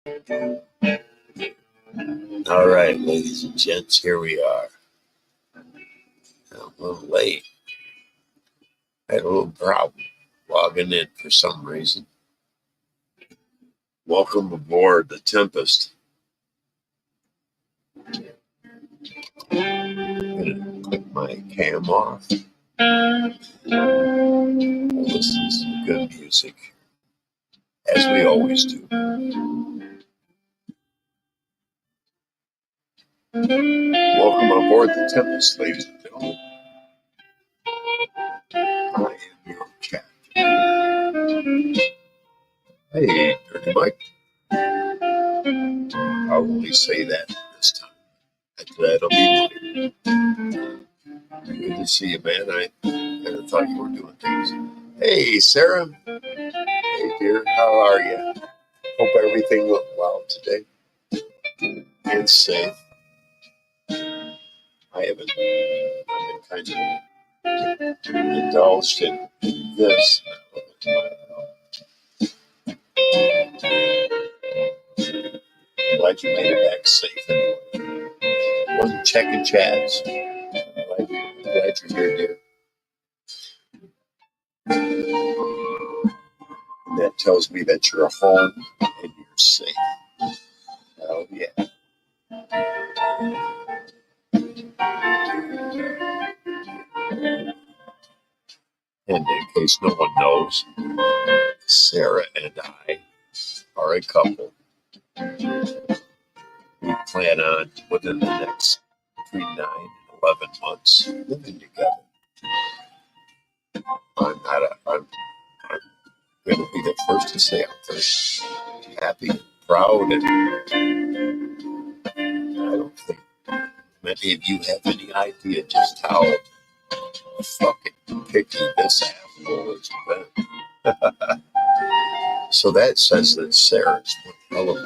All right, ladies and gents, here we are. I'm a little late. I had a little problem logging in for some reason. Welcome aboard the Tempest. I'm going to click my cam off. We'll listen to some good music, as we always do. Welcome aboard the Tempest, ladies and gentlemen. I am your captain. Hey, Dirty Mike. I'll only say that this time. That'll be Mike. Good to see you, man. I kind of thought you were doing things. Hey, Sarah. Hey, dear. How are you? Hope everything went well today and safe. I've been kind of indulged in this. Glad you made it back safe. Wasn't checking chats. Glad you're here, dear. That tells me that you're home and you're safe. Oh, yeah. And in case no one knows, Sarah and I are a couple. We plan on, within the next between 9 and 11 months, living together. I'm going to be the first to say I'm very happy, proud, and I don't think many of you have any idea just how fucking picky this asshole has been. So that says that Sarah's one hell of a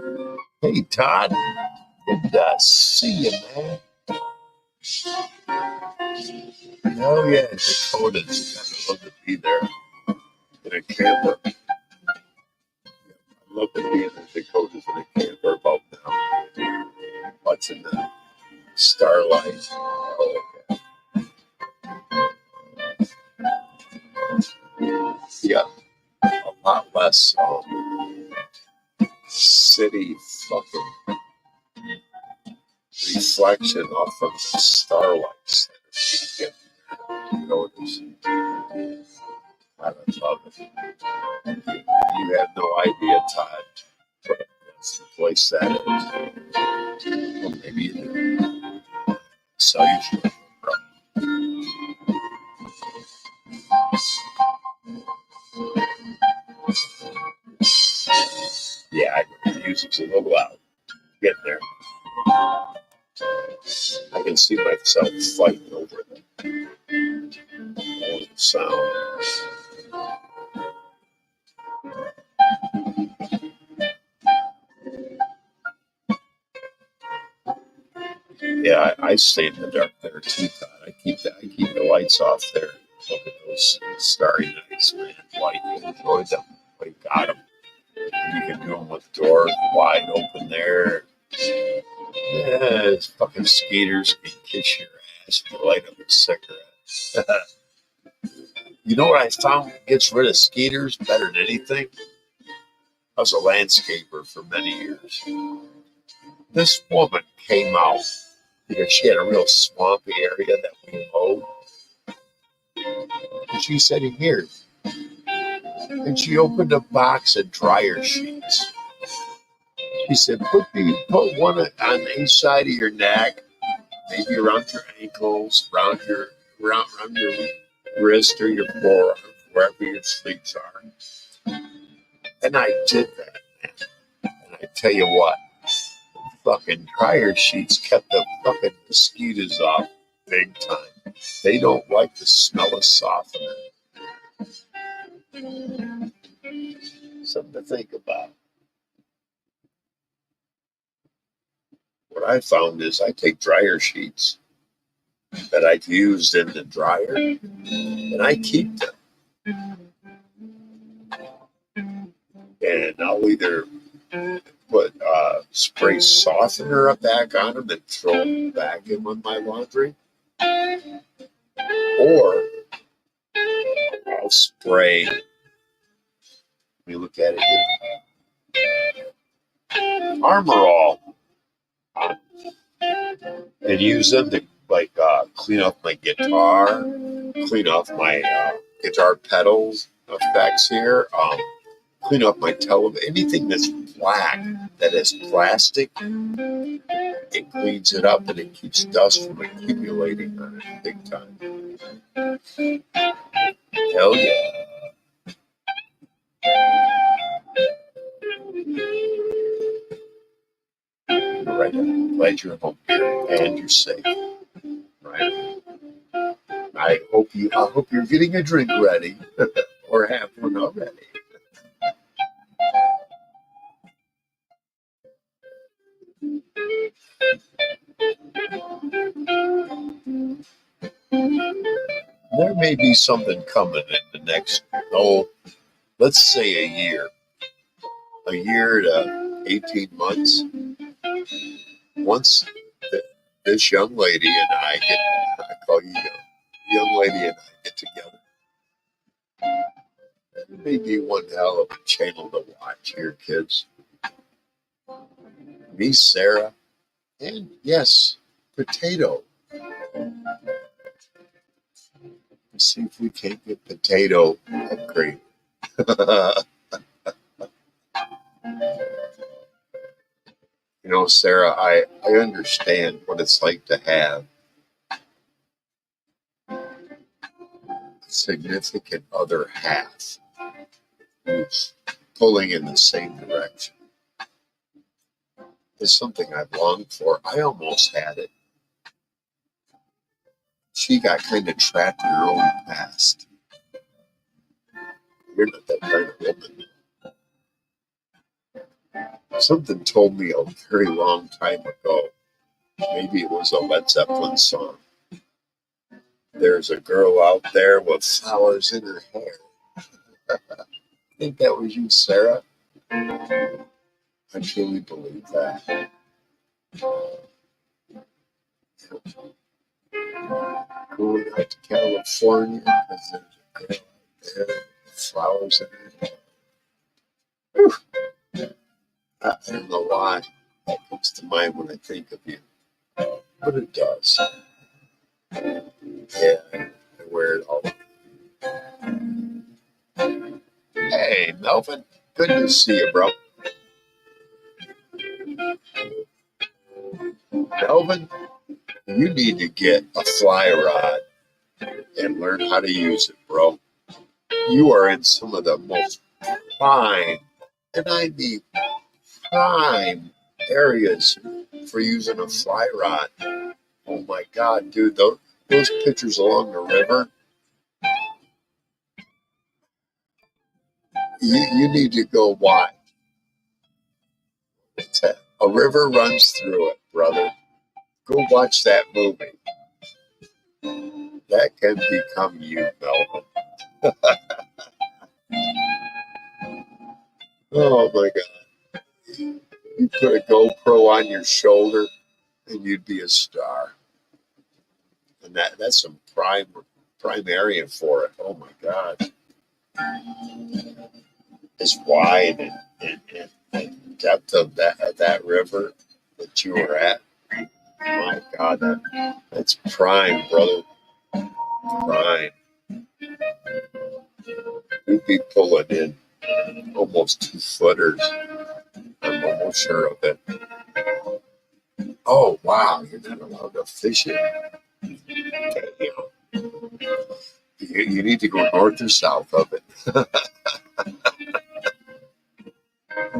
woman. Hey, Todd. Good to see you, man. Oh, yeah, Dakota's kind of love to be there in a camper. I love to be in the Dakotas in a camper about now. Watching the starlight. Oh, okay. Yeah, a lot less city fucking reflection off of the starlights that are being given. I love it. You have no idea, Todd, but that's the place that is. Well, maybe you do. So you should. Yeah, the music's a little loud. Getting there. I can see myself fighting over the sound. Yeah, I stay in the dark there too, Todd. I keep the lights off there. Look at those starry nights, man. Why you enjoy them? Why you got them? You can do them with doors wide open there. Yeah, it's fucking skaters can kiss your ass if you light up a cigarette. You know what I found gets rid of skaters better than anything? I was a landscaper for many years. This woman came out because she had a real swampy area that we mowed. And she said, "Here." And she opened a box of dryer sheets. She said, put one on each side of your neck, maybe around your ankles, around your wrist or your forearm, wherever your sleeves are. And I did that, man. And I tell you what, fucking dryer sheets kept the fucking mosquitoes off big time. They don't like the smell of softener. Something to think about. What I found is I take dryer sheets that I've used in the dryer and I keep them. and I'll either put spray softener back on them and throw them back in with my laundry, or I'll spray. Let me look at it here. Armor All, and use them to clean off my guitar, clean off my guitar pedals effects here, clean off my television, anything that's black that is plastic. It cleans it up and it keeps dust from accumulating on it big time. Hell yeah. You're right. I'm glad you're home here and you're safe. Right. I hope you're getting a drink ready or have one already. There may be something coming in the next, let's say a year to 18 months. Once this young lady and I call you young lady and I get together, it may be one hell of a channel to watch here, kids. Me, Sarah, and yes, Potato. Let's see if we can't get Potato upgrade. Sarah, I understand what it's like to have a significant other half who's pulling in the same direction. It's something I've longed for. I almost had it. She got kind of trapped in her own past. You're not that kind of woman. Something told me a very long time ago, maybe it was a Led Zeppelin song. There's a girl out there with flowers in her hair. I think that was you, Sarah. I truly believe that. Going out to California because there's a girl out there with flowers in her hair. Whew. I don't know why that comes to mind when I think of you, but it does. Yeah, I wear it all. Hey, Melvin, good to see you, bro. Melvin, you need to get a fly rod and learn how to use it, bro. You are in some of the most prime, and I mean prime areas for using a fly rod. Oh my God, dude, those pictures along the river, you need to go watch. A river runs through it, brother. Go watch that movie. That can become you, Melvin. Oh my God. You put a GoPro on your shoulder and you'd be a star. And that's some prime area for it. Oh my God. It's wide and depth of that river that you were at. My God, that's prime, brother. Prime. You'd be pulling in almost 2-footers. I'm almost sure of it. Oh wow, you're not allowed to fish it. Damn. You need to go north or south of it.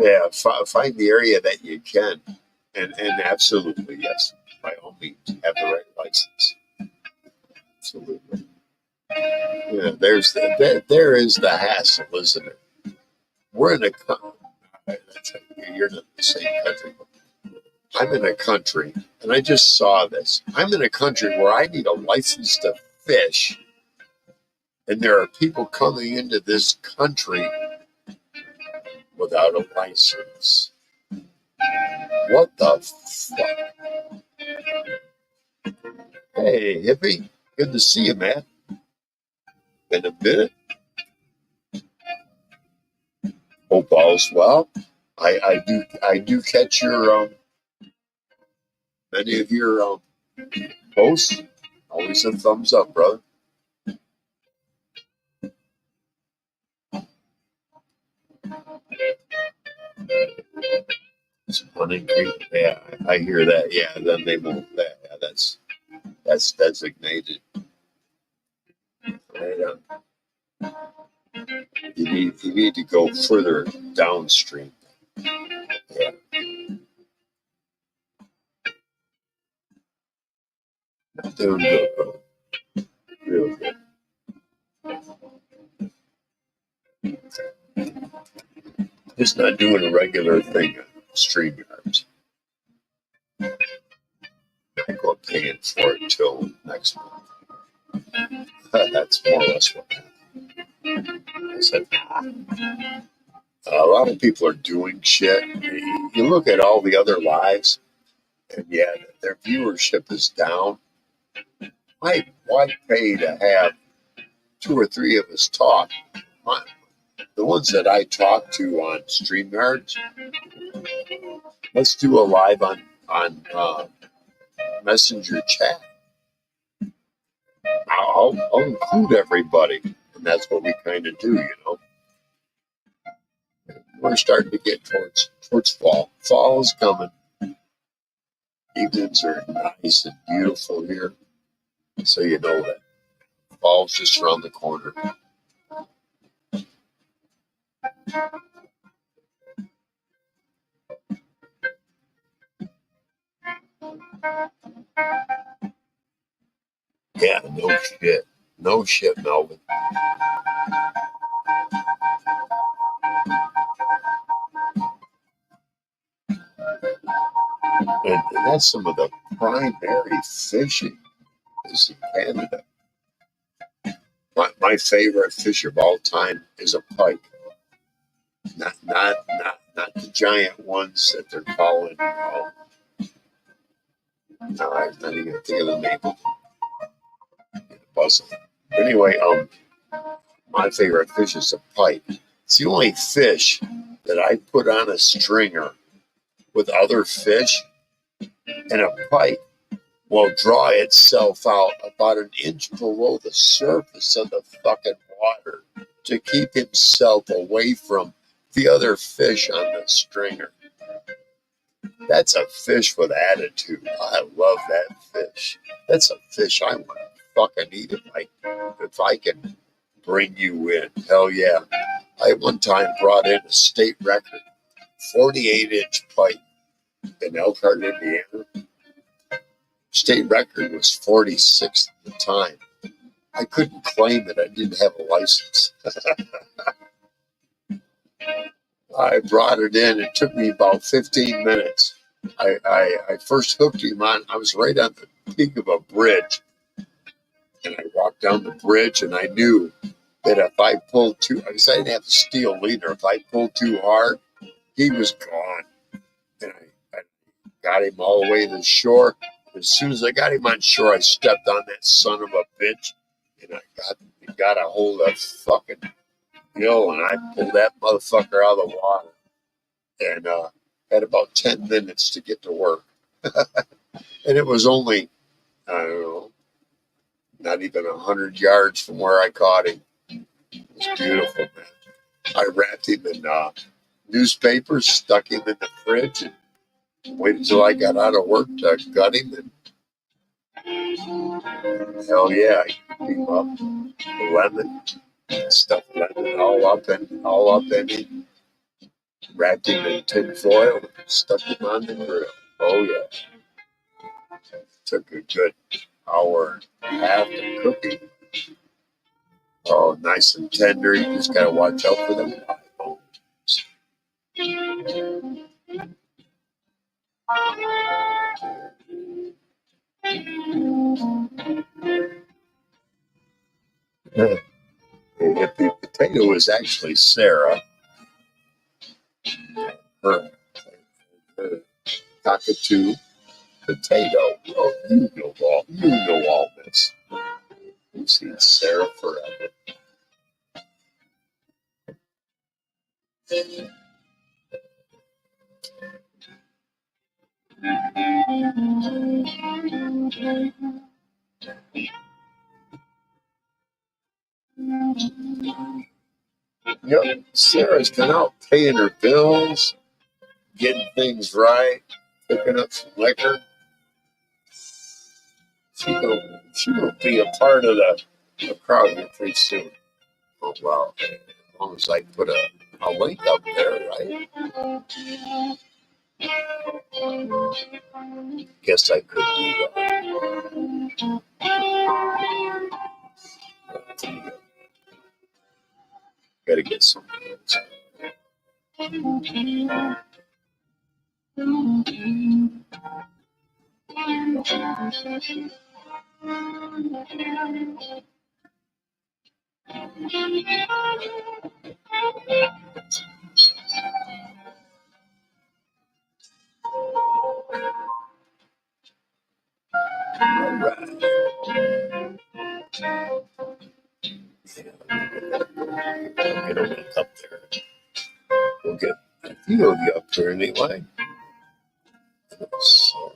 Yeah, find the area that you can, and absolutely yes, by all means, have the right license. Absolutely. Yeah, there is the hassle, isn't it? We're in you're not in the same country. I'm in a country, and I just saw this. I'm in a country where I need a license to fish, and there are people coming into this country without a license. What the fuck? Hey, hippie. Good to see you, man. Been a minute. Hope all's well. I do catch your many of your posts. Always a thumbs up, brother. It's funny. Yeah, I hear that. Yeah, then they won't. Yeah, that's designated. Right, you need to go further downstream. Yeah, doing good, brother. Real good. Just not doing a regular thing on StreamYards. I go paying for it till next month. That's more or less what I said. A lot of people are doing shit. You look at all the other lives, and yeah, their viewership is down. Why pay to have two or three of us talk? The ones that I talk to on StreamYards, let's do a live on Messenger chat. I'll include everybody, and that's what we kind of do, you know. We're starting to get towards fall. Fall is coming. Evenings are nice and beautiful here, so you know that fall's just around the corner. Yeah, no shit, Melvin. And that's some of the primary fishing is in Canada. My favorite fish of all time is a pike. Not the giant ones that they're calling. No, I'm not even gonna think of the name. But anyway, my favorite fish is a pike. It's the only fish that I put on a stringer with other fish, and a pike will draw itself out about an inch below the surface of the fucking water to keep himself away from the other fish on the stringer. That's a fish with attitude. I love that fish. That's a fish I want to fucking eat if I can bring you in. Hell yeah. I one time brought in a state record, 48-inch pike in Elkhart, Indiana. State record was 46 at the time. I couldn't claim it. I didn't have a license. I brought it in. It took me about 15 minutes. I first hooked him on. I was right on the peak of a bridge. And I walked down the bridge, and I knew that if I pulled too, because I didn't have the steel leader, if I pulled too hard, he was gone. And I got him all the way to the shore. As soon as I got him on shore, I stepped on that son of a bitch, and I got a hold of fucking gill, and I pulled that motherfucker out of the water, and had about 10 minutes to get to work. And it was only, I don't know, not even 100 yards from where I caught him. It was beautiful, man. I wrapped him in newspapers, stuck him in the fridge, and waited until I got out of work to gut him. And hell yeah, I cooked him up. Lemon, stuffed lemon all up in him. Wrapped him in tin foil, stuck him on the grill. Oh yeah, took a good hour and a half to cook him. Oh, nice and tender. You just gotta watch out for them bones. If the potato is actually Sarah, Hermit, cockatoo, potato. Oh, you know all this. You've seen Sarah forever. Yep, Sarah's been out paying her bills, getting things right, picking up some liquor. She will be a part of the crowd here pretty soon. Oh wow! As long as I put a link up there, right? Guess I could do that. Gotta get some. All right. Get a link up there. We'll get a few of you up there anyway. So,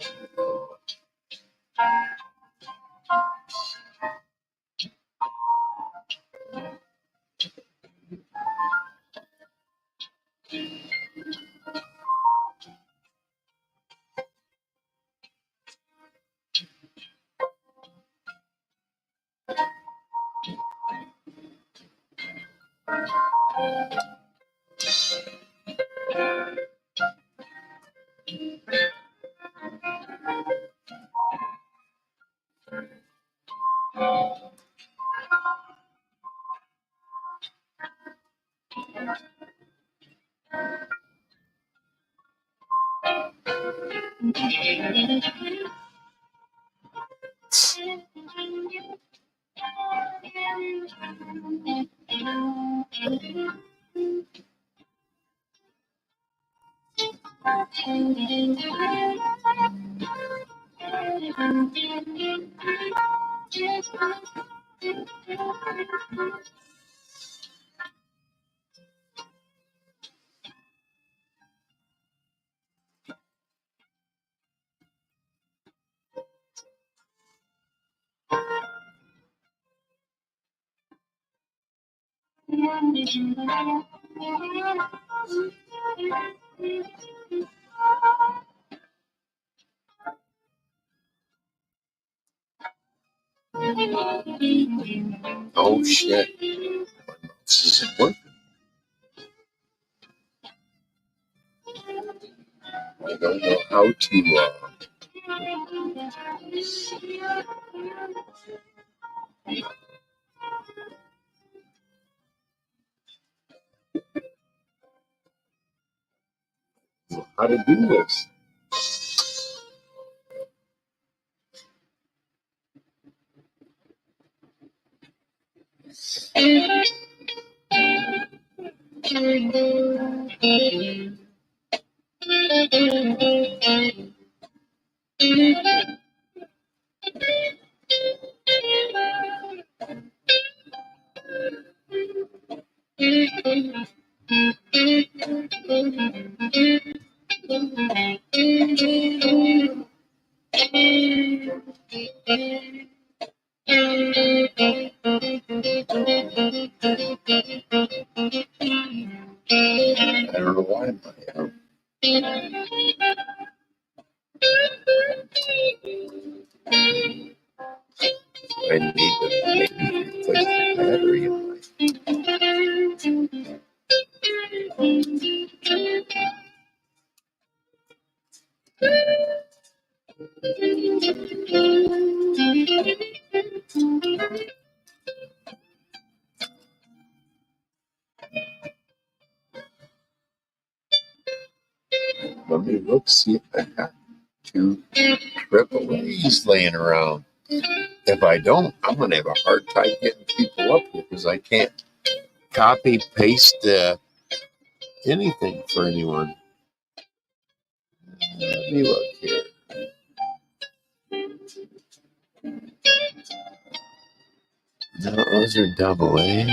oh shit. This isn't working. I don't know how to do this. I don't know why I need to maybe replace the battery in my. Let me look, see if I got 2 AAAs laying around. If I don't, I'm going to have a hard time getting people up here because I can't copy paste anything for anyone. Let me look here. No, those are double A.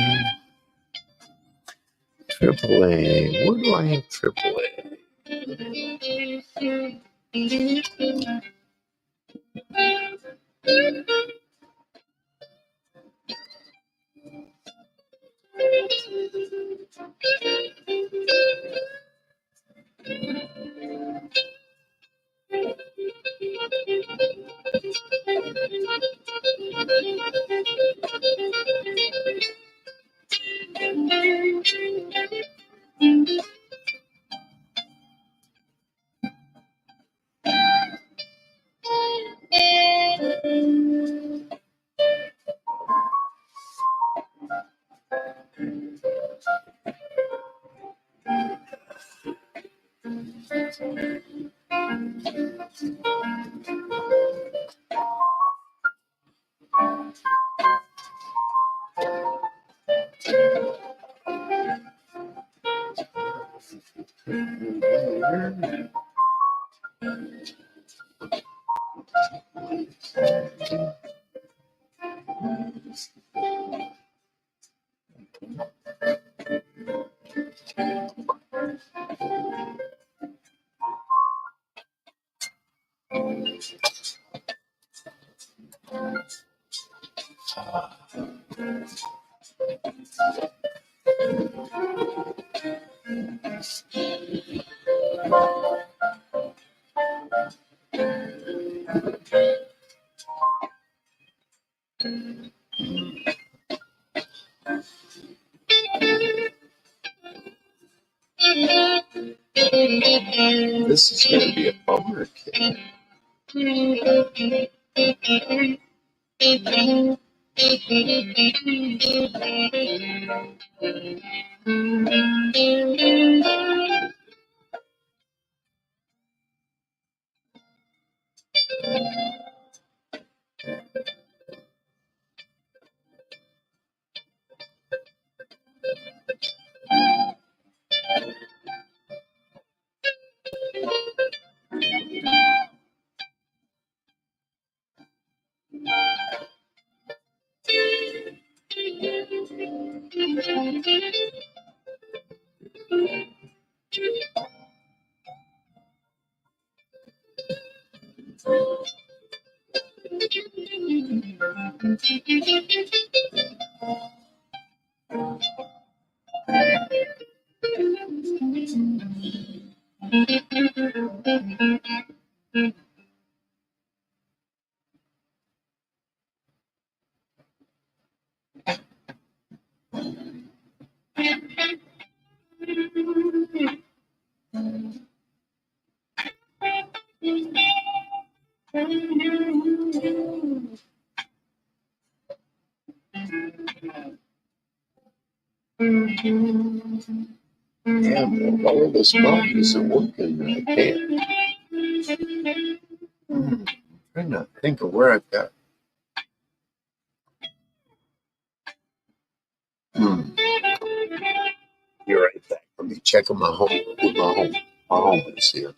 Triple A. Where do I have triple A? This is going to be a bummer, kid. Yeah, the wireless button isn't working. I can't. I'm trying to think of where I've got. You're right back. Let me check on my home. With my home. My home is here.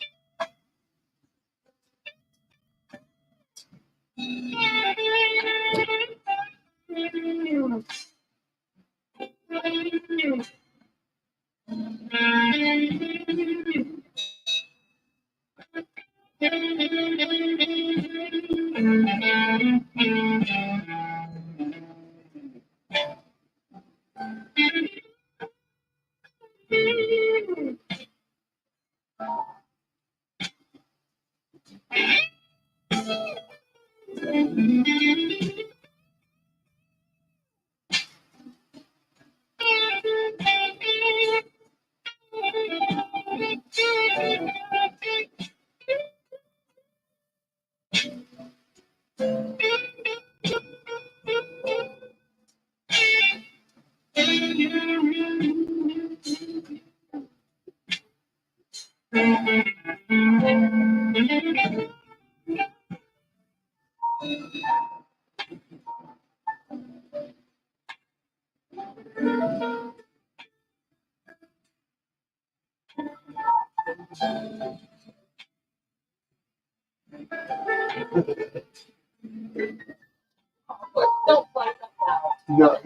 No,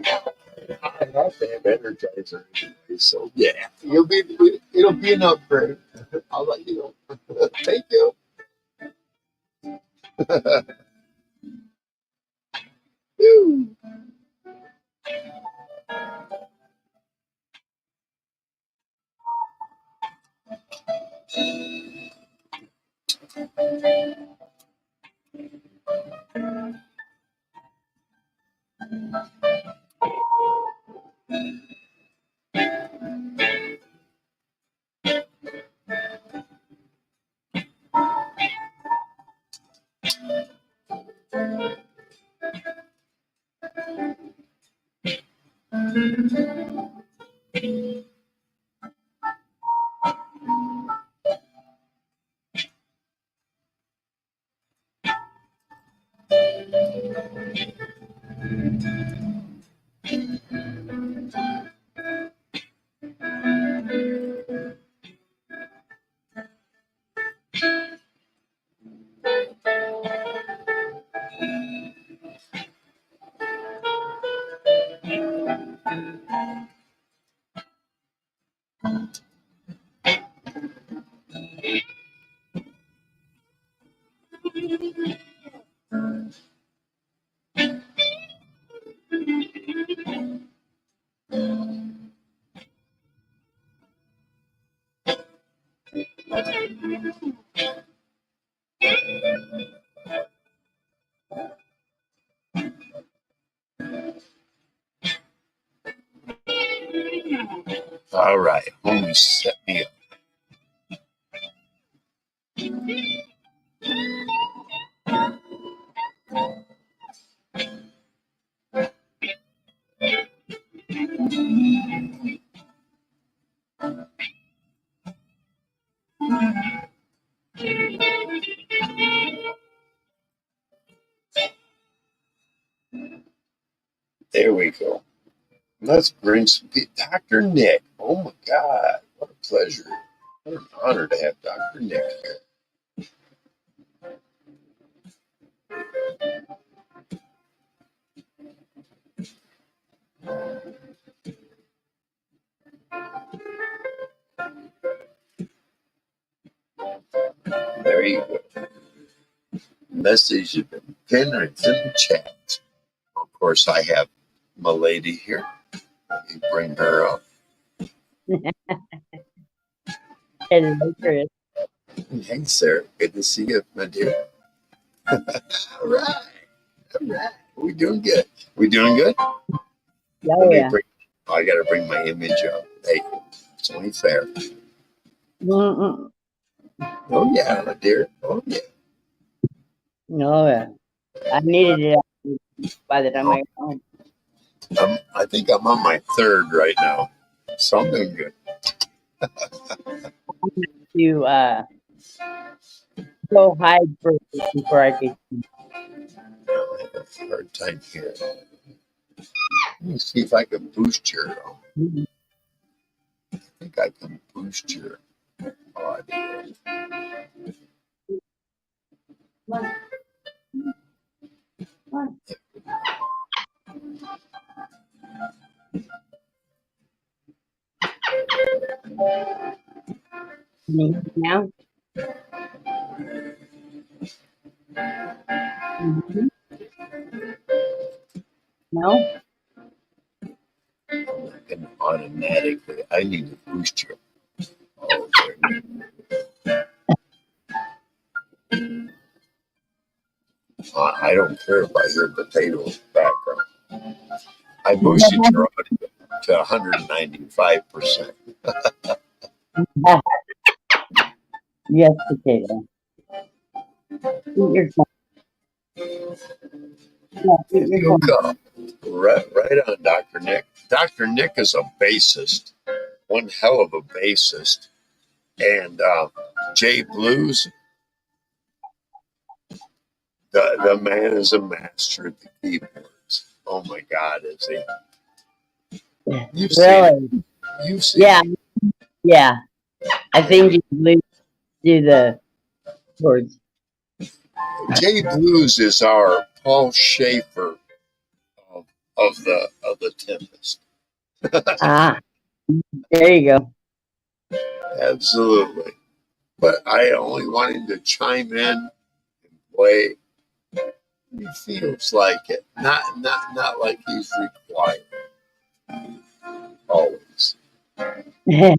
I have to have Energizer anyway, so yeah, it'll be an upgrade. I'll let you know. Thank you. All right, homie, set me up. There we go. Let's bring some people. Dr. Nick. Oh my God, what a pleasure. What an honor to have Dr. Nick here. There you go. Message has been pinned or it's in the chat. Of course, I have my lady here. Let me bring her up. Hello, Chris. Hey, Sarah. Good to see you, my dear. All right. All right. We doing good. We doing good? Oh, yeah. I got to bring my image up. Hey, it's only fair. Mm-mm. Oh, yeah, my dear. Oh, yeah. No, yeah. I needed it by the time I got home. I think I'm on my third right now. So I'm doing good. To go hide first before I could. I have a hard time here. Let me see if I can boost your. I think I can boost your audio. Now? Mm-hmm. No? I'm not going to automatically. I need to boost your. Oh, I don't care if I hear potatoes background. I boosted your audio to 195%. Yes, potato. Eat your corn. Yeah, eat your You'll corn. go. Right on, Dr. Nick. Dr. Nick is a bassist, one hell of a bassist. And Jay Blues, the man is a master at the keyboards. Oh my God, is he? You've Really? seen it. You've seen Yeah. it. Yeah. I think you do the chords. Jay Blues is our Paul Schaefer of, of the Tempest. Ah, there you go. Absolutely. But I only want him to chime in and play. He feels like it, not like he's required always. I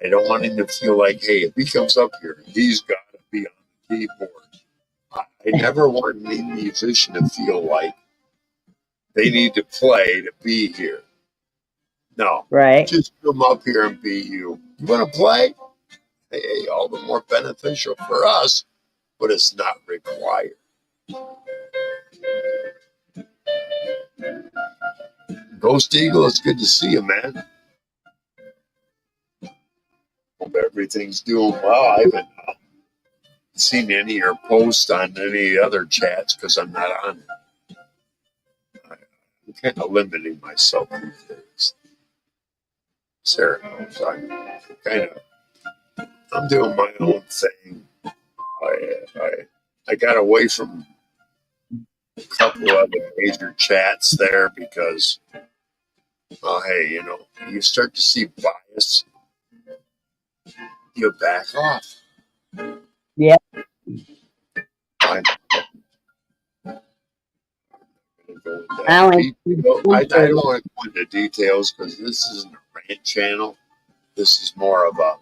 don't want him to feel like, hey, if he comes up here, he's got to be on the keyboard. I never want any musician to feel like they need to play to be here. No, Right. just come up here and be you. You want to play? Hey, all the more beneficial for us, but it's not required. Ghost Eagle, it's good to see you, man. Hope everything's doing well. I haven't seen any of your posts on any other chats because I'm not on. I'm kind of limiting myself these days. Sarah knows I'm doing my own thing. I got away from a couple of the major chats there because, well, hey, you start to see bias, you back off. Yeah. I'm I I only don't want to go into details because this isn't a rant channel. This is more of a,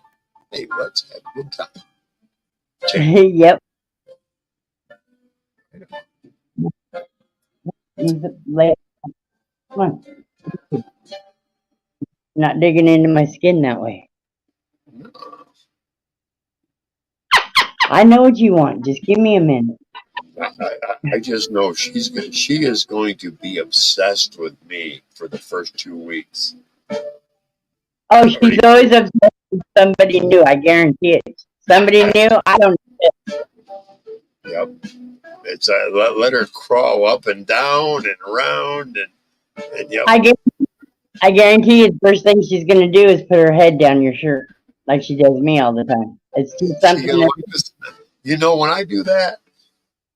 hey, let's have a good time. Yep. Come on. Not digging into my skin that way. I know what you want. Just give me a minute. I just know she is going to be obsessed with me for the first 2 weeks. Oh, she's always obsessed with somebody new. I guarantee it. Somebody new. I don't know. Yep. It's let her crawl up and down and around and yep. I guarantee you, the first thing she's gonna do is put her head down your shirt, like she does me all the time. It's just something. When I do that,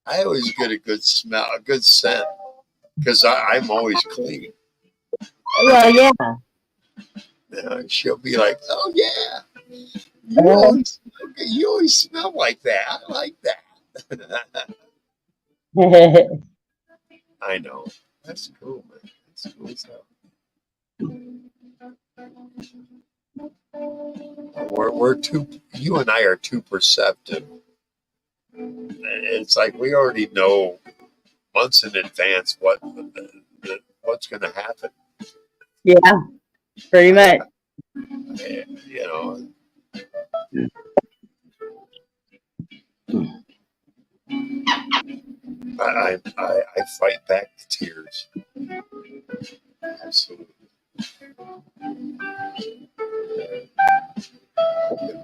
I always get a good smell, a good scent, because I'm always clean. Well, yeah. She'll be like, "Oh yeah, you always smell like that. I like that." I know. That's cool, man. That's cool stuff. We're too. You and I are too perceptive. It's like we already know months in advance what's going to happen. Yeah, pretty much. I fight back the tears. Absolutely.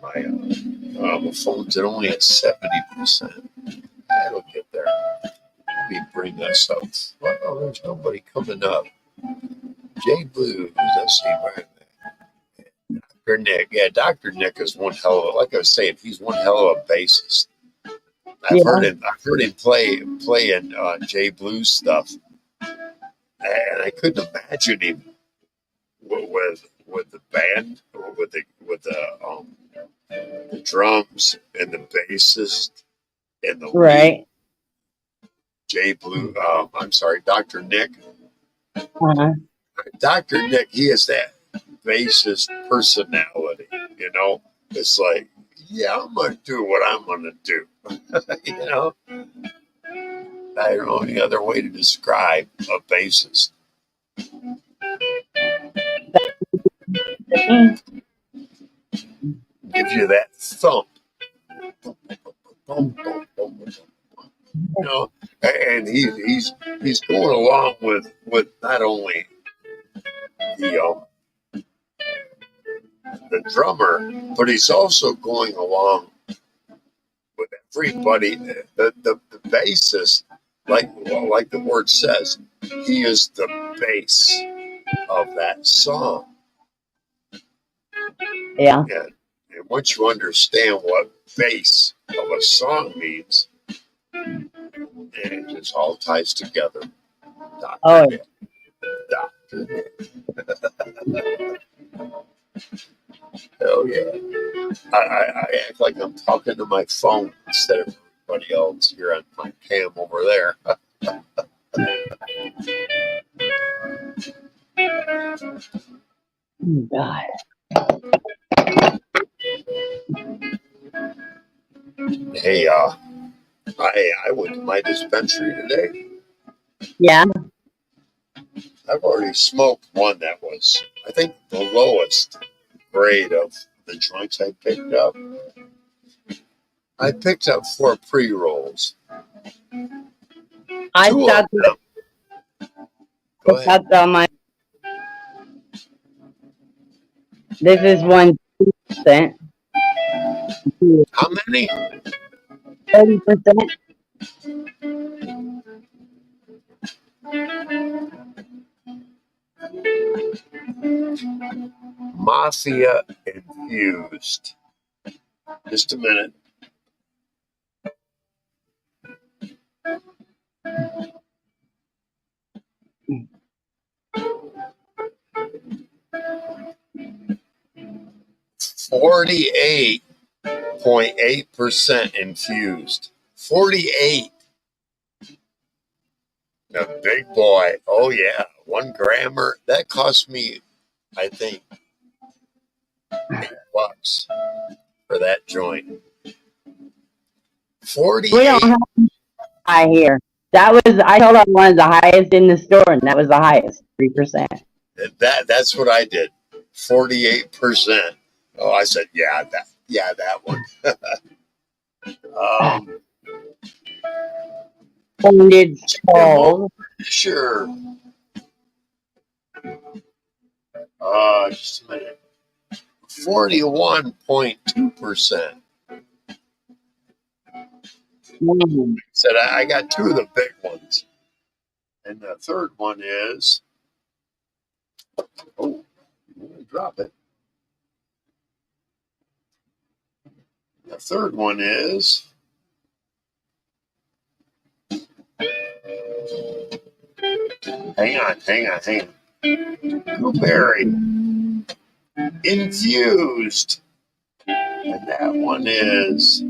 My phone's at only at 70%. It'll get there. Let me bring us up. Well, there's nobody coming up. Jay Blues, let's see right there. Dr. Nick. Yeah, Dr. Nick is one hell of like I was saying, he's one hell of a bassist. I've heard him play in Jay Blues stuff. And I couldn't imagine him with the band, with the drums and the bassist and the right. Jay Blue. I'm sorry, Dr. Nick. Uh-huh. Dr. Nick, he has that bassist personality. It's like, yeah, I'm gonna do what I'm gonna do. I don't know any other way to describe a bassist. Gives you that thump. And he's going along with not only the drummer, but he's also going along with everybody. The bassist, like the word says, he is the bass of that song. Yeah. And once you understand base of a song means, and it just all ties together. Dr. Oh, Nick, Dr. Nick. Hell yeah. I act like I'm talking to my phone instead of everybody else here on my cam over there. God. Hey, I went to my dispensary today. Yeah. I've already smoked one that was, I think, the lowest grade of the joints I picked up. I picked up 4 pre-rolls. I 2 of thought them. Go ahead. that's on my. This is 1%. How many? 30%. Mafia infused. Just a minute. $48.8 infused. 48. A big boy. Oh yeah, 1 grammer. That cost me, I think, $8 for that joint. We don't 48. have high here. That was I told her one of the highest in the store, and that was the highest, 3%. That's what I did. 48%. Oh, I said, that one. And it's GMO, 12. sure. Just a minute. 41.2%. Said I got 2 of the big ones. And the third one is, I'm gonna drop it. The third one is, hang on. Blueberry infused. And that one is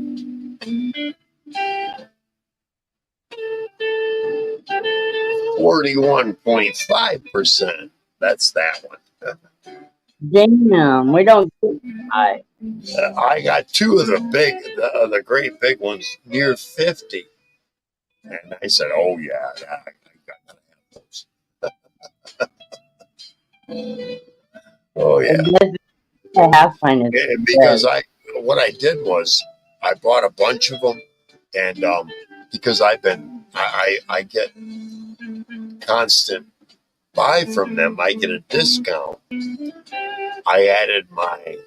41.5%. That's that one. Damn, we don't get high. I got 2 of the great big ones near 50. And I said, oh yeah, I got to have those. Oh yeah. The half pint is And because what I did was I bought a bunch of them, and because I get constant buy from them, I get a discount. I added my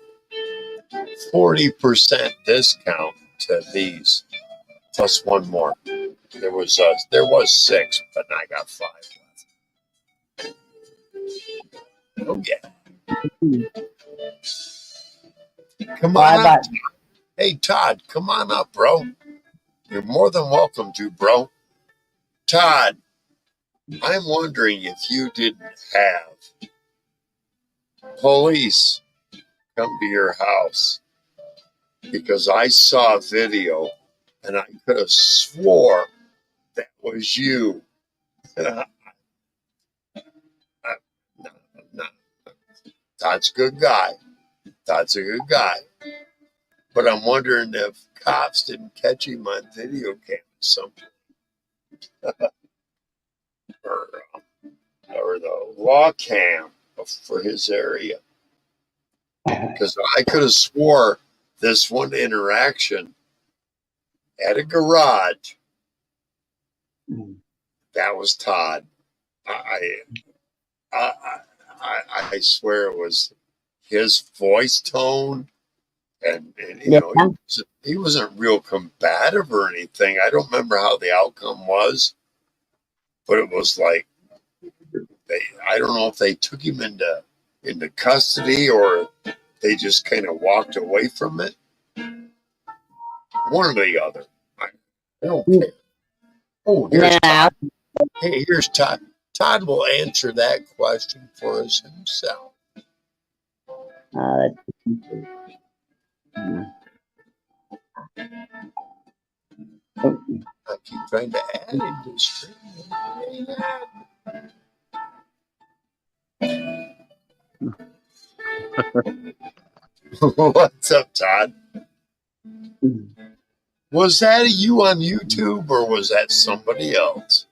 40% discount to these, plus 1 more. There was 6, but I got 5 left. Oh yeah. Come on up. Hey Todd, come on up, bro. You're more than welcome to, bro. Todd, I'm wondering if you didn't have police come to your house, because I saw a video and I could have swore that was you. No. Todd's a good guy. Todd's a good guy. But I'm wondering if cops didn't catch him on video cam or something. or the law cam for his area. Because I could have swore this one interaction at a garage, that was Todd. I swear it was his voice tone, and you know, he wasn't real combative or anything. I don't remember how the outcome was, but it was like I don't know if they took him into custody or they just kind of walked away from it. One or the other. I don't care. Oh, here's No. Todd. Hey, here's Todd. Todd will answer that question for us himself. Let's see. Oh, I keep trying to add him to the stream. What's up, Todd? Was that you on YouTube or was that somebody else?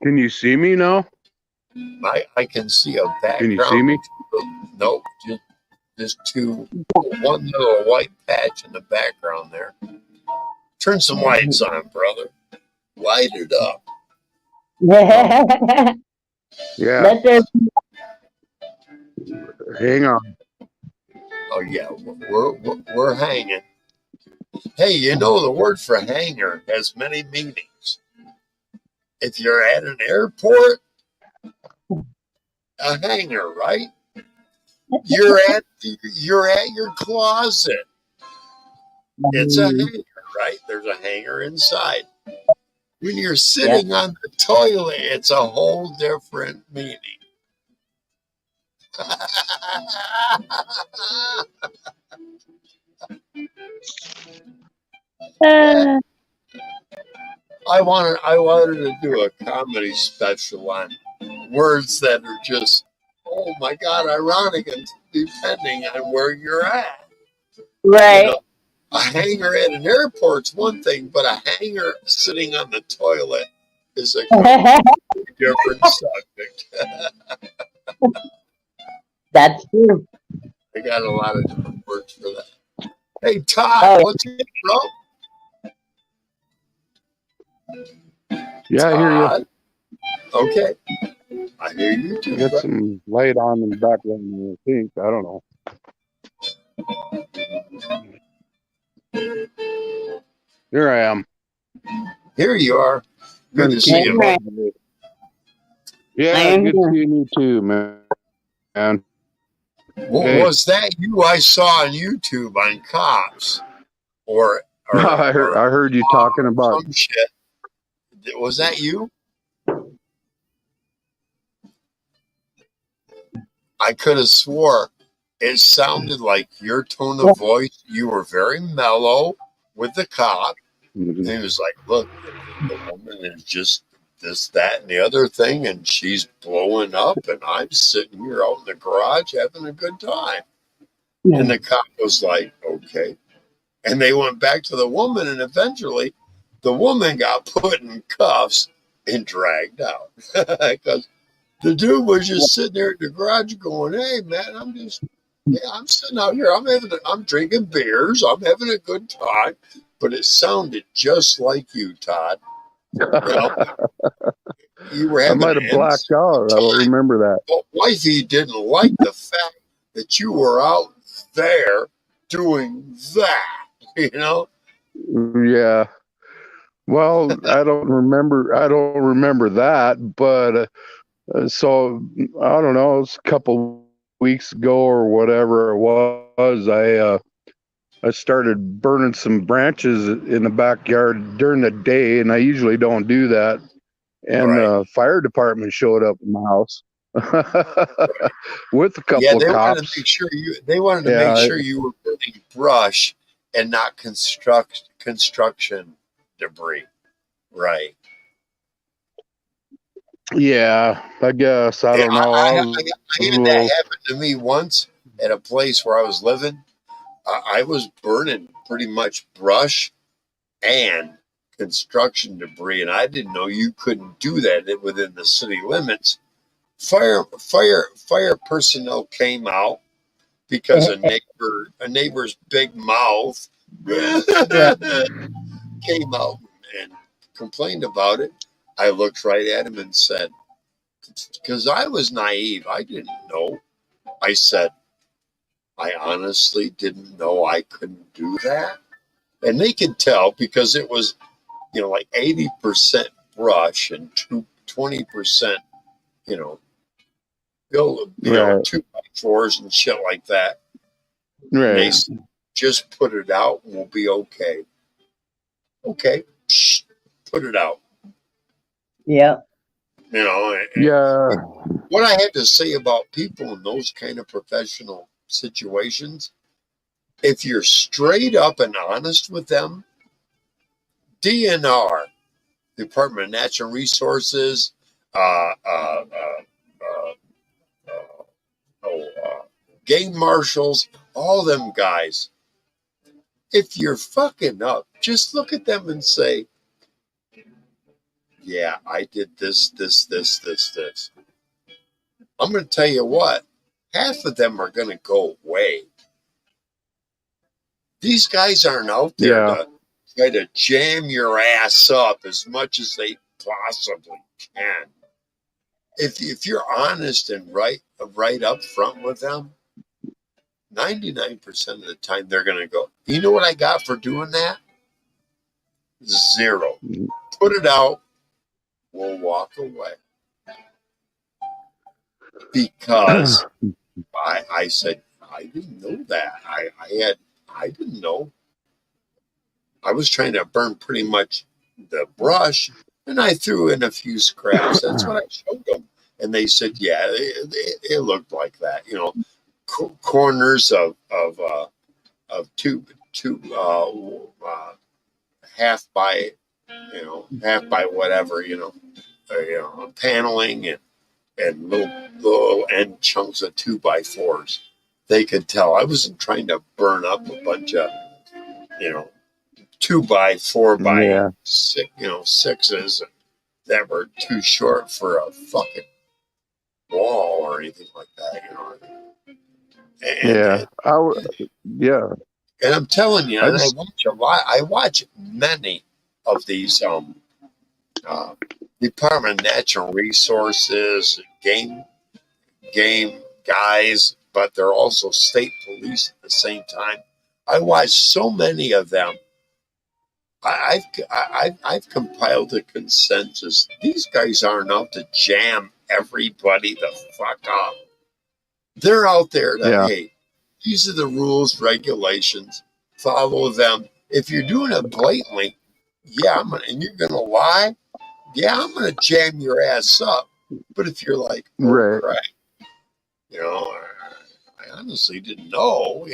Can you see me now? I can see a background. Can you see me? Nope, just one little white patch in the background there. Turn some lights on, brother. Light it up. Yeah. Let there Hang on. Oh yeah, we're hanging. Hey, you know the word for hanger has many meanings. If you're at an airport, a hanger, right? You're at your closet. It's a hanger, right? There's a hanger inside. When you're sitting on the toilet, it's a whole different meaning. I wanted to do a comedy special on words that are just, oh my God, ironic, and depending on where you're at. right. You know, a hanger at an airport's one thing, but a hanger sitting on the toilet is a completely different subject. That's true. I got a lot of different words for that. Hey, Todd, what's up, bro? Yeah, I hear you. Okay. I hear you too. Got some light on in the background, I think. I don't know. Here I am. Here you are. Good to see you. Right. Yeah, good seeing you too, man. Hey. Was that you I saw on YouTube on cops? Or I heard you talking about some shit. Was that you? I could have swore it sounded like your tone of voice. You were very mellow with the cop. And he was like, look, the woman is just this, that, and the other thing, and she's blowing up, and I'm sitting here out in the garage having a good time. And the cop was like, okay. And they went back to the woman, and eventually the woman got put in cuffs and dragged out. Because the dude was just sitting there in the garage going, hey, man, I'm sitting out here. I'm drinking beers. I'm having a good time. But it sounded just like you, Todd. You know, you were having I might have blacked out. I don't remember that. But wifey didn't like the fact that you were out there doing that, you know? Yeah. Well, I don't remember that, but so I don't know, it was a couple weeks ago or whatever it was, I started burning some branches in the backyard during the day, and I usually don't do that. And the fire department showed up in my house with a couple of cops. They wanted to make sure you were burning brush and not construction debris. Right. Yeah, I guess. I don't know. I had that happen to me once at a place where I was living. I was burning pretty much brush and construction debris, and I didn't know you couldn't do that within the city limits. Fire personnel came out because a neighbor's big mouth came out and complained about it. I looked right at him and said, because I was naive, I didn't know. I said, I honestly didn't know I couldn't do that. And they could tell because it was, like 80% brush and 20%, 2x4s and shit like that. Right. They said, just put it out and we'll be okay. Okay, put it out. Yeah. You know, Yeah. what I have to say about people in those kind of professional situations, if you're straight up and honest with them, DNR, Department of Natural Resources, uh, uh, uh, uh, uh, game marshals, all them guys, if you're fucking up, just look at them and say, yeah, I did this. I'm going to tell you what, half of them are going to go away. These guys aren't out there Yeah. to try to jam your ass up as much as they possibly can. If you're honest and right up front with them, 99% of the time they're going to go, you know what I got for doing that? Zero. Put it out. We'll walk away. Because I said, I didn't know that. I didn't know. I was trying to burn pretty much the brush, and I threw in a few scraps. That's what I showed them, and they said, "Yeah, it looked like that." You know, corners of two half by half by whatever paneling and little end chunks of 2x4s. They could tell I wasn't trying to burn up a bunch of you know 2x4 by Yeah. sixes that were too short for a fucking wall or anything like that. And Yeah. Yeah. and I'm telling you, I and I just, watch a lot. I watch many of these uh, Department of Natural Resources game guys, but they're also state police at the same time. I watch so many of them. I've compiled a consensus. These guys aren't out to jam everybody the fuck up. They're out there to, yeah. hey, these are the rules, regulations, follow them. If you're doing it blatantly, yeah, and you're gonna lie, yeah, I'm gonna jam your ass up. But if you're like, oh Right. crap, I honestly didn't know,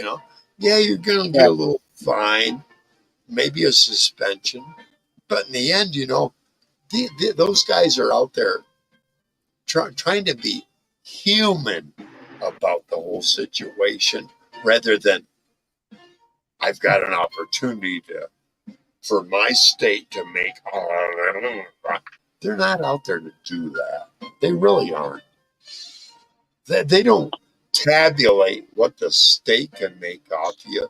yeah, you're gonna get Yeah. a little fine, maybe a suspension. But in the end, those guys are out there trying to be human about the whole situation rather than I've got an opportunity for my state to make. They're not out there to do that. They really aren't. They don't tabulate what the state can make off you.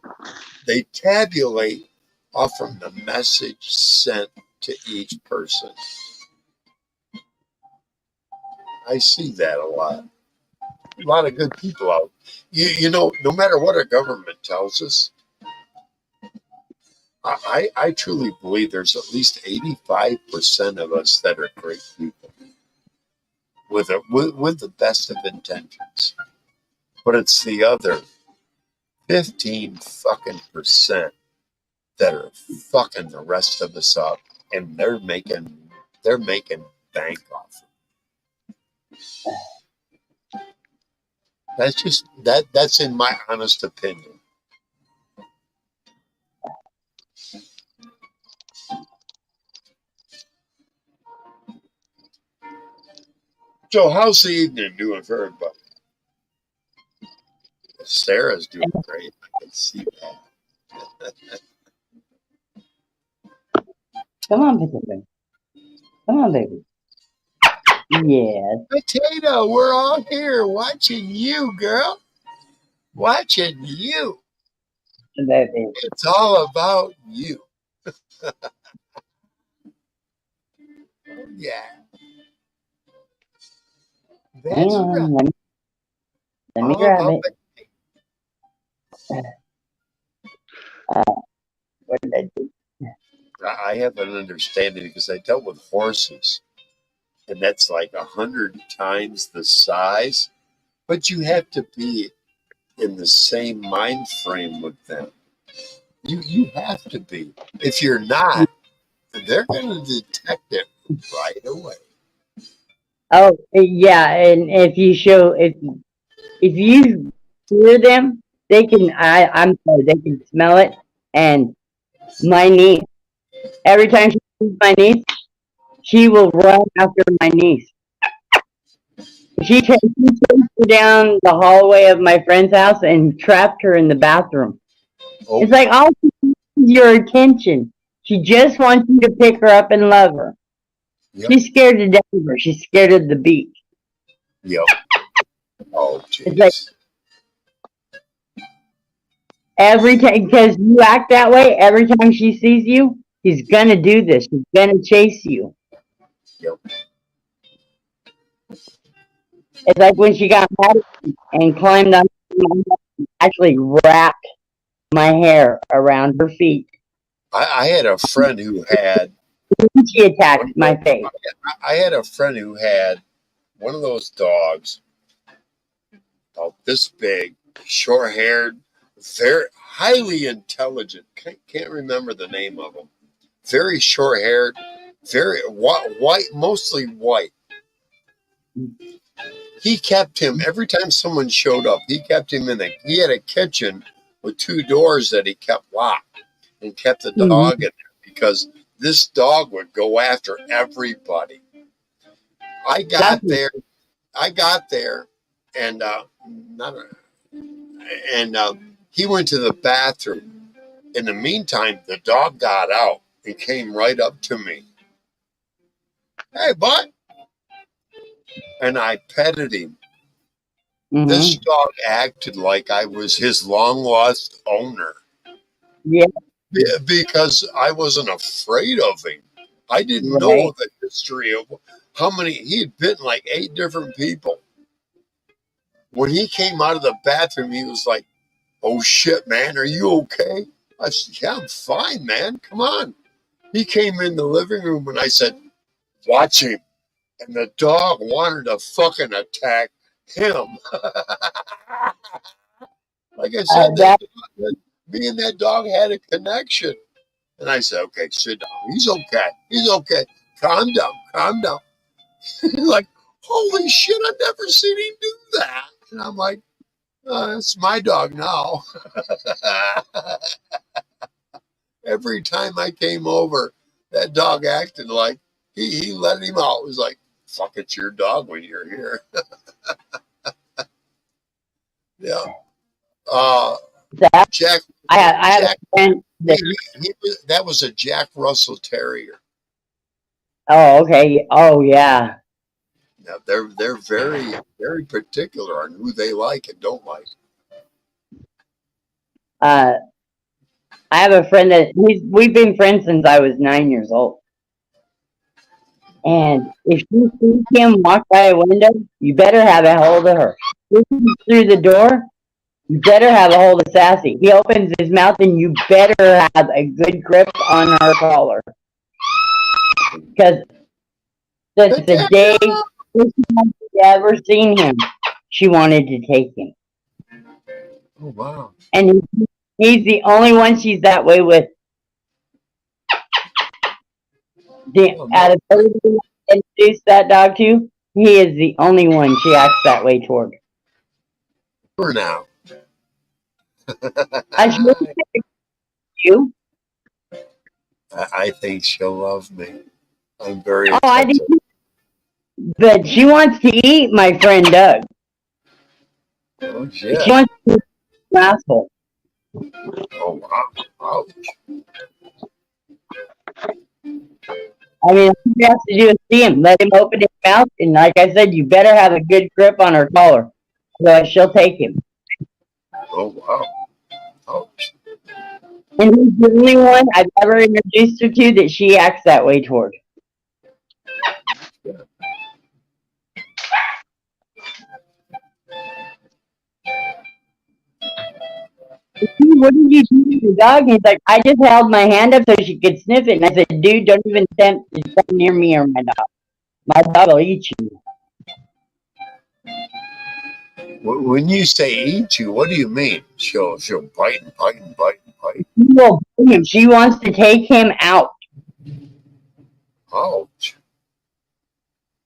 They tabulate off from the message sent to each person. I see that a lot. A lot of good people out. No matter what our government tells us, I truly believe there's at least 85% of us that are great people with the best of intentions. But it's the other 15 fucking percent that are fucking the rest of us up, and they're making bank off it. That's in my honest opinion. So how's the evening doing for everybody? Sarah's doing great. I can see that. Come on, Potato. Come on, baby. Yes, Potato, we're all here watching you, girl. Watching you. baby. It's all about you. Oh, yeah. Hang That's right. on. Let me All grab about it. What did I do? I have an understanding because I dealt with horses, and that's like 100 times the size. But you have to be in the same mind frame with them. You have to be. If you're not, they're going to detect it right away. Oh, yeah, and if you hear them, they can. I'm sorry, they can smell it. And my niece, every time she sees my niece, she will run after my niece. She chased her down the hallway of my friend's house and trapped her in the bathroom. Oh, It's like all she needs is your attention. She just wants you to pick her up and love her. yep, She's scared to death of her. She's scared of the beach. yep. Oh, It's like jeez. every time, because you act that way, every time she sees you, she's gonna do this. She's gonna chase you. Yep. It's like when she got mad at me and climbed on my head and actually wrapped my hair around her feet. I had a friend who had She attacked one of my those, face. I had a friend who had one of those dogs about this big, short haired, very highly intelligent. Can't remember the name of him. Very short haired, very white, mostly white. He kept him every time someone showed up. He kept him in the. He had a kitchen with two doors that he kept locked and kept the Mhm. dog in there because this dog would go after everybody. I got Exactly. there. I got there, and not and he went to the bathroom. In the meantime, the dog got out and came right up to me. Hey, bud, and I petted him. This Hmm. dog acted like I was his long lost owner Yeah, because I wasn't afraid of him. I didn't know right. the history of how many he had bitten like 8 different people. When he came out of the bathroom, he was like, "Oh shit, man, are you okay?" I said, "Yeah, I'm fine, man. Come on." He came in the living room and I said, "Watch him." And the dog wanted to fucking attack him. Like I said, That me and that dog had a connection. And I said, "Okay, sit down. He's okay. He's okay. Calm down. Calm down." Like, holy shit, I've never seen him do that. And I'm like, it's my dog now. Every time I came over, that dog acted like he let him out. It was like, fuck, it's your dog when you're here. Yeah. Uh, that Jack, I have a Jack, friend that. that was a Jack Russell Terrier. Oh, okay. Oh, yeah. Now they're very particular on who they like and don't like. Uh, I have a friend that we've been friends since I was 9 years old. And if you see him walk by a window, you better have a hold of her. If he's through the door, you better have a hold of Sassy. He opens his mouth and you better have a good grip on her collar. Because since the day she ever seen him, she wanted to take him. Oh wow! And he's the only one she's that way with. Oh, Out no, of everybody I introduced that dog to, he is the only one she acts that way toward. for now. I should have you. I think she'll love me. I'm very Oh, I do. attentive. But she wants to eat my friend Doug. Oh She shit! wants to eat an asshole. Oh wow! Ouch! I mean, all you have to do is see him. Let him open his mouth. And like I said, you better have a good grip on her collar. Otherwise, she'll take him. Oh wow! Ouch! And he's the only one I've ever introduced her to that she acts that way toward. Yeah. What did you do to the dog? And he's like, I just held my hand up so she could sniff it. And I said, dude, don't even attempt to come near me or my dog. My dog will eat you. When you say eat you, what do you mean? She'll bite and bite and bite and bite. She will bring him. She wants to take him out. Ouch.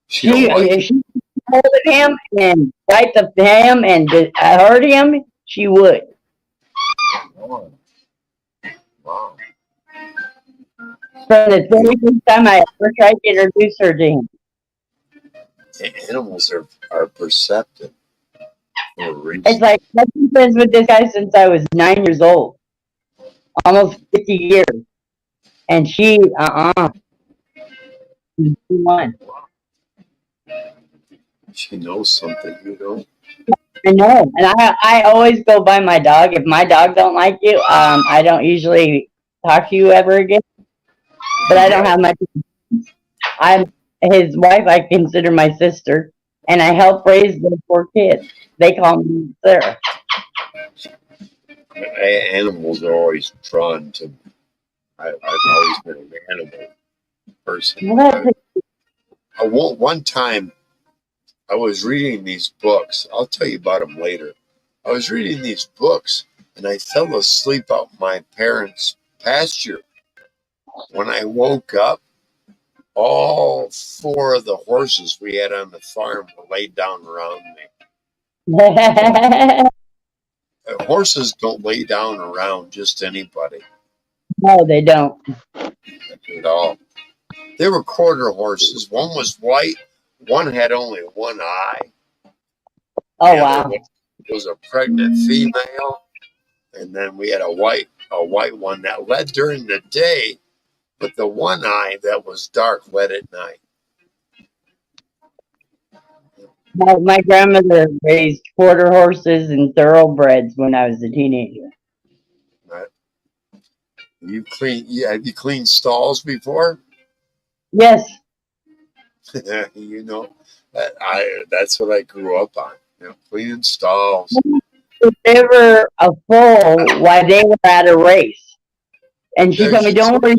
She don't like it. If she hold of him and fight the him and hurt him, she would. Wow. Wow. From the very first time I ever tried to introduce her to him. Animals are perceptive for a reason. It's like I've been friends with this guy since I was 9 years old. Almost 50 years. And she, she won. She knows something, you know. I know. And I always go by my dog. If my dog don't like you, I don't usually talk to you ever again. But I don't have much. I'm his wife. I consider my sister, and I help raise their 4 kids. They call me Sarah. Animals are always drawn to. I've always been an animal person. Well, One time, I was reading these books. I'll tell you about them later. I was reading these books, and I fell asleep out my parents' pasture. When I woke up, all 4 of the horses we had on the farm were laid down around me. Horses don't lay down around just anybody no, they don't. at all. They were quarter horses. One was white. One had only one eye. Oh The other wow. one was a pregnant female, and then we had a white one that led during the day, but the one eye that was dark led at night. My grandmother raised quarter horses and thoroughbreds when I was a teenager. Right? Have you cleaned stalls before? Yes. You know, that's what I grew up on. You know, cleaning stalls. If they were a foal while they were at a race. And she told me, don't worry,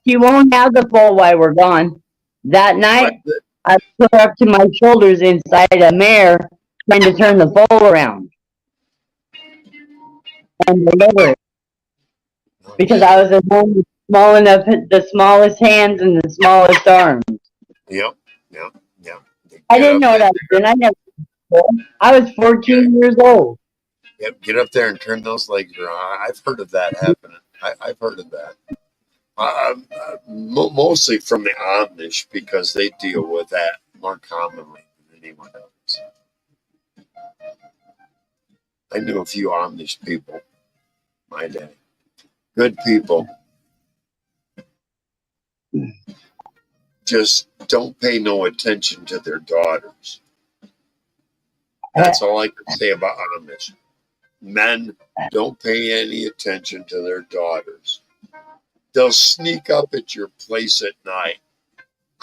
she won't have the foal while we're gone. That night, I put her up to my shoulders inside a mare trying to turn the foal around. And they never, because I was small enough, the smallest hands and the smallest arms. Yep. I didn't know what I was doing. I was 14 years old. Yep, get up there and turn those legs around. I've heard of that happening. I've heard of that. Mostly from the Amish because they deal with that more commonly than anyone else. I knew a few Amish people my day. Good people. Just don't pay no attention to their daughters. That's all I can say about Amish. Men don't pay any attention to their daughters. They'll sneak up at your place at night.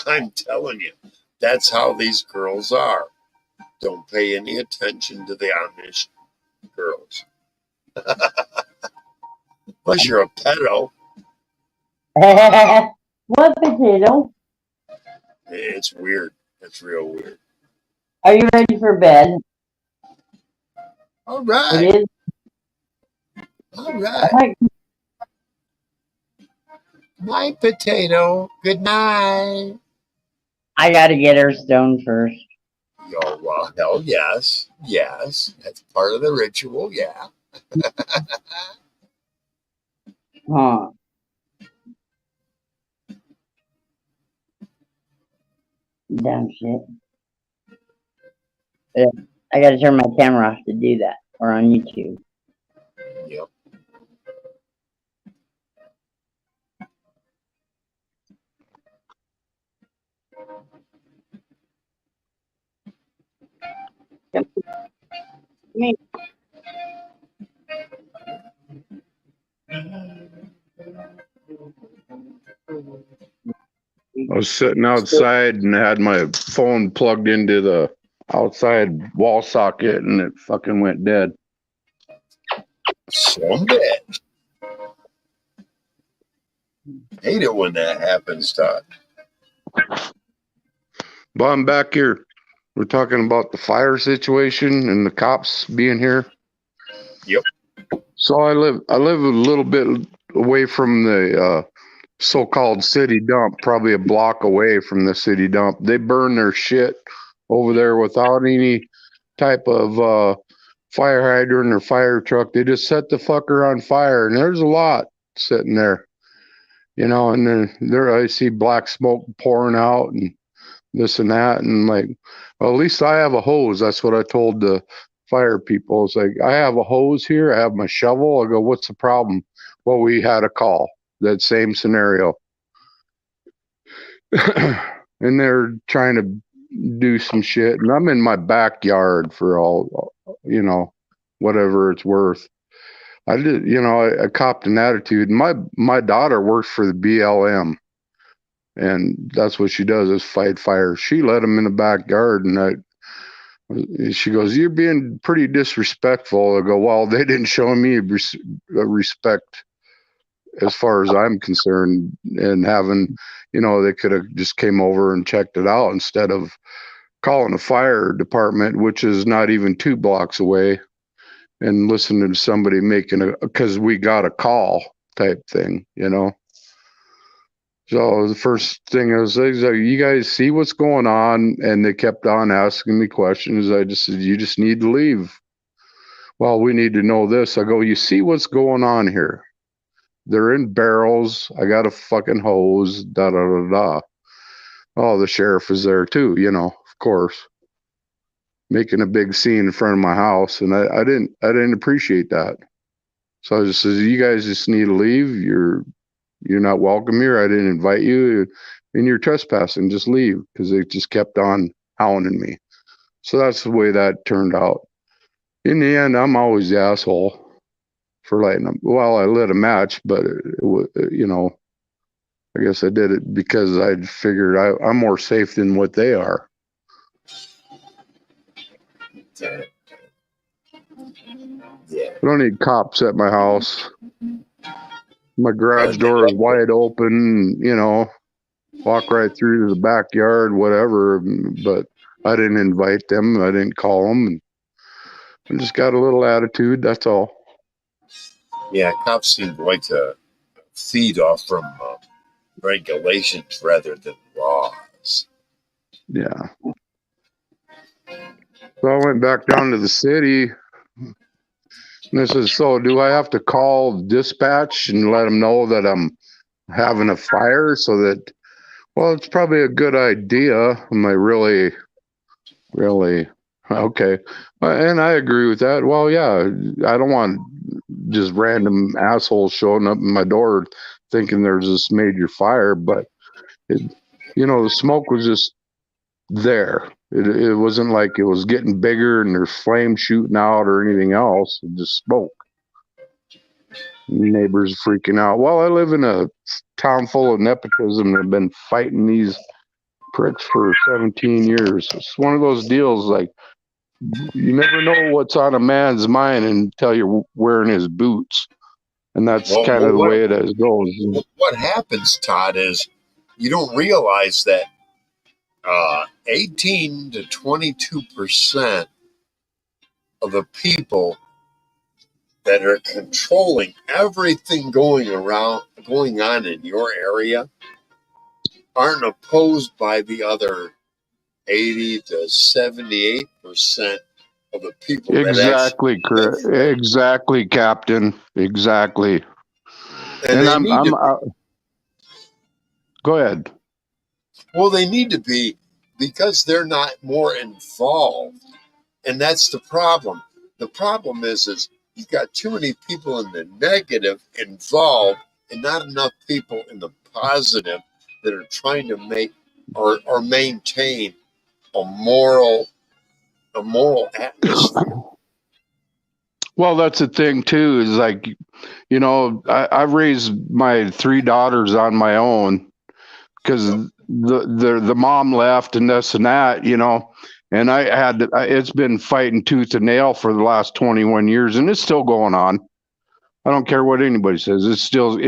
I'm telling you, that's how these girls are. Don't pay any attention to the Amish girls. Unless you're a pedo. What potato? It's weird. It's real weird. Are you ready for bed? All right. It is. All right. Night, potato. Good night. I gotta get her stoned first. Yo, well, hell yes. Yes. That's part of the ritual, yeah. Huh. Dumb shit. Yeah, I gotta turn my camera off to do that. Or on YouTube. Yep. Me. I was sitting outside and had my phone plugged into the outside wall socket and it fucking went dead. Some bitch. Hate it when that happens, Todd. But I'm back here. We're talking about the fire situation and the cops being here. Yep. So I live a little bit away from the so-called city dump, probably a block away from the city dump. They burn their shit over there without any type of fire hydrant or fire truck. They just set the fucker on fire, and there's a lot sitting there, you know. And then there, I see black smoke pouring out and this and that, and like, well, at least I have a hose. That's what I told the fire people. It's like, I have a hose here. I have my shovel. I go, what's the problem? Well, we had a call. That same scenario. And they're trying to do some shit, and I'm in my backyard for all, you know, whatever it's worth. I did, you know, I copped an attitude. My daughter works for the BLM, and that's what she does is fight fires. She let them in the backyard, and she goes, "You're being pretty disrespectful." I go, "Well, they didn't show me respect as far as I'm concerned, and having, you know, they could have just came over and checked it out instead of calling the fire department, which is not even 2 blocks away, and listening to somebody making because we got a call type thing, you know." So the first thing I was like, you guys see what's going on? And they kept on asking me questions. I just said, you just need to leave. Well, we need to know this. I go, you see what's going on here? They're in barrels. I got a fucking hose, da da da da. Oh, the sheriff is there too, you know, of course, making a big scene in front of my house. And I didn't appreciate that. So I just said, you guys just need to leave. You're not welcome here. I didn't invite you, and you're trespassing. Just leave, because they just kept on hounding me. So that's the way that turned out. In the end, I'm always the asshole for lighting them. Well, I lit a match, but you know, I guess I did it because I figured I'm more safe than what they are. Yeah. I don't need cops at my house. My garage door is wide open, you know, walk right through to the backyard, whatever. But I didn't invite them. I didn't call them. I just got a little attitude. That's all. Yeah, cops seem to like to feed off from regulations rather than laws. Yeah. So I went back down to the city. And I said, so do I have to call dispatch and let them know that I'm having a fire so that, well, it's probably a good idea. Am I really okay? And I agree with that. Well, yeah, I don't want just random assholes showing up in my door thinking there's this major fire, but you know, the smoke was just there. It wasn't like it was getting bigger and there's flames shooting out or anything else. It just smoke. Neighbors freaking out. Well, I live in a town full of nepotism and have been fighting these pricks for 17 years. It's one of those deals like you never know what's on a man's mind until you're wearing his boots. And that's kind of the way it goes. What happens, Todd, is you don't realize that 18 to 22% of the people that are controlling everything going on in your area aren't opposed by the other 80 to 78% of the people. Exactly, correct. Exactly, Captain. Exactly. And go ahead. Well, they need to be, because they're not more involved. And that's the problem. The problem is you've got too many people in the negative involved and not enough people in the positive that are trying to make or maintain a moral atmosphere. Well, that's the thing too, is like, you know, I've raised my 3 daughters on my own because the mom left and this and that, you know, and it's been fighting tooth and nail for the last 21 years, and it's still going on. I don't care what anybody says. It's still,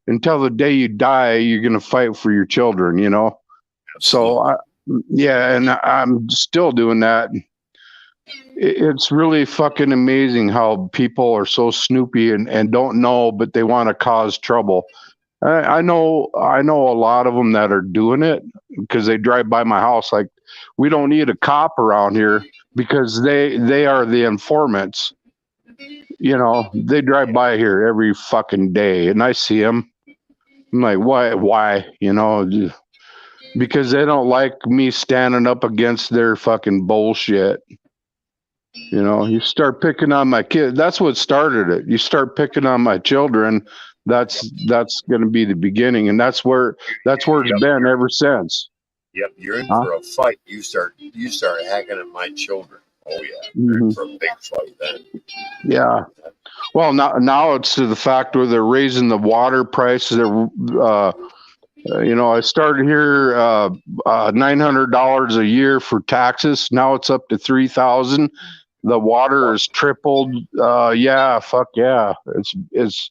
until the day you die, you're going to fight for your children, you know? So yeah, and I'm still doing that. It's really fucking amazing how people are so snoopy and don't know, but they want to cause trouble. I know a lot of them that are doing it because they drive by my house. Like, we don't need a cop around here because they are the informants. You know, they drive by here every fucking day, and I see them. I'm like, why? You know, because they don't like me standing up against their fucking bullshit. You know, you start picking on my kid. That's what started it. You start picking on my children. That's going to be the beginning, and that's where it's Yep, been ever since. yep. You're in Huh? for a fight. You start hacking at my children. Oh yeah, you're in Hmm. for a big fight then. Yeah. Well, now it's to the fact where they're raising the water prices. You know, I started here $900 a year for taxes. Now it's up to 3,000. The water is tripled. Yeah, fuck yeah, it's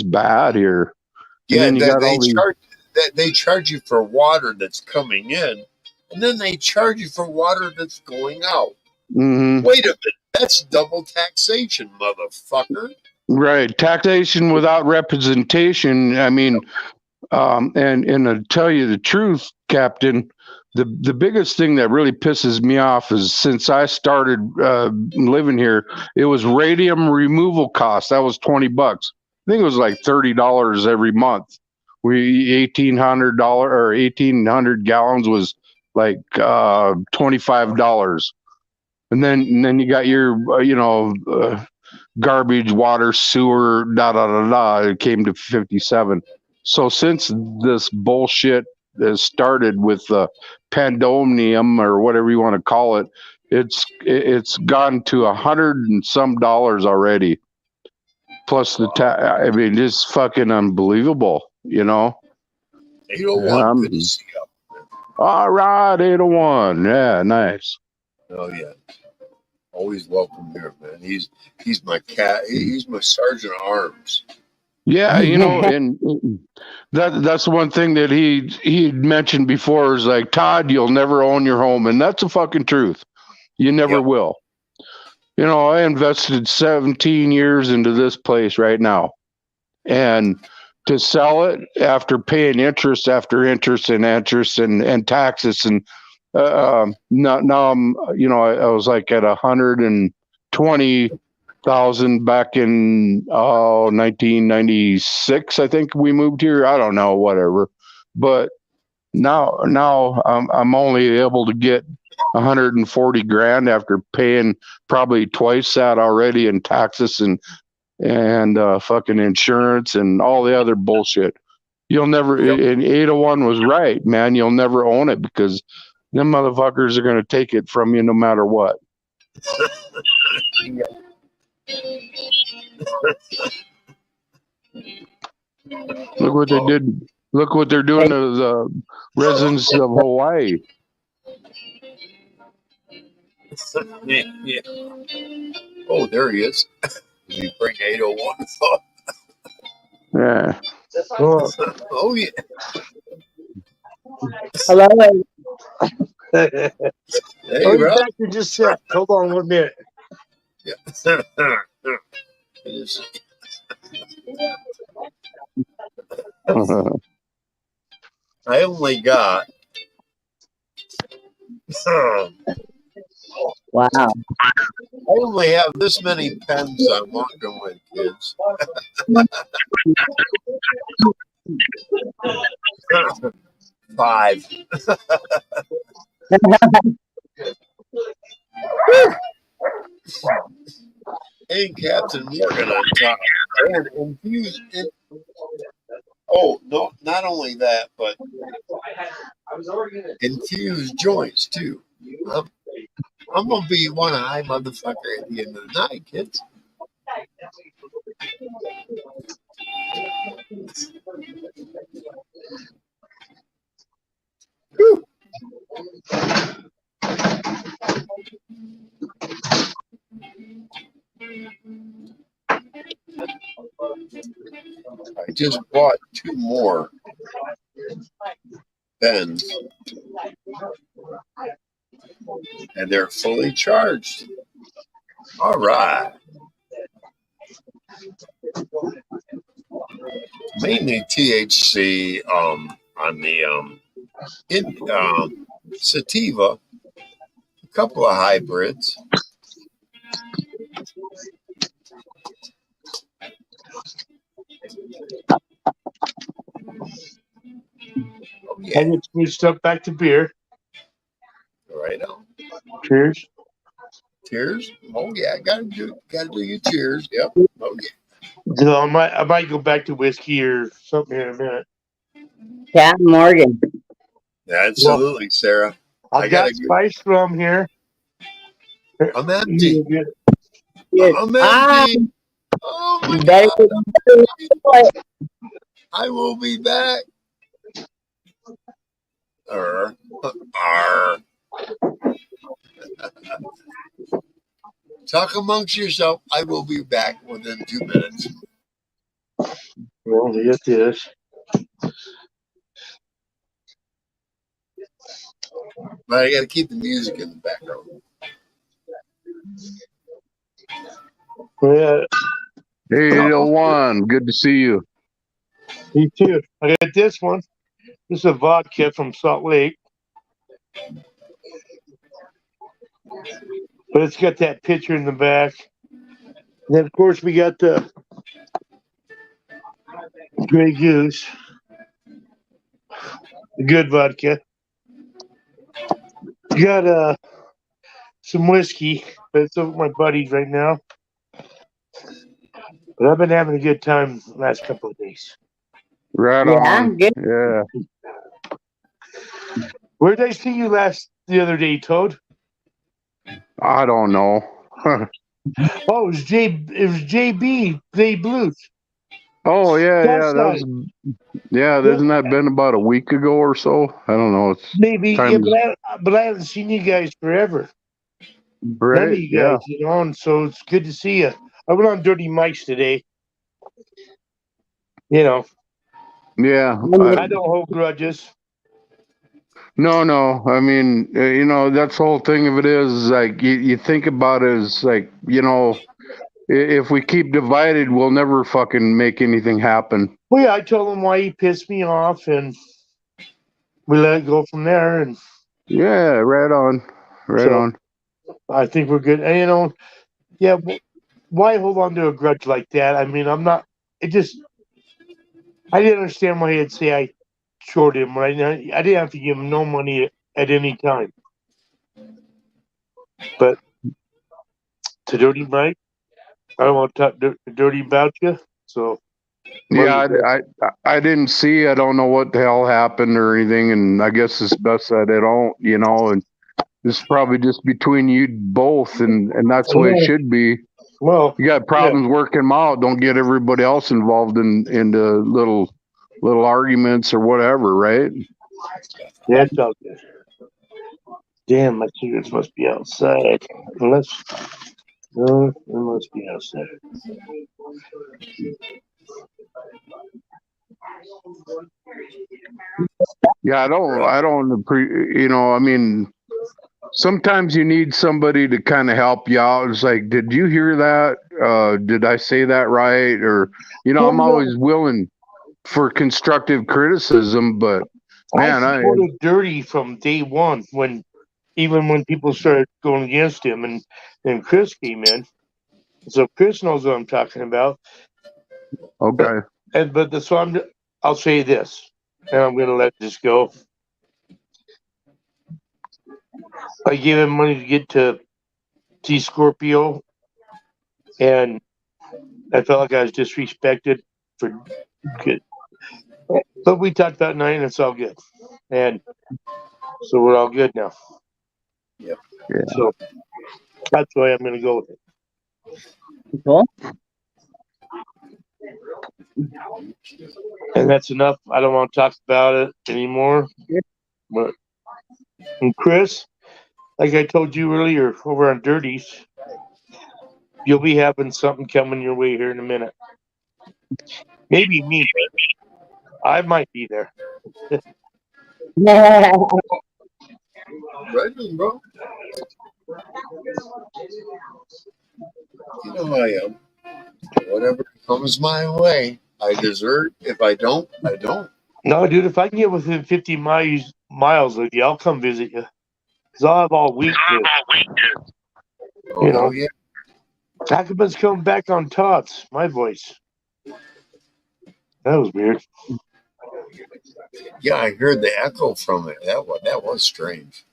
bad here. And Yeah, then you got they all these. they charge you for water that's coming in, and then they charge you for water that's going out. Hmm. Wait a minute, that's double taxation, motherfucker. Right, taxation without representation. I mean, and to tell you the truth, Captain, the biggest thing that really pisses me off is since I started living here, it was radium removal costs. That was $20. I think it was like $30 every month. We $1,800 or 1,800 gallons was like $25, and then you got your garbage, water, sewer, da da da da. It came to 57. So since this bullshit has started with the pandemonium or whatever you want to call it, it's gone to $100 and some already. Plus the I mean, it's fucking unbelievable. You know. 801, good to see you. All right, 801. Yeah, nice. Oh yeah, always welcome here, man. He's my cat. He's my sergeant at arms. Yeah, and that's one thing that he mentioned before is like, Todd, you'll never own your home, and that's the fucking truth. You never Yep. will. You know, I invested 17 years into this place right now, and to sell it after paying interest after interest and interest and taxes and now I'm I was like at 120,000 back in 1996. I think we moved here. I don't know, whatever. But now I'm only able to get 140 grand after paying probably twice that already in taxes and fucking insurance and all the other bullshit. You'll never. Yep. And 801 was right, man. You'll never own it because them motherfuckers are going to take it from you no matter what. Look what they did. Look what they're doing to the residents of Hawaii. Yeah. Oh, there he is. You bring 801. Yeah. Oh yeah. Hello. Hey, Oh, Rob. back to just set. Hold on 1 minute. Yeah. Yes. I only got Wow. I only have this many pens I'm walking with, kids. 5. Hey, Captain, we're gonna talk. Infuse it. Oh no! Not only that, but infused joints too. I'm gonna be one high motherfucker at the end of the night, kids. Whew. I just bought 2 more pens, and they're fully charged. All right. mainly THC on the sativa, a couple of hybrids. Oh I yeah, get switched up back to beer. right on. Cheers. Cheers. Oh yeah, gotta do your cheers. Yep. Oh yeah. So I might go back to whiskey or something here in a minute. Captain Morgan. Well, Absolutely, Sarah. I I've gotta got get. spice rum here. I'm empty. Cheers. I'm Ah, empty. Oh my you better God. get it. I will be back. Arr. Arr. Talk amongst yourself. I will be back within 2 minutes. Well, get this. But I gotta keep the music in the background. Yeah, Hey, little one, good to see you. me too. I got this one. This is a vodka from Salt Lake. But it's got that picture in the back. And then, of course, we got the Grey Goose, the good vodka. We got some whiskey, but it's over at my buddies right now. But I've been having a good time the last couple of days. Right Yeah, on. good. Yeah. Where did I see you the other day, Toad? I don't know. Oh, it was JB, Bay Blues. Oh yeah, That that was side. yeah. Yeah, Hasn't that been about a week ago or so? I don't know. It's maybe, yeah, time, but I haven't seen you guys forever. None of right? you Yeah, guys, and so it's good to see you. I went on Dirty Mice today. yeah. I don't hold grudges. No. I mean, that's the whole thing of it is like you think about it as like if we keep divided, we'll never fucking make anything happen. Well, yeah, I told him why he pissed me off, and we let it go from there. And Yeah, right on, right so on. I think we're good. And yeah, why hold on to a grudge like that? I mean, I'm not. It just I didn't understand why he'd say I shorted him. Right now, I didn't have to give him no money at any time. But to Dirty Mike, I don't want to talk dirty about you. So Yeah, I didn't see. I don't know what the hell happened or anything, and I guess it's best that I don't. And it's probably just between you both, and that's the way it should be. well, You got problems working them out. Don't get everybody else involved into little arguments or whatever, right? yeah, it's all good. Damn, my cigarettes must be outside. No, it must be outside. Yeah, I don't I mean, sometimes you need somebody to kind of help you out. It's like, did you hear that? Did I say that right? Or, I'm always willing for constructive criticism, but man, I supported Dirty from day one even when people started going against him, and then Chris came in. So Chris knows what I'm talking about. okay. I'll say this, and I'm going to let this go. I gave him money to get to see Scorpio, and I felt like I was disrespected for good. But we talked that night, and it's all good. And so we're all good now. Yep. Yeah. So that's the way I'm going to go with it. Cool. And that's enough. I don't want to talk about it anymore. But and Chris, like I told you earlier over on Dirties, you'll be having something coming your way here in a minute. Maybe me. I might be there. Right on, bro. You know how I am. Whatever comes my way, I desert. If I don't, I don't. No, dude, if I can get within 50 miles of you, I'll come visit you. Because I'll have all week to, Oh, you know. hell yeah. Ackerman's coming back on tots. My voice. That was weird. Yeah, I heard the echo from it. That was strange.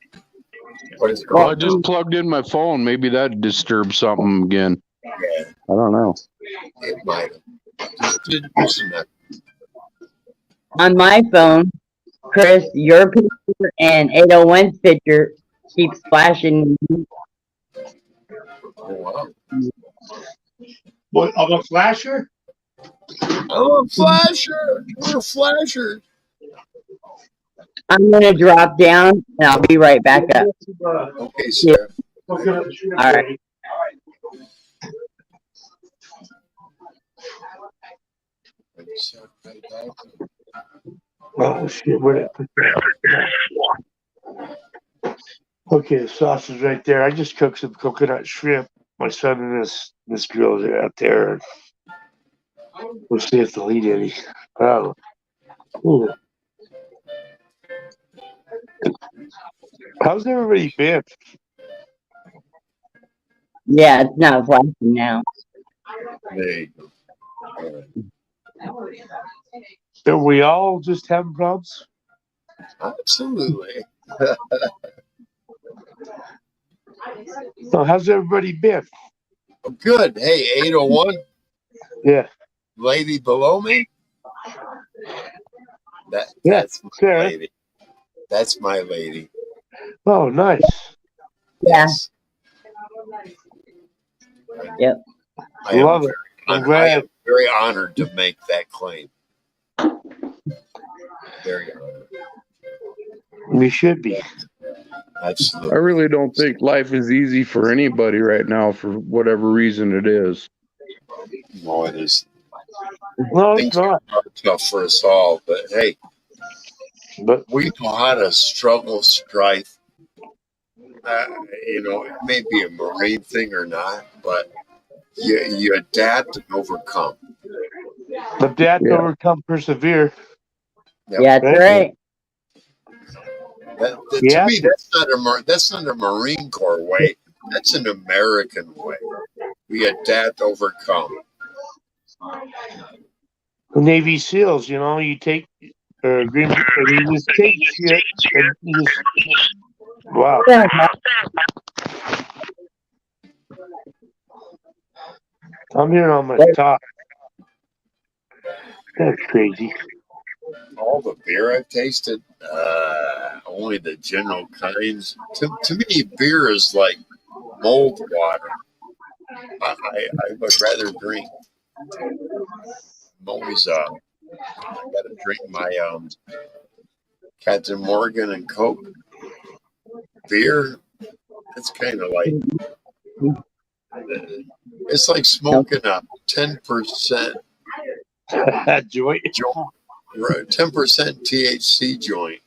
What is it Well, I called? just plugged in my phone. Maybe that disturbed something again. Yeah, I don't know. it might have. Just listen to On my phone, Chris, your picture and 801's picture keeps flashing. that. Oh, wow. What, of a flasher? I'm a flasher. We're flashers. I'm gonna drop down and I'll be right back up. Okay, sir. All right. Oh, shit. Where did I put that? Okay, the sauce is right there. I just cooked some coconut shrimp. My son and this girl are out there. We'll see if they'll eat any. Oh. Ooh. How's everybody been? Yeah, it's not flashing now. There you go. Are we all just having problems? Absolutely. So how's everybody been? Good. Hey, 801, Yeah. lady below me. Yeah, That's my Sarah. lady. That's my lady. Oh, nice. Yeah. Yes. Yep. I am Love it. I'm I glad. am very honored to make that claim. Very honored. We should be. I Absolutely. really don't think life is easy for anybody right now for whatever reason it is. No, it is. No, it's Things not. are tough for us all, but hey, But we know how to struggle, strife. It may be a Marine thing or not, but you adapt and overcome. adapt, Yeah. overcome, persevere. Yeah, that's right. To me, that's not a Marine Corps way. That's an American way. We adapt, overcome. The Navy SEALs, you take agreement, you just take shit and you just wow. I'm here on my top. That's crazy. All the beer I've tasted, only the general kinds. To me, beer is like mold water. I would rather drink. I'm always I gotta drink my Captain Morgan and Coke. Beer, it's kind of like it's like smoking a 10% Joy. 10% THC joint.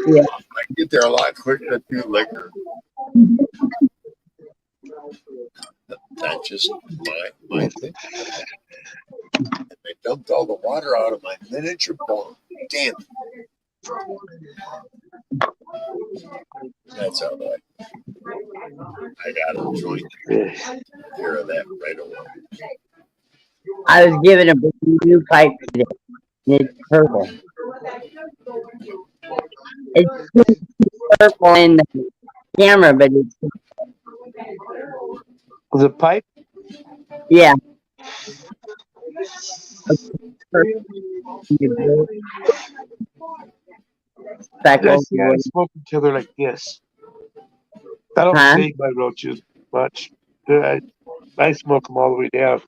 Yeah. I get there a lot quicker through liquor. That's just my thing. And they dumped all the water out of my miniature bong. Damn it. That's all right. I got a joint care of that right away. I was given a new pipe today. And it's purple. It's purple in the camera, but it's The pipe? yeah. I see I smoke each other like this. I don't save my roaches much. I smoke them all the way down.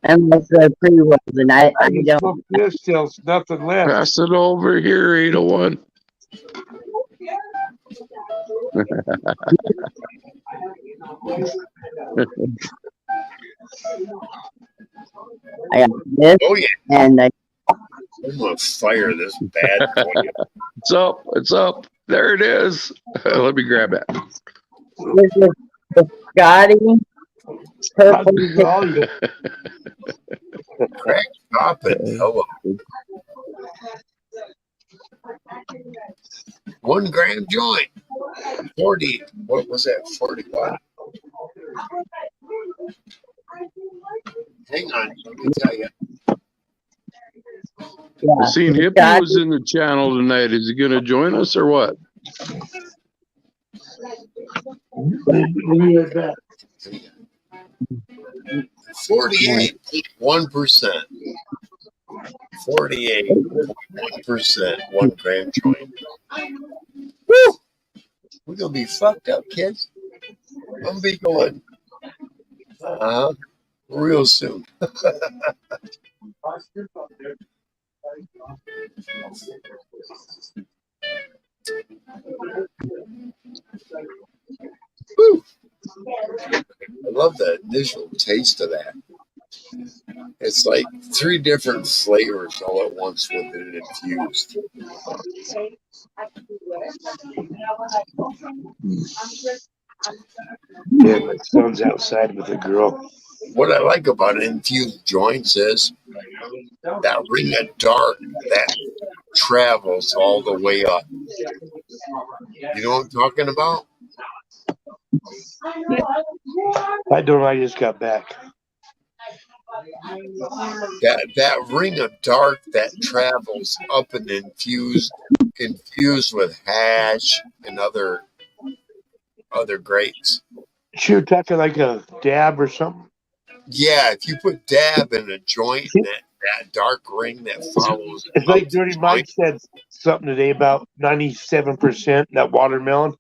Unless they're pretty well, and I don't. Smoke this till there's nothing left. Pass it over here, 801. I got this, Oh yeah, and I'm gonna fire this bad boy. It's up. It's up. There it is. Let me grab it. this is Scotty, I'll purple. call you. Crack popping. Hello. 1 gram joint. 40. What was that? 41. Hang on. Let me tell you. Yeah. I seen Hippie Scotty, was in the channel tonight. Is he going to join us or what? Be right back. 48.1%. 48.1%. 1 gram joint. Woo! We're going to be fucked up, kids. I'm going to be going real soon. Woo! I love the initial taste of that. It's like 3 different flavors all at once with it infused. Yeah, my son's outside with a girl. What I like about infused joints is that ring of dark that travels all the way up. You know what I'm talking about? I don't know. I just got back. That ring of dark that travels up and infused with hash and other grapes. You're talking like a dab or something? Yeah, if you put dab in a joint, that dark ring that follows. It's like Dirty Mike said something today about 97% that watermelon.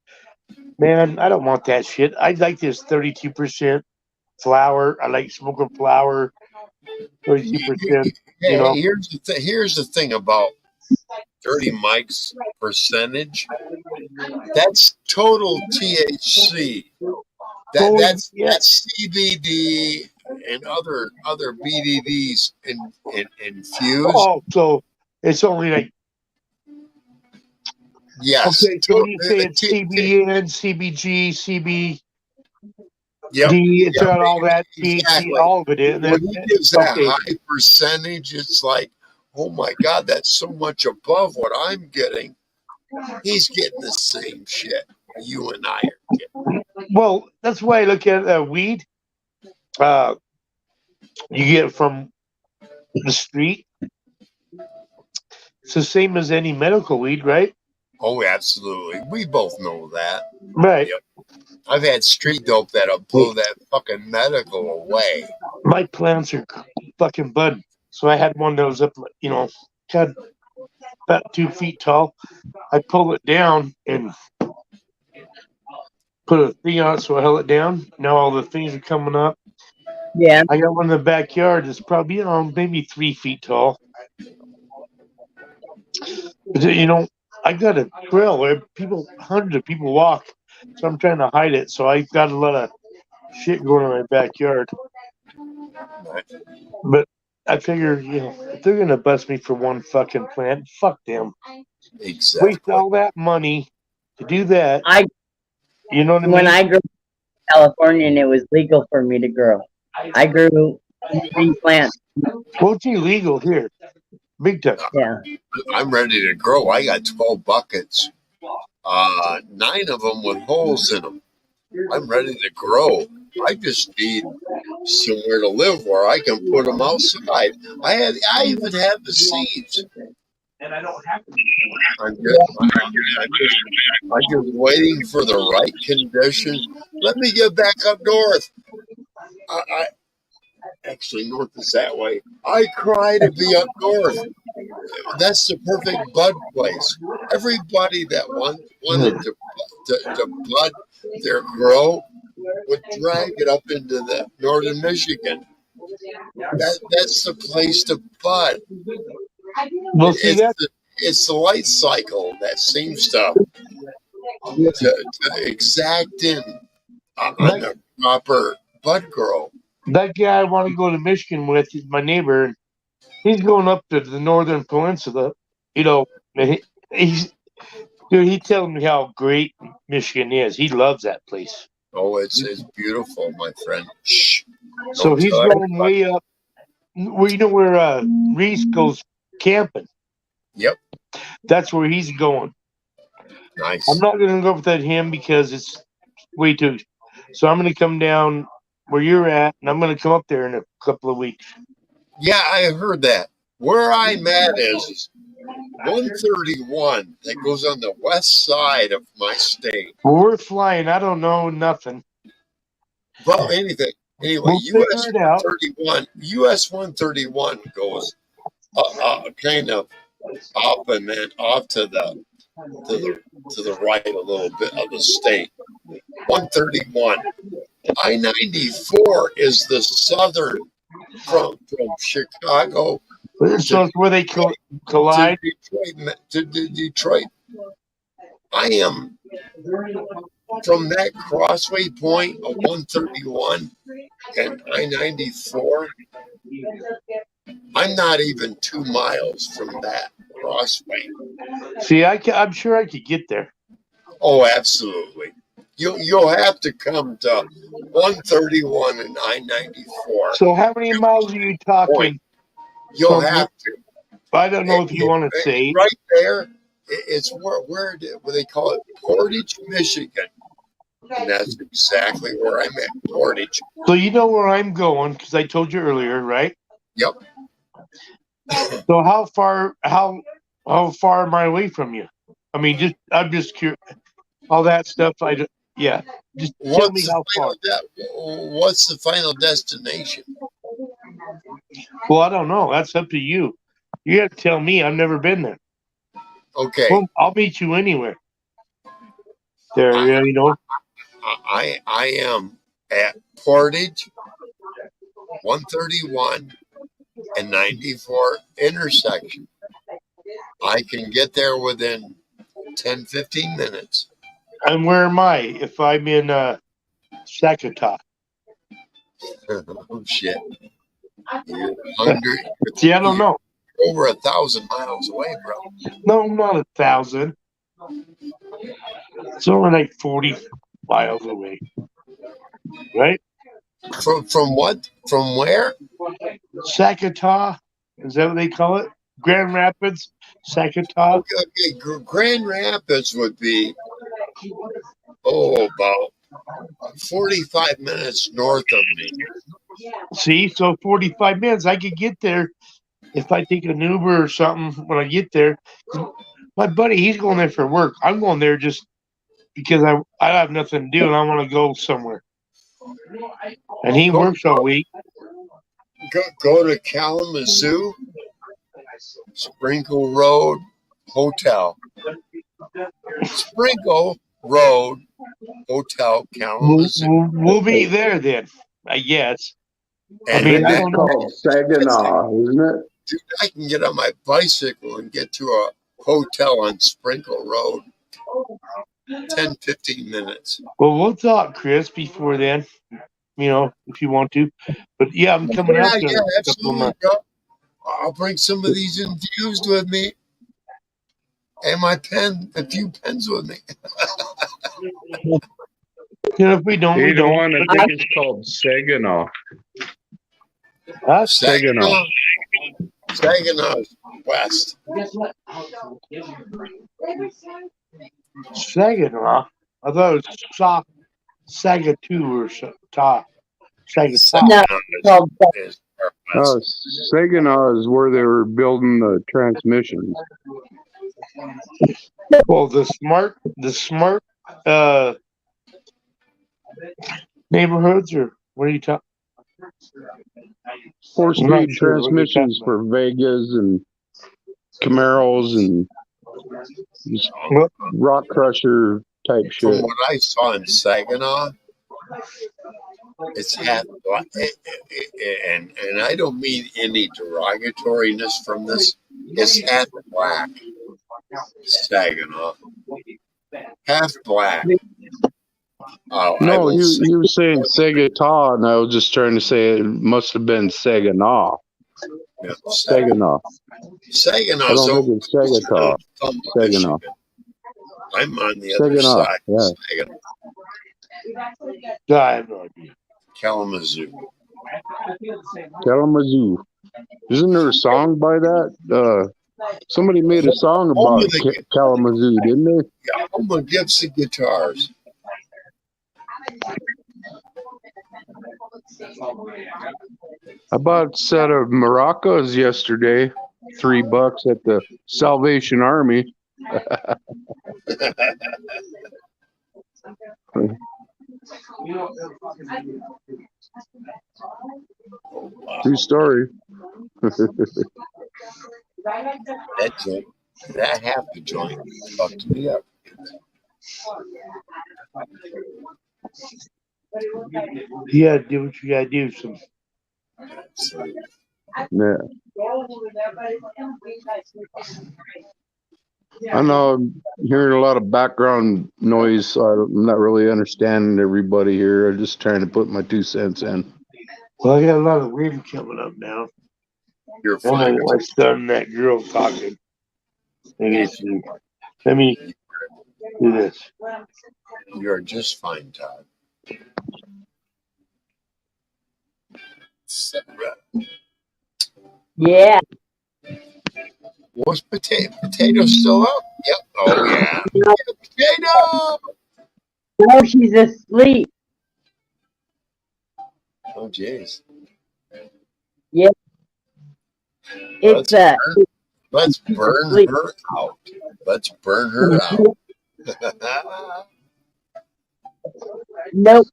Man, I don't want that shit. I like this 32% flour. I like smoking flour. 32%. Hey, You know, here's the thing about Dirty Mike's percentage. That's total THC. That's CBD and other BDDs infused. oh, so it's only like, Yes. okay, so when you say it's CBN, CBG, CBD, Yep. it's got all that Exactly. THC, all of it in. When he gives that okay. high percentage, it's like, oh my God, that's so much above what I'm getting. He's getting the same shit you and I are getting. Well, that's why I look at weed. You get it from the street. It's the same as any medical weed, right? Oh, absolutely. We both know that. Right. Yep. I've had street dope that'll blow that fucking medical away. My plants are fucking bud. So I had one that was up, had about 2 feet tall. I pulled it down and put a thing on it, so I held it down. Now all the things are coming up. yeah. I got one in the backyard that's probably, maybe 3 feet tall. But, I got a trail where hundreds of people walk. So I'm trying to hide it. So I've got a lot of shit going on in my backyard. But I figure, if they're going to bust me for one fucking plant, fuck them. Exactly. Waste all that money to do that. You know what I mean? When I grew up in California and it was legal for me to grow, I grew 3 plants. Well, it's illegal here. Big time. Yeah. I'm ready to grow. I got 12 buckets, 9 of them with holes in them. I'm ready to grow. I just need somewhere to live where I can put them outside. I even have the seeds. And I don't have to. I'm good. I'm just waiting for the right conditions. Let me get back up north. I actually, north is that way. I cry to be up north. That's the perfect bud place. Everybody that wanted to bud their grow would drag it up into the northern Michigan. That's the place to bud. Well, see that? It's the light cycle that seems to exact in on a proper bud grow. That guy I want to go to Michigan with is my neighbor. And he's going up to the northern peninsula. And he's telling me how great Michigan is. He loves that place. Oh, it's beautiful, my friend. Shh. So Don't he's tell going way up. Well, you know where Reese goes camping? Yep. That's where he's going. Nice. I'm not going to go without him because it's way too. So I'm going to come down where you're at, and I'm going to come up there in a couple of weeks. Yeah, I heard that. Where I'm at is 131 that goes on the west side of my state. Well, we're flying. I don't know nothing. Well, anything. Anyway, We'll figure US it out. 131. US 131 goes kind of up and then off to the right a little bit of the state. 131. I-94 is the southern from Chicago So it's where they collide. to Detroit. I am from that crossway point of 131 and I-94. I'm not even 2 miles from that crossway. See, I'm sure I could get there. Oh, absolutely. You'll have to come to 131 and I-94. So how many miles are you talking? You'll have to. I don't know if you want to say. Right there, it's where they call it Portage, Michigan. And that's exactly where I'm at, Portage. So you know where I'm going because I told you earlier, right? Yep. So how far am I away from you? I mean, I'm just curious. All that stuff. Just tell me how far. What's the final destination? Well, I don't know. That's up to you. You have to tell me. I've never been there. Okay. Well, I'll meet you anywhere. There, you know. I am at Portage, 131 and 94 intersection. I can get there within 10, 15 minutes. And where am I if I'm in Sakatah? Oh, shit. You're 100. See, I don't know. Over 1,000 miles away, bro. No, not 1,000. It's only like 40 miles away. Right? From what? From where? Sakatah. Is that what they call it? Grand Rapids? Sakatah? Okay, Grand Rapids would be, about 45 minutes north of me. See, so 45 minutes. I could get there if I take an Uber or something when I get there. My buddy, he's going there for work. I'm going there just because I have nothing to do and I want to go somewhere. And he works all week. Go to Kalamazoo, Sprinkle Road Hotel. Sprinkle Road Hotel, Kalamazoo. We'll be there then, I guess. And I It's don't know. called Saginaw, isn't it? Dude, I can get on my bicycle and get to a hotel on Sprinkle Road. 10, 15 minutes. Well, we'll talk, Chris, before then. You know, if you want to. But yeah, I'm coming out there. Yeah, absolutely, bro. I'll bring some of these infused with me. And a few pens with me. You know, if we don't, we Either don't. one, I think it's called Saginaw. Saginaw. Saginaw's west. Saginaw. I thought it was Sagatu or Saginaw. No, it's called Is Oh, Saginaw is where they were building the transmissions. Well, the smart neighborhoods, or what are you talking? Four-speed I'm not sure what you're transmissions talking for Vegas and Camaros and Well, rock crusher type from shit. what I saw in Saginaw, it's half black. And I don't mean any derogatoriness from this. It's half black. Saginaw. Half black. Oh, I No, will say- you were saying Saginaw, and I was just trying to say it must have been Saginaw. yeah, Saginaw. Saginaw's I don't think it's Saginaw. Thumb, Saginaw. Michigan. I'm on the other Saginaw, side. yeah. Saginaw. No, I have no idea. Kalamazoo. Kalamazoo. Isn't there a song by that? Somebody made a song Home about of the, Kalamazoo, didn't they? yeah, home of Gibson guitars. I bought a set of maracas yesterday, $3 at the Salvation Army. True story. That joint, that half the joint fucked me up. Yeah, do what you gotta do. Some So, Yeah. I know I'm hearing a lot of background noise, so I'm not really understanding everybody here. I'm just trying to put my 2 cents in. well, I got a lot of wind coming up now. you're Oh my, fine. my son and that girl talking. Let me do this. You're just fine, Todd. Sarah, Yeah. was potato still up? Yep. Oh yeah. No, Potato. no, she's asleep. Oh jeez. It's Let's burn asleep. her out. Let's burn her out. Nope.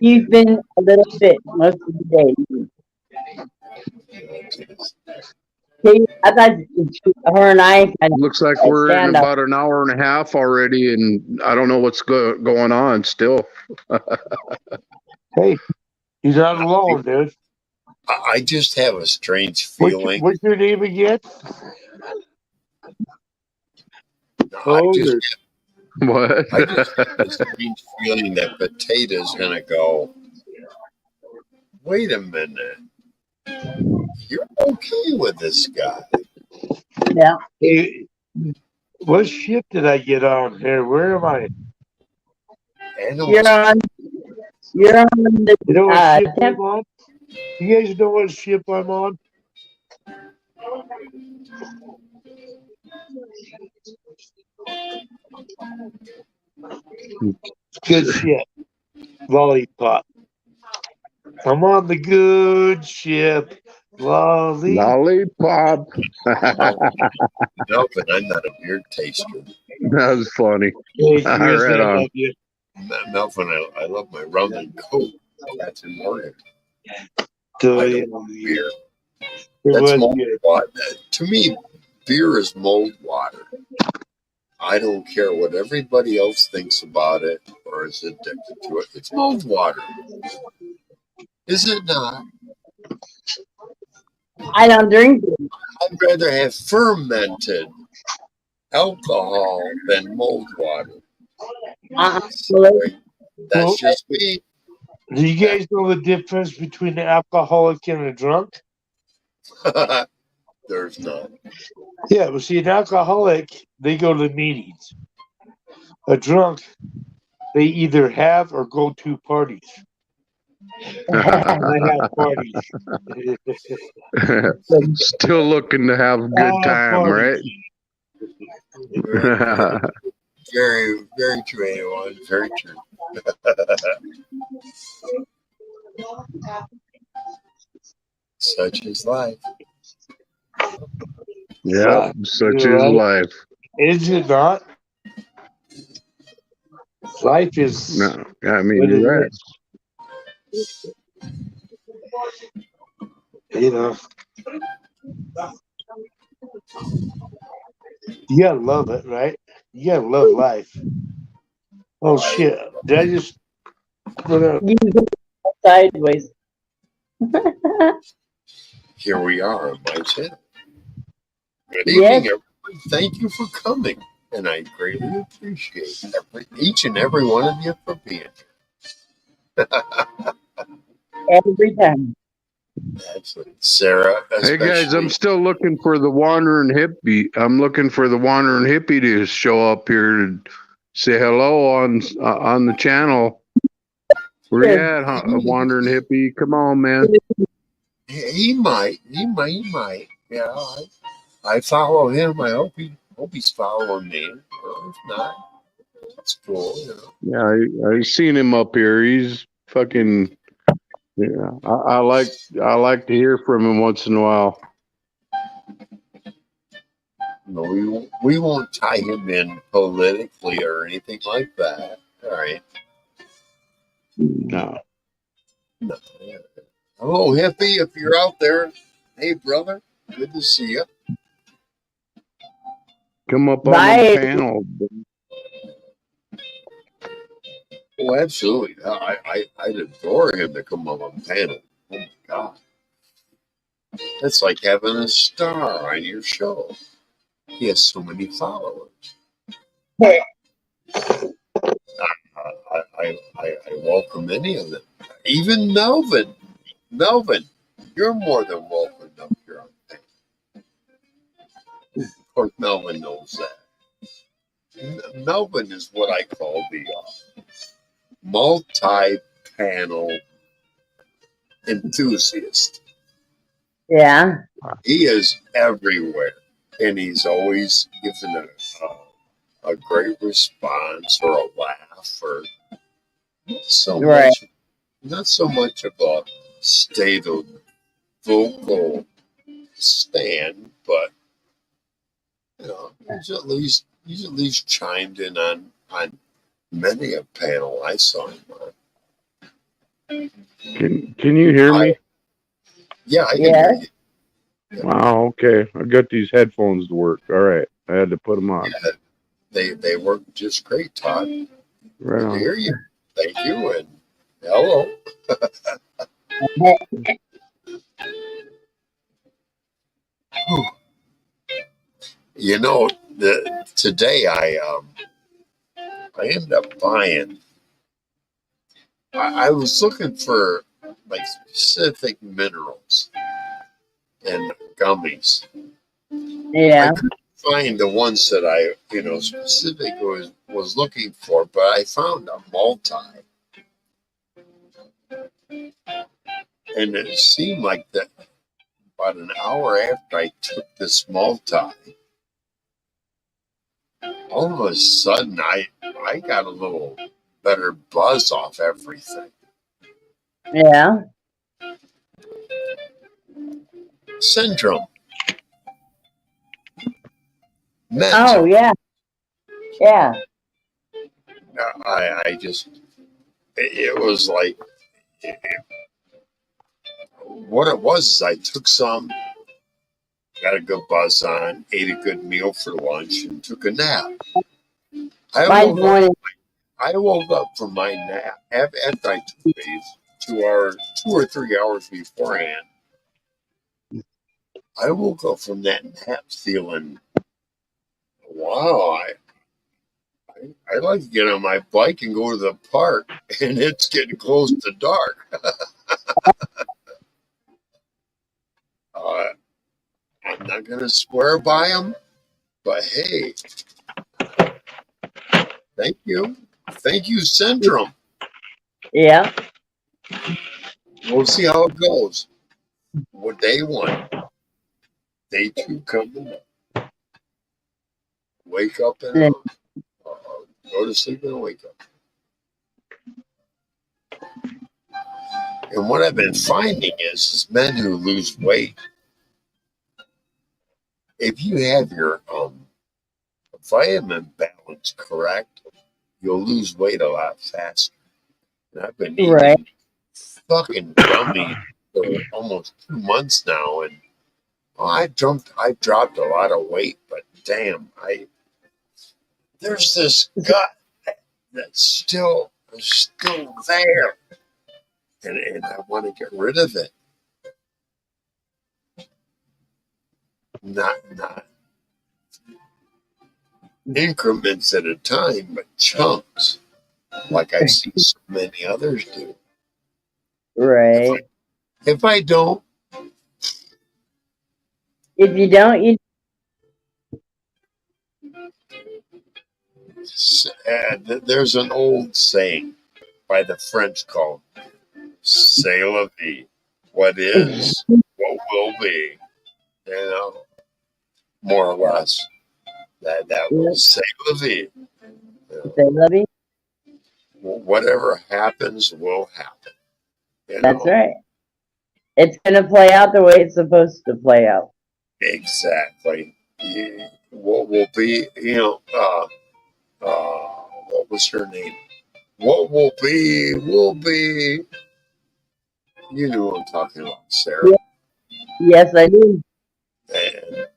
She's been a little fit most of the day. See, I thought her and I kind of Looks like we're in stand up. about an hour and a half already, and I don't know what's going on still. Hey, he's not alone, dude. I just have a strange What's feeling. your name again? I just What? have a strange feeling that Potato's gonna go. Wait a minute. You're okay with this guy. Yeah. Hey, what ship did I get on here? Where am I? Animals. You're on the You know what ship temp. I'm on? You guys know what ship I'm on? Good ship. Lollipop. I'm on the good ship. Lollipop. Lollipop. No, but I'm not a beer taster. That was funny. Hey, Right Chris, I on. love you. Melvin, I love my rum and coke. That's important. So, I yeah, don't want beer. it That's was mold good. water. To me, beer is mold water. I don't care what everybody else thinks about it or is addicted to it. It's mold water. Is it not? I don't drink it. I'd rather have fermented alcohol than mold water. Sorry. That's just me. Do you guys know the difference between an alcoholic and a drunk? There's none. Yeah, but see, an alcoholic, they go to meetings. A drunk, they either have or go to parties. And I have parties. Still looking to have a good I have time, right? Very, very, very true, anyone. Very true. Such is life. Yeah, such is Right. life. Is it not? Life is No, I mean, what it you're right. is. You know. You gotta love it, right? You gotta love life. Oh shit. Did I just put up? You go sideways. Here we are on my channel. Good Yes. evening, everyone. Thank you for coming, and I greatly appreciate each and every one of you for being here. Every time. Absolutely. Sarah, Hey guys, I'm especially. still looking for the wandering hippie. I'm looking for the wandering hippie to show up here to say hello on the channel. Where you at, wandering hippie? Come on, man. He might. He might. Yeah, I follow him. I hope he's following me. Or if not, it's cool. Yeah, I seen him up here. He's fucking. Yeah, I like to hear from him once in a while. No, we won't tie him in politically or anything like that. All right. No. No. Hello, hippie. If you're out there, hey brother, good to see you. Come up Bye. on the panel. Oh, absolutely. I'd adore him to come on the panel. Oh my God. That's like having a star on your show. He has so many followers. I welcome any of them. Even Melvin. Melvin, you're more than welcome up here on the panel. Of course, Melvin knows that. Melvin is what I call the multi-panel enthusiast. Yeah. He is everywhere, and he's always given a great response or a laugh or so Right. much. Not so much of a state of vocal stand, but he's at least chimed in on many a panel I saw him on. Can you hear me? Yeah, I can hear you. Wow. Okay, I got these headphones to work. All right, I had to put them on. Yeah, they work just great, Todd. Right Good on. to hear you. Thank you, and hello. You know, today I ended up buying. I was looking for like specific minerals and gummies. Yeah. I couldn't find the ones that I specifically was looking for, but I found a multi, and it seemed like that about an hour after I took this multi, all of a sudden I got a little better buzz off everything. Yeah. Syndrome. Mental. Oh yeah. Yeah. I just, it was like, what it was is I took some, got a good buzz on, ate a good meal for lunch, and took a nap. I woke up from my nap after I took these 2 or 3 hours beforehand. I woke up from that nap feeling, wow, I'd like to get on my bike and go to the park, and it's getting close to dark. I'm not going to swear by them, but hey, thank you. Thank you, Syndrome. Yeah. We'll see how it goes. Well, day one, day two coming up. Wake up and go to sleep and wake up. And what I've been finding is men who lose weight, if you have your vitamin balance correct, you'll lose weight a lot faster. And I've been eating fucking gummies for almost 2 months now, and I've dropped a lot of weight, but damn, there's this gut that's still there, and I want to get rid of it. Not increments at a time, but chunks, like I see so many others do. Right. If I don't, if you don't, you. There's an old saying: by the French code. C'est la vie. What is, what will be, you know, more or less. That was c'est la vie. You know, Say, Libby? whatever happens will happen. You That's know, right. It's gonna play out the way it's supposed to play out. exactly. What will be, what was her name? What will be. You know what I'm talking about, Sarah. Yeah. Yes, I do. And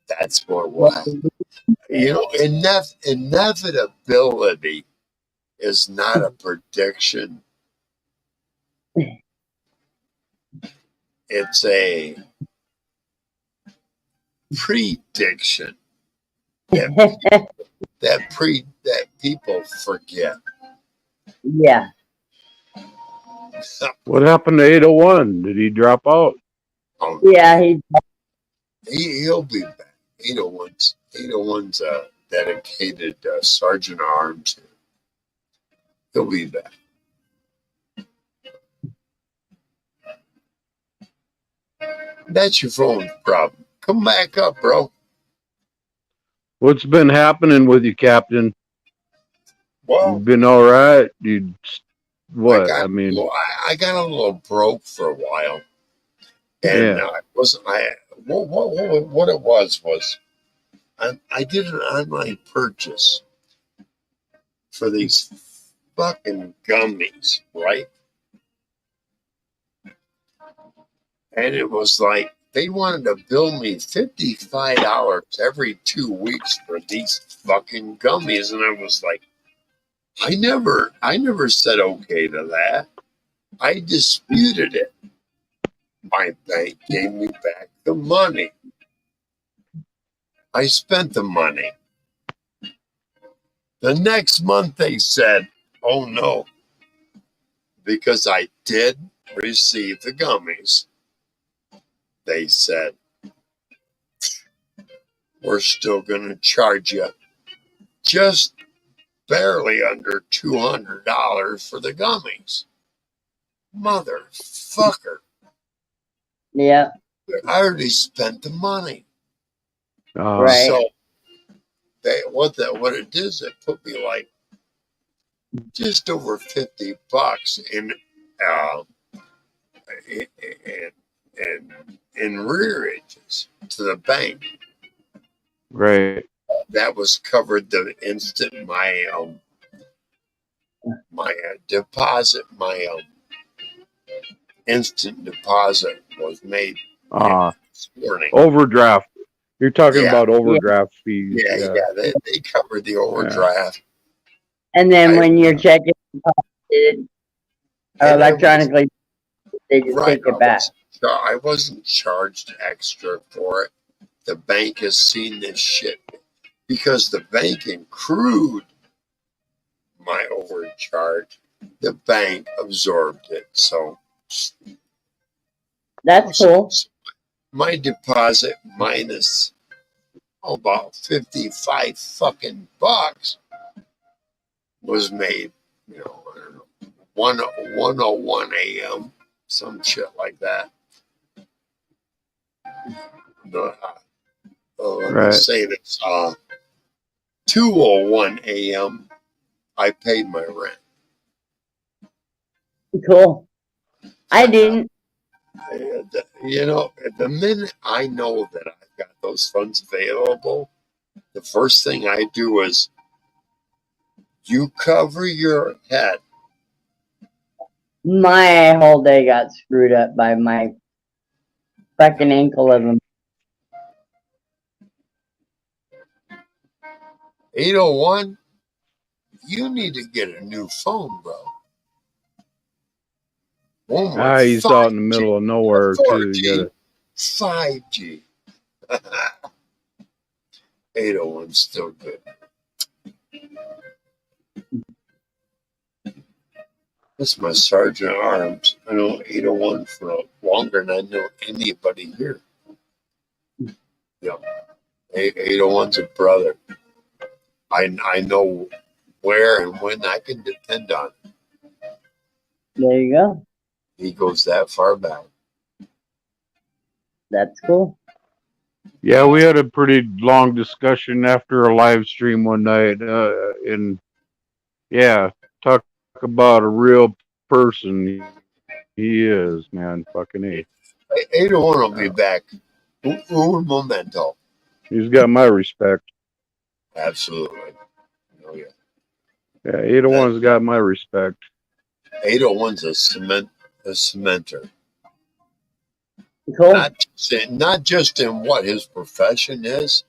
that's what will happen. Inevitability is not a prediction. It's a prediction that people forget. Yeah. What happened to 801? Did he drop out? Yeah, He'll be back. 801's a dedicated sergeant at arms. He'll be back. That's your phone problem. Come back up, bro. What's been happening with you, Captain? Well, You've been all right? You what? I mean, I got a little broke for a while, and yeah. what it was I did an online purchase for these fucking gummies, right? And it was like they wanted to bill me $55 every 2 weeks for these fucking gummies, and I was like, I never said okay to that. I disputed it. My bank gave me back the money. I spent the money. The next month they said, oh no, because I did receive the gummies. They said, we're still going to charge you just barely under $200 for the gummies. Motherfucker. yeah, I already spent the money. right. So what it is, it put me like just over $50 in rearages to the bank. Right. That was covered the instant my deposit, instant deposit was made this morning. Overdraft. You're talking Yeah. about overdraft fees. Yeah. They covered the overdraft. And then when you're checking deposited electronically, they just take it back. I wasn't charged extra for it. The bank has seen this shit because the bank accrued my overcharge. The bank absorbed it. So That's cool. my deposit minus about 55 fucking bucks was made, I don't know, 1:01 a.m., some shit like that. Let's say that's 2:01 a.m. I paid my rent. Cool. I didn't. The minute I know that I've got those funds available, the first thing I do is you cover your head. My whole day got screwed up by my fucking ankleism. 801, you need to get a new phone, bro. He's out in the middle of nowhere, too. You gotta... 5G. 801's still good. That's my sergeant at arms. I know 801 for longer than I know anybody here. Yeah. 801's a brother. I know where and when I can depend on. There you go. He goes that far back. That's cool. Yeah, we had a pretty long discussion after a live stream one night, and yeah, talk about a real person. He is, man, fucking A. 801 will be back. Un momento. He's got my respect. Absolutely. Oh, yeah. Yeah, 801's got my respect. 801's a cementer. Cool. Not just in what his profession is,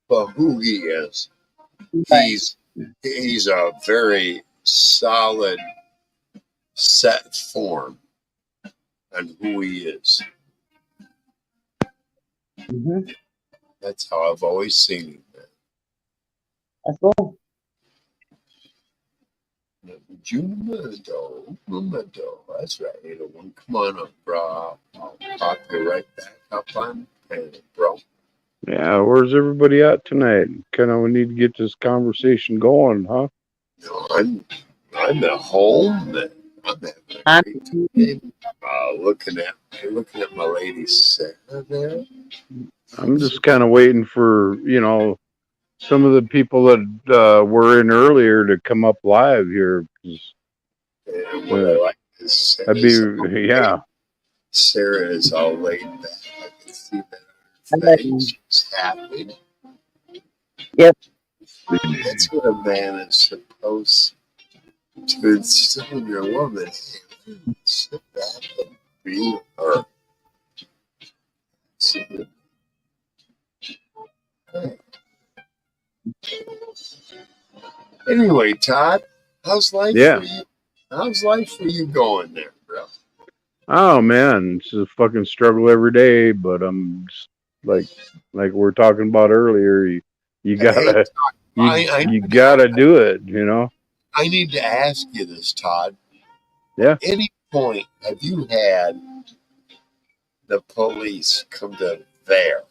but who he is. Right. He's a very solid set form on who he is. Mm-hmm. That's how I've always seen him. That's cool. Memento. That's right. 801. Come on up, bro. I'll pop you right back up on panel, bro. Yeah, where's everybody at tonight? Kind of, we need to get this conversation going, huh? No, I'm at home. I'm having a great time. Looking at my lady Sarah there. I'm just kind of waiting for, some of the people that were in earlier to come up live here. And what I like is Sarah is all laid back. I can see that on her face. She's happy. Yep. That's what a man is supposed to instill in your woman. Sit back and be her. Anyway, Todd, how's life for you? How's life for you going there, bro? Oh man, it's a fucking struggle every day, but I'm just like we were talking about earlier. You gotta you gotta do it, I need to ask you this, Todd. Yeah. At any point have you had the police come to there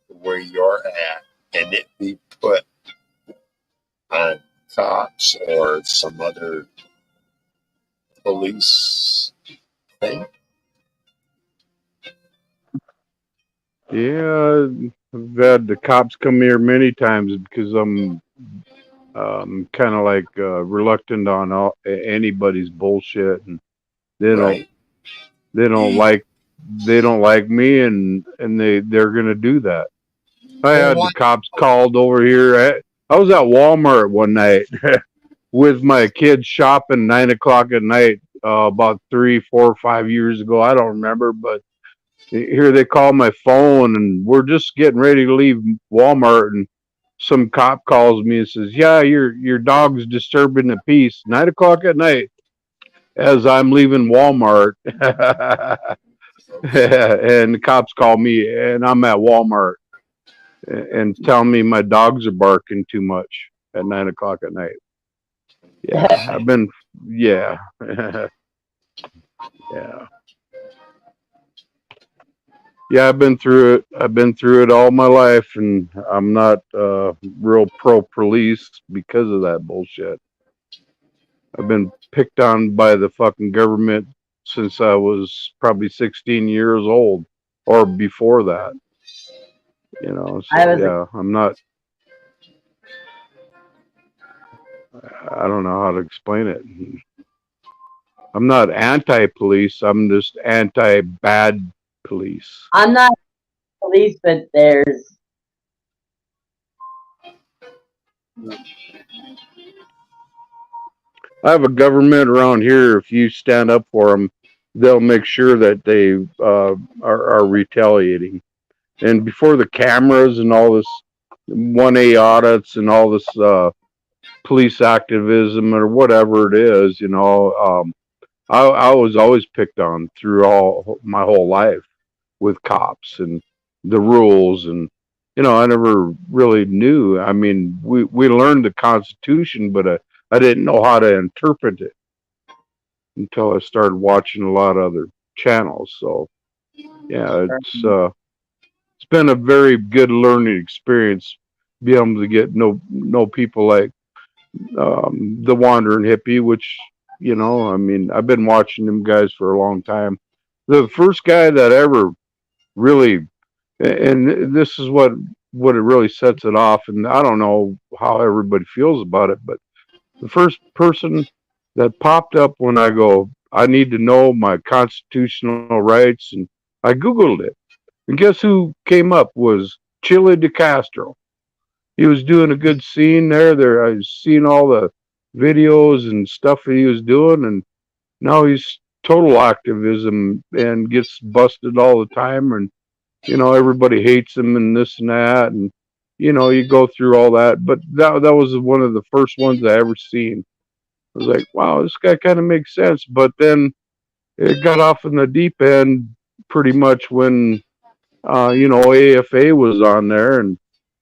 where you're at and it be put on cops or some other police thing? Yeah, I've had the cops come here many times because I'm kind of like reluctant on anybody's bullshit, and they don't like me, and they're gonna do that. I had the cops called over here. I was at Walmart one night with my kids shopping 9 o'clock at night about 3, 4, 5 years ago. I don't remember, but here they call my phone and we're just getting ready to leave Walmart, and some cop calls me and says, "Yeah, your dog's disturbing the peace 9 o'clock at night," as I'm leaving Walmart. And the cops call me and I'm at Walmart and tell me my dogs are barking too much at 9 o'clock at night. Yeah, yeah. Yeah, I've been through it. I've been through it all my life, and I'm not real pro police because of that bullshit. I've been picked on by the fucking government since I was probably 16 years old or before that. So I'm not. I don't know how to explain it. I'm not anti-police. I'm just anti-bad police. I'm not police, but there's. I have a government around here. If you stand up for them, they'll make sure that they are retaliating. And before the cameras and all this 1A audits and all this police activism or whatever it is, I was always picked on through all my whole life with cops and the rules, and I never really knew. I mean, we learned the Constitution, but I didn't know how to interpret it until I started watching a lot of other channels. So yeah, it's been a very good learning experience, be able to get know people like the Wandering Hippie, which You know, I mean, I've been watching them guys for a long time. The first guy that ever really, and this is what it really sets it off. And I don't know how everybody feels about it, but the first person that popped up when I go, I need to know my constitutional rights, and I Googled it. And guess who came up was Chile de Castro. He was doing a good scene there. I was seeing all the videos and stuff that he was doing, and now he's total activism and gets busted all the time. And, you know, everybody hates him and this and that. And, you know, you go through all that. But that was one of the first ones I ever seen. I was like, wow, this guy kind of makes sense. But then it got off in the deep end pretty much when, you know, AFA was on there, and,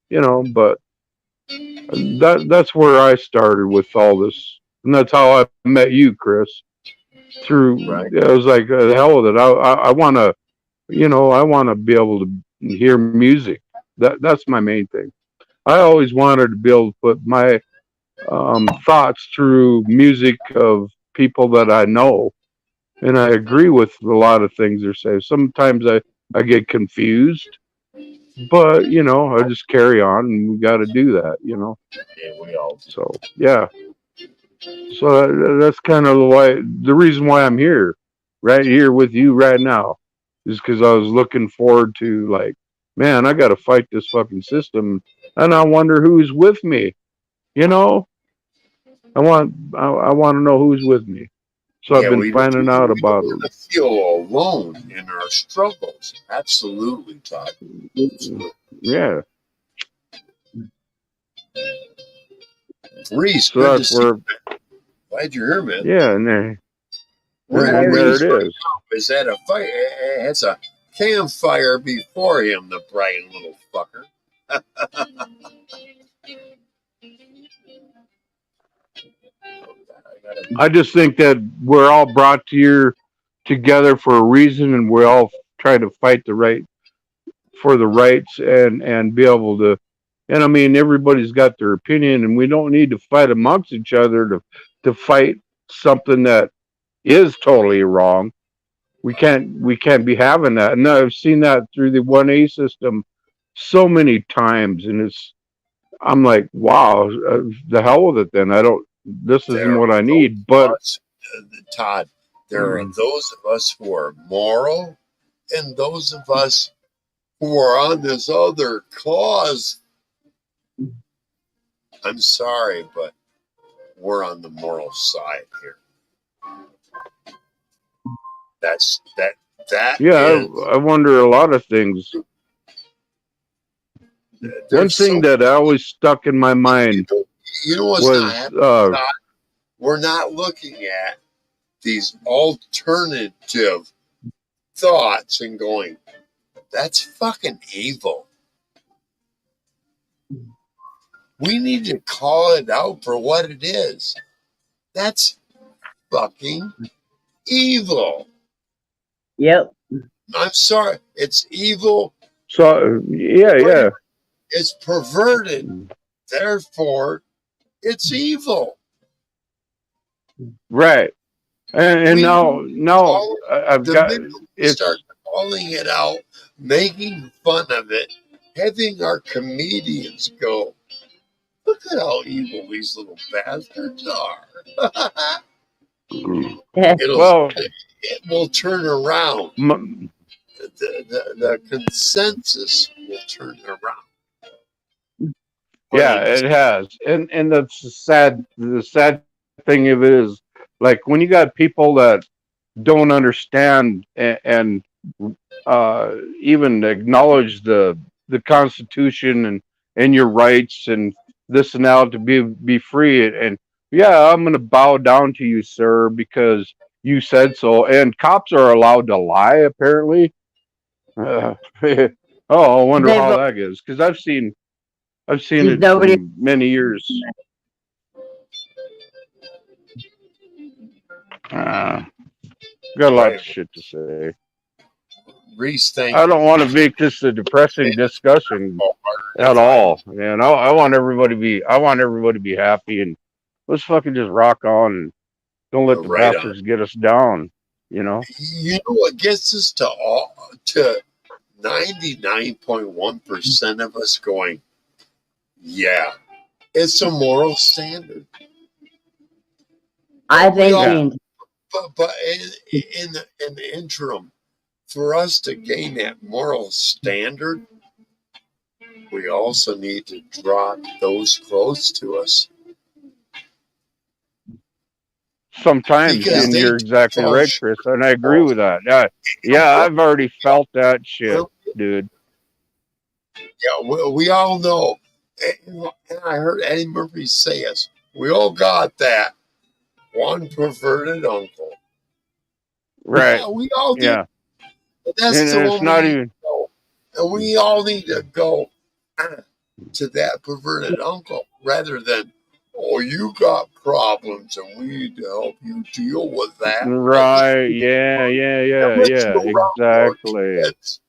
you know, but that's where I started with all this. And that's how I met you, Chris. Through, Right. I was like, the hell with it. I want to, you know, I want to be able to hear music. That's my main thing. I always wanted to be able to put my thoughts through music of people that I know, and I agree with a lot of things they're saying. Sometimes I get confused, but you know, I just carry on, and we got to do that, you know. Yeah, we all do. So yeah, so that's kind of the reason why I'm here, right here with you right now, is because I was looking forward to, like, man, I got to fight this fucking system, and I wonder who's with me, you know. I want to know who's with me. So I've been finding out about we don't feel alone in our struggles. Absolutely, Todd. Absolutely. Yeah. Reese, So that's where. Glad you're here, man. Yeah, and there Reese it is. Is at a fire. It's a campfire before him, the bright little fucker. I just think that we're all brought together for a reason, and we're all trying to fight for the rights and be able to. And I mean, everybody's got their opinion, and we don't need to fight amongst each other to fight something that is totally wrong. We can't be having that. And I've seen that through the 1A system so many times, and I'm like, wow, the hell with it. Then this isn't what I need. But Todd, there are those of us who are moral, and those of us who are on this other cause. I'm sorry, but we're on the moral side here. Yeah, I wonder a lot of things. One thing that always stuck in my mind you know what's was we're not looking at these alternative thoughts and going, that's fucking evil. We need to call it out for what it is. That's fucking evil. Yep. I'm sorry. It's evil. So, yeah. It's perverted. Therefore, it's evil. Right. And now I've got it. Start calling it out, making fun of it, having our comedians go, look at how evil these little bastards are. It will turn around. The consensus will turn around. Yeah, it has. And that's the sad thing of it is, like, when you got people that don't understand and even acknowledge the Constitution and your rights and this and that, to be free, and yeah, I'm gonna bow down to you, sir, because you said so. And cops are allowed to lie, apparently. I wonder how that is, because I've seen it for many years. Got a lot of shit to say. Reese, I don't want to make this a depressing discussion at all, man. I want everybody to be happy, and let's fucking just rock on Don't let the Right on. bastards get us down. You know. You know what gets us to 99.1% of us going, yeah, it's a moral standard. I think Yeah. But in the interim, for us to gain that moral standard, we also need to drop those close to us. Sometimes, Because and they you're exactly fall right, short. Chris, and I agree with that. Yeah, I've already felt that shit, dude. Yeah, we all know. And I heard Eddie Murphy say it. We all got that one perverted uncle. Right. Yeah, we all do. Yeah. But that's And the it's one we not need even. to go. And we all need to go to that perverted uncle rather than, oh, you got problems and we need to help you deal with that. Right. Yeah. Let's go around our Exactly. kids.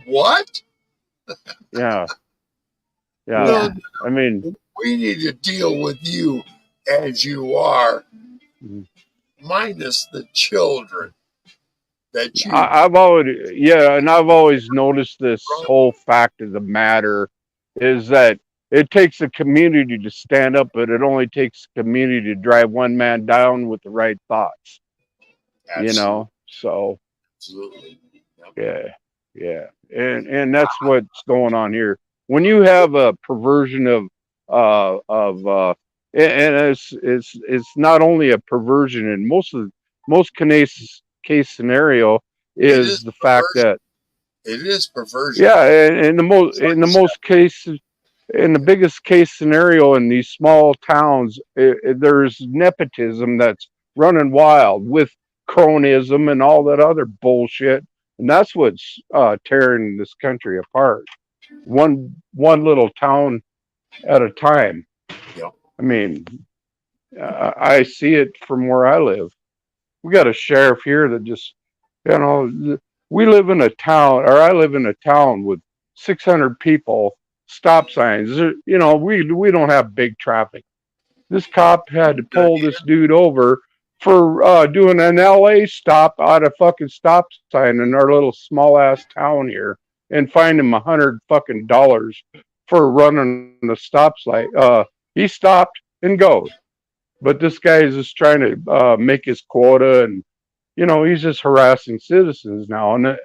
What? Yeah. Yeah. No, Yeah. I mean, we need to deal with you as you are, minus the children that you. I've always noticed this whole fact of the matter is that it takes a community to stand up, but it only takes a community to drive one man down with the right thoughts. You know, so Absolutely. yeah, and that's what's going on here. When you have a perversion and it's not only a perversion, in most case scenario It is is the fact perversion. that It is perversion. yeah, and in the most cases, in the biggest case scenario in these small towns, there's nepotism that's running wild with cronism and all that other bullshit, and that's what's tearing this country apart. One little town at a time. Yep. I mean, I see it from where I live. We got a sheriff here that just, you know, we live in a town, or I live in a town with 600 people, stop signs. You know, we don't have big traffic. This cop had to pull this dude over for doing an LA stop at a fucking stop sign in our little small ass town here, and fined him $100 for running the stop sign. He stopped and goes, but this guy is just trying to make his quota, and you know he's just harassing citizens now, and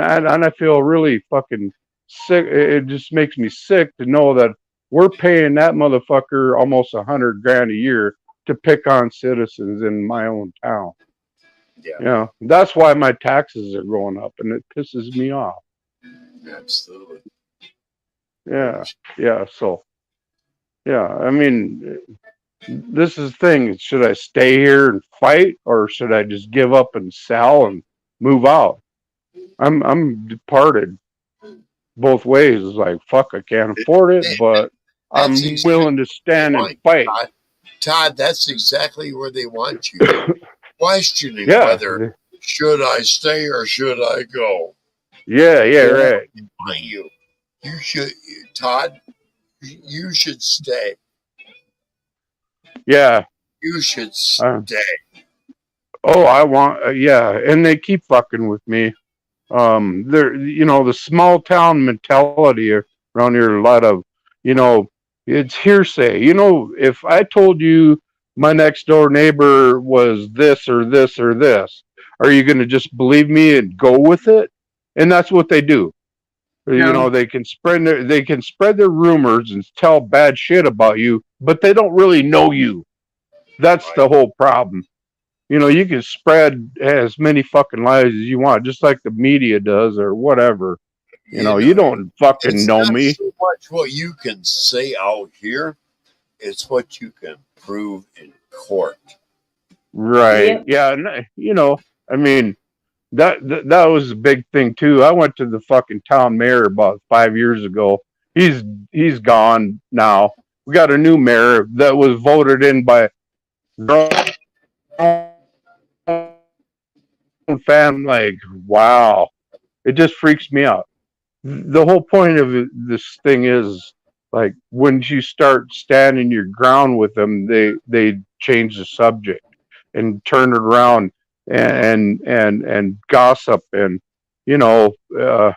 I feel really fucking sick. It just makes me sick to know that we're paying that motherfucker almost $100,000 a year to pick on citizens in my own town. Yeah. You know, that's why my taxes are going up, and it pisses me off. Absolutely. Yeah. So, yeah, I mean, this is the thing. Should I stay here and fight, or should I just give up and sell and move out? I'm departed both ways. It's like, fuck, I can't afford it, but I'm willing to stand and fight. Todd, that's exactly where they want you. Questioning Yeah. whether should I stay or should I go. Yeah, right. You should, Todd. You should stay. Yeah. You should stay. Oh, I want. Yeah, and they keep fucking with me. There, you know, the small town mentality around here. A lot of, you know, it's hearsay. You know, if I told you my next door neighbor was this or this or this, are you going to just believe me and go with it? And that's what they do. No. You know, they can spread their rumors and tell bad shit about you, but they don't really know you. That's the whole problem. You know, you can spread as many fucking lies as you want, just like the media does or whatever. You know, you don't fucking know me. It's not so much what you can say out here, it's what you can prove in court. Right. Yeah. You know, I mean, that was a big thing too. I went to the fucking town mayor about 5 years ago. He's gone now. We got a new mayor that was voted in by fan. Like, wow, it just freaks me out. The whole point of this thing is, like, when you start standing your ground with them, they change the subject. and turn it around and gossip and you know uh,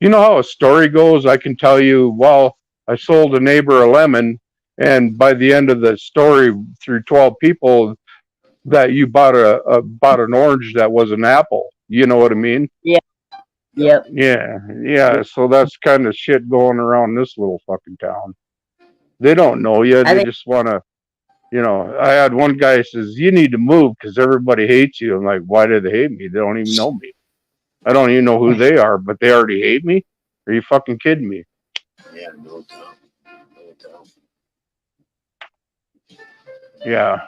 you know how a story goes. I can tell you, well, I sold a neighbor a lemon, and by the end of the story, through 12 people, that you bought an orange that was an apple. You know what I mean? Yeah. Yep. Yep. Yeah, yeah. So that's kind of shit going around this little fucking town. They don't know you. I They think just want to, you know. I had one guy says, "You need to move because everybody hates you." I'm like, "Why do they hate me? They don't even know me. I don't even know who they are, but they already hate me. Are you fucking kidding me?" Yeah, no doubt. No doubt. Yeah.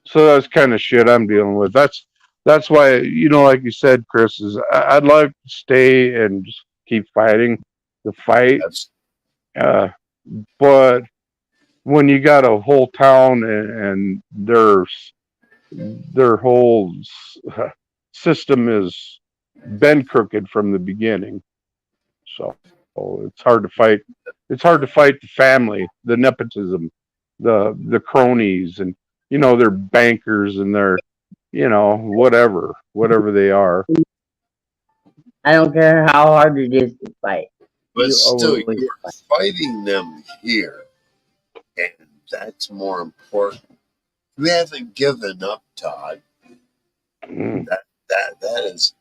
So that's kind of shit I'm dealing with. That's why, you know, like you said, Chris, is I'd like to stay and just keep fighting the fight. That's Uh, but when you got a whole town and their whole system is been crooked from the beginning, so it's hard to fight. It's hard to fight the family, the nepotism, the cronies, and you know they're bankers and they're you know whatever they are. I don't care how hard it is to fight. but You still always you're fight. fighting them here, and that's more important. You haven't given up, Todd. Mm, That is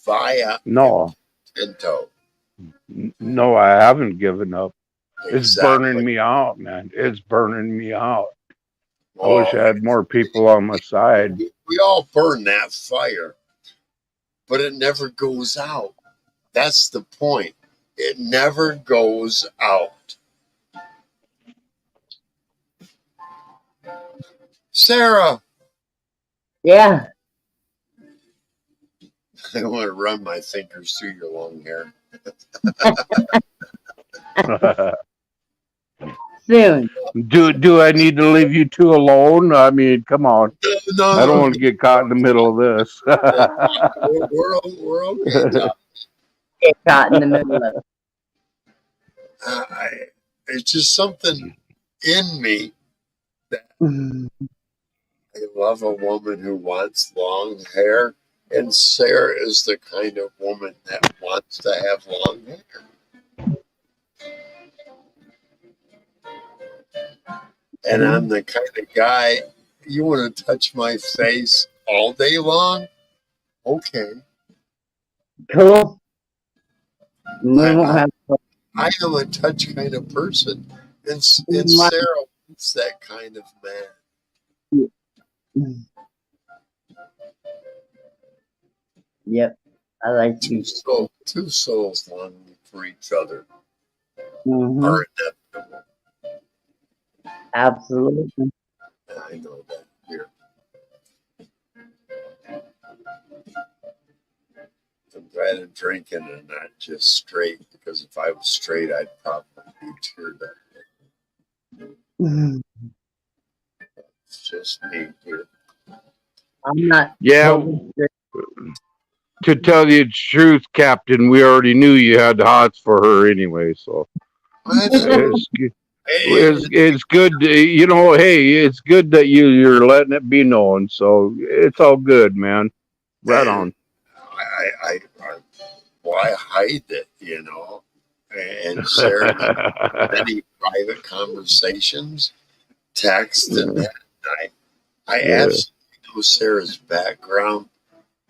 via no, Tinto. no, I haven't given up. It's Exactly. burning me out, man. It's burning me out. I wish Well, I had more people on my side. we all burn that fire, but it never goes out. That's the point. It never goes out. Sarah, Yeah. I want to run my fingers through your long hair. Soon. Do I need to leave you two alone? I mean, come on. I don't No, want to get caught in the middle of this. we're okay, Todd. Get caught in the middle of I, it's just something in me that it. I love a woman who wants long hair, and Sarah is the kind of woman that wants to have long hair. And I'm the kind of guy, you want to touch my face all day long? Okay. Cool. We won't I, have I am a touch kind of person, and Sarah wants that kind of man. Yep. I like you. Two souls longing for each other Mm-hmm. are inevitable. Absolutely. I know that here. I'm glad I'm drinking and not just straight, because if I was straight, I'd probably be teared up. I'm It's just me here. not. Yeah, totally sure. to tell you the truth, Captain, we already knew you had the hots for her anyway, so it's good. You know, hey, it's good that you're letting it be known. So it's all good, man. Right on. Why hide it, you know? And Sarah and I had many private conversations, text, and that. I Yeah. absolutely know Sarah's background,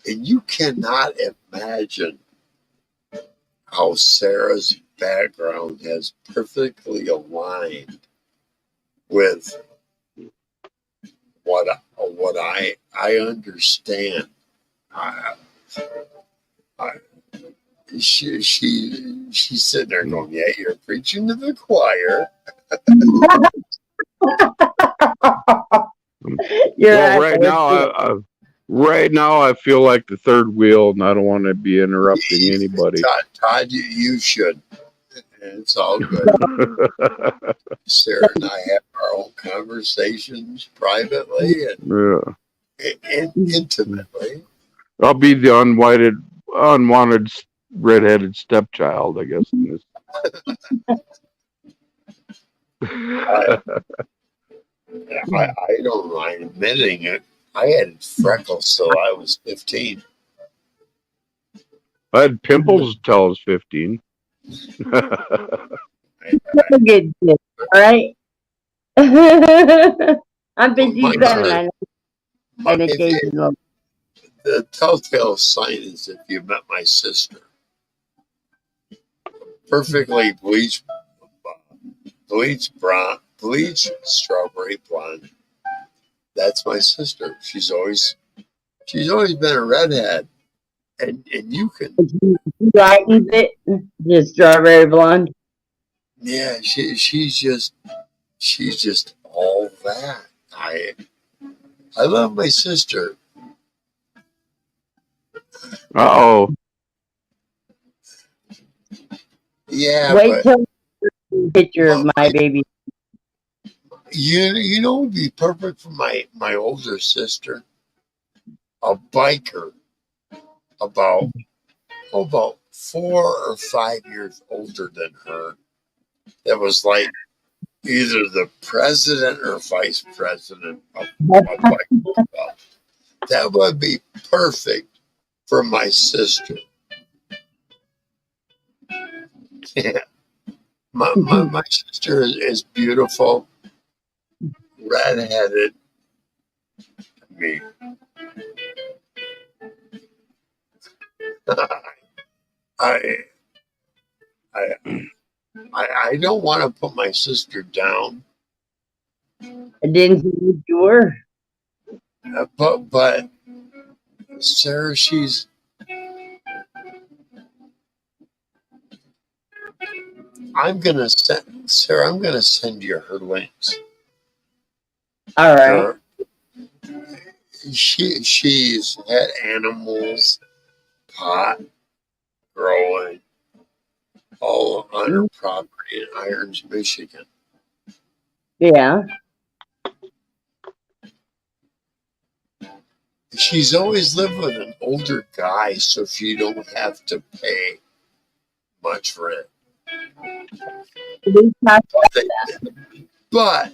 and you cannot imagine how Sarah's background has perfectly aligned with what I understand. I, I, she's sitting there going, "Yeah, you're preaching to the choir." Well, right now I feel like the third wheel, and I don't want to be interrupting anybody. Todd, you should. It's all good. Sarah and I have our own conversations privately and intimately. I'll be the unwanted redheaded stepchild, I guess. In this. I don't mind admitting it. I had freckles till I was 15. I had pimples till I was 15. That's a good tip, all right? I'm My 57. I know an if you, occasional. the telltale sign is if you met my sister, perfectly bleached, bleached strawberry blonde. That's my sister. She's always been a redhead, and you can, She lightens it. Just strawberry blonde. yeah. She's just all that. I love my sister. Uh-oh. Yeah, Wait but till you see a picture of my baby. you know would be perfect for my older sister, a biker about 4 or 5 years older than her. That was like either the president or vice president of my biker club. That would be perfect for my sister. Yeah. My sister is beautiful, redheaded. I mean, I, I, I don't want to put my sister down, I didn't see you were. but Sarah, I'm gonna send you her links. All right. She's had animals, pot growing, all on her property in Irons, Michigan. Yeah. She's always lived with an older guy, so she don't have to pay much rent. But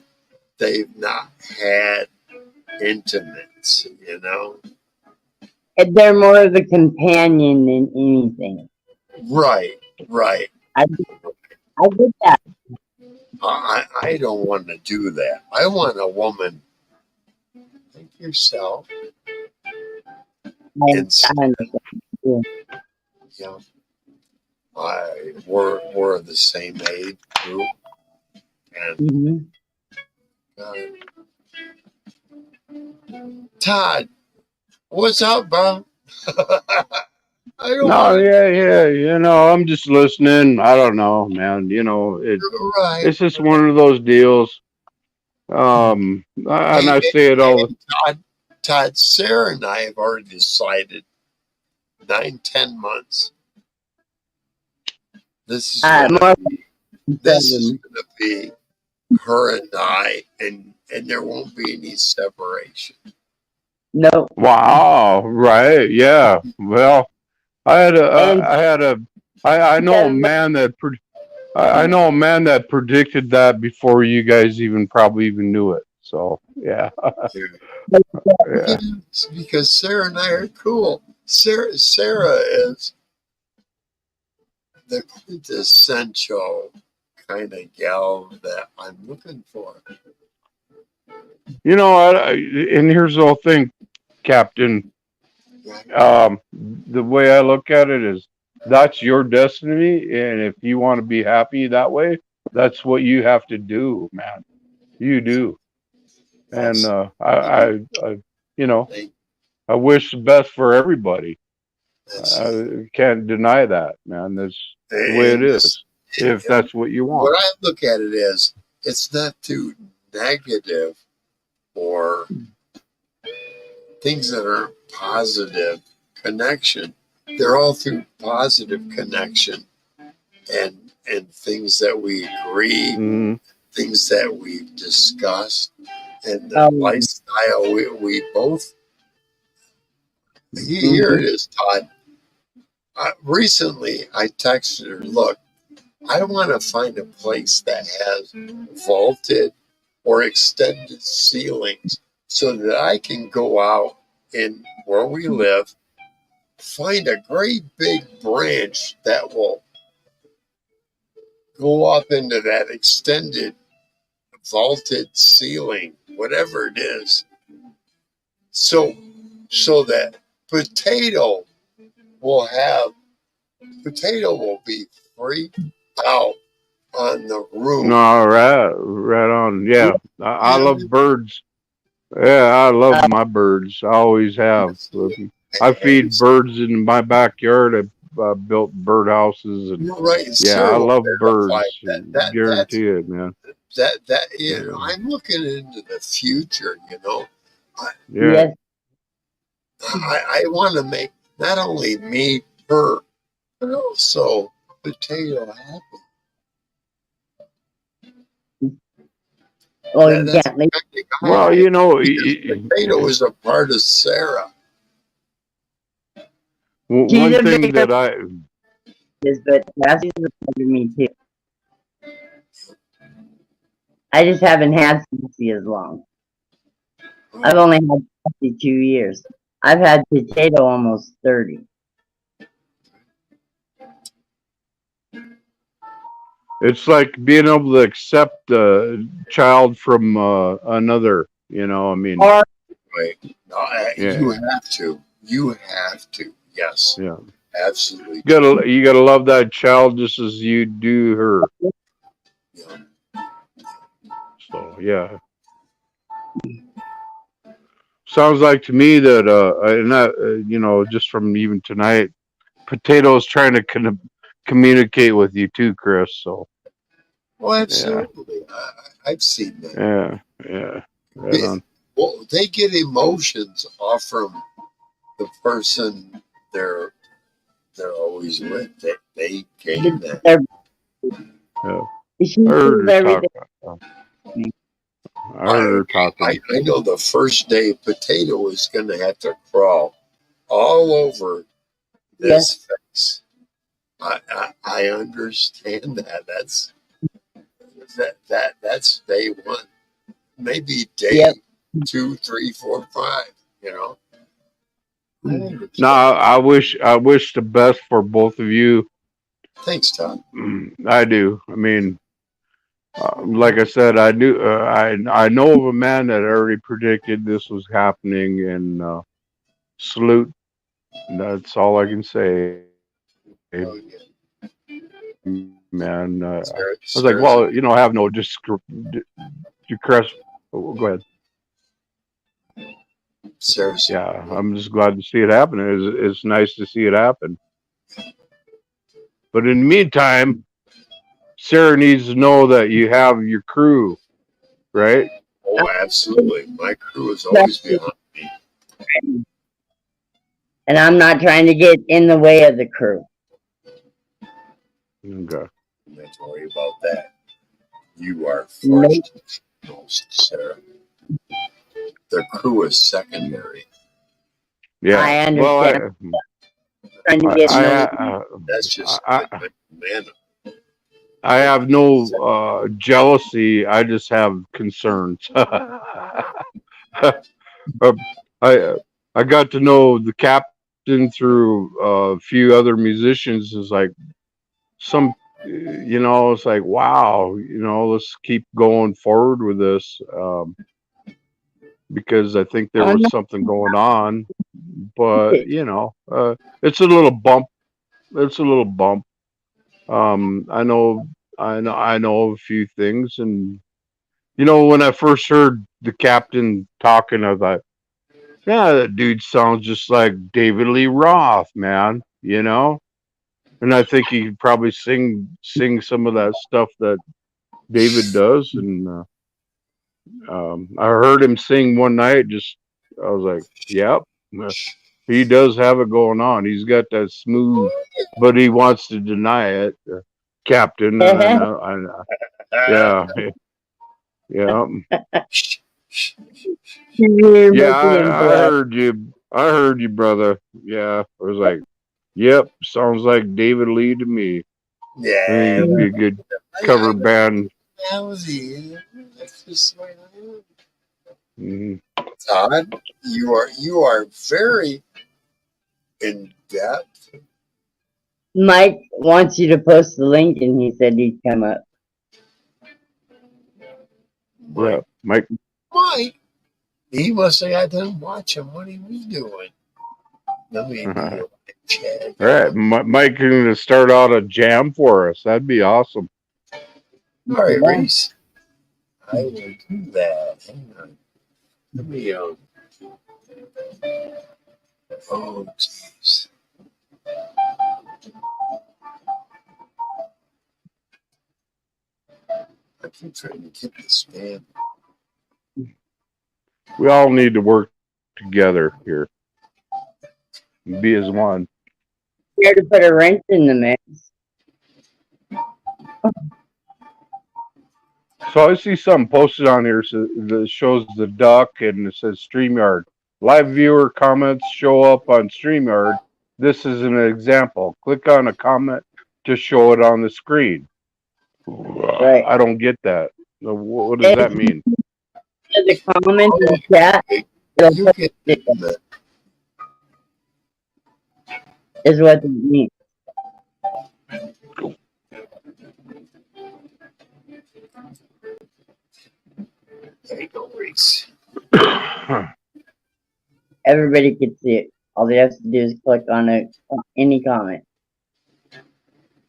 they've not had intimates, you know? They're more of a companion than anything. Right. I get that. I don't want to do that. I want a woman like yourself. I understand. Yeah. You know, we're the same age group, and Todd, what's up, bro? I don't No, want yeah. You know, I'm just listening. I don't know, man. You know, right. it's just one of those deals. And I say it all. Todd, Sarah and I have already decided 9-10 months. This is gonna be her and I, and there won't be any separation. No. Wow. Right. Yeah. Well, I know a man that I know a man that predicted that before you guys probably even knew it. So yeah. Yeah. Because Sarah and I are cool. Sarah is the quintessential kind of gal that I'm looking for. You know, and here's the whole thing, Captain. The way I look at it is that's your destiny, and if you want to be happy that way, that's what you have to do, man. You do. And I you know, I wish the best for everybody. I can't deny that, man. That's the way it is. If that's what you want. What I look at it is, it's not too negative or things that are positive connection. They're all through positive connection and things that we agree, things that we've discussed, and the lifestyle we both. Here it is, Todd. Recently, I texted her, look, I want to find a place that has vaulted or extended ceilings so that I can go out and where we live, find a great big branch that will go up into that extended vaulted ceiling, whatever it is. So that potato will be freaked out on the roof. No, right on. Yeah, I You love birds. Yeah, I love my birds. I always have. I feed birds in my backyard. I built bird houses, and You're right. And yeah, I Sarah will love verify birds. that's Guarantee it, man. you know, I'm looking into the future, you know. Yeah. Yes. I want to make not only me her, but also potato happy. Oh, you That's can't leave. the kind of guy Well, I am, you know, because potato is a part of Sarah. She's one a thing bigger that I but Sassy's a part of me too. I just haven't had Sassy as long. I've only had Sassy 2 years. I've had Potato almost 30. it's like being able to accept a child from another. You know, I mean, Or Right. No, yeah, you have to. You have to. Yes, yeah. absolutely. You gotta love that child just as you do her. Yeah. So yeah, sounds like to me that and that you know, just from even tonight, Potato's trying to communicate with you too, Chris. So Well, yeah, absolutely. I've seen that. yeah, right on. Well, they get emotions off from the person they're always with. They gain that. Yeah. she I heard sees her talk. everything. I heard her talking. I know the first day Potato is going to have to crawl all over this face. I understand that. That's day one, maybe day Yep. 2, 3, 4, 5. You know. I understand. No, I wish the best for both of you. Thanks, Tom. I do. I mean, like I said, I knew I know of a man that already predicted this was happening, and salute. That's all I can say, Oh, yeah. man. I was like, Sarah's well, you know, I have no you Chris. Go ahead. Sarah's Yeah, I'm just glad to see it happen. It's nice to see it happen. But in the meantime, Sarah needs to know that you have your crew, right? Oh, absolutely. My crew is always behind me. And I'm not trying to get in the way of the crew. Okay. Don't have to worry about that. You are Nope. first, most, Sarah. The crew is secondary. Yeah. I understand. Well, Trying to get in the way. That's just I, like man. I have no jealousy. I just have concerns. I I got to know the captain through a few other musicians. Is like some, you know, it's like wow, you know, let's keep going forward with this because I think there Oh, was no. something going on. But you know, it's a little bump. It's a little bump. I know a few things, and you know, when I first heard the captain talking, I thought, yeah, that dude sounds just like David Lee Roth, man. You know, and I think he could probably sing some of that stuff that David does. And I heard him sing one night. Just I was like, yep, he does have it going on. He's got that smooth, but he wants to deny it, Captain. And yeah, yeah. You're Yeah, making him I play. heard you. I heard you, brother. Yeah, I was like, yep, sounds like David Lee to me. I think Yeah. it'd be a good cover band. That was it. That's just the way I am. Mhm. Todd, you are very in depth. Mike wants you to post the link, and he said he'd come up. Yeah, Mike. Mike, he must have got done watching what he was doing. Let me chat. All right, Mike going to start out a jam for us. That'd be awesome. All right, Reese. I will do that. Hang on. Let me oh jeez. I keep trying to get this spam. We all need to work together here. Be as one. Here to put a wrench in the mix. So I see something posted on here that shows the duck and it says StreamYard. Live viewer comments show up on StreamYard. This is an example. Click on a comment to show it on the screen. Right. I don't get that. What does that mean? The comment in the chat You can do that. is what it means. There you go, Reese. Everybody can see it. All they have to do is click on it, on any comment,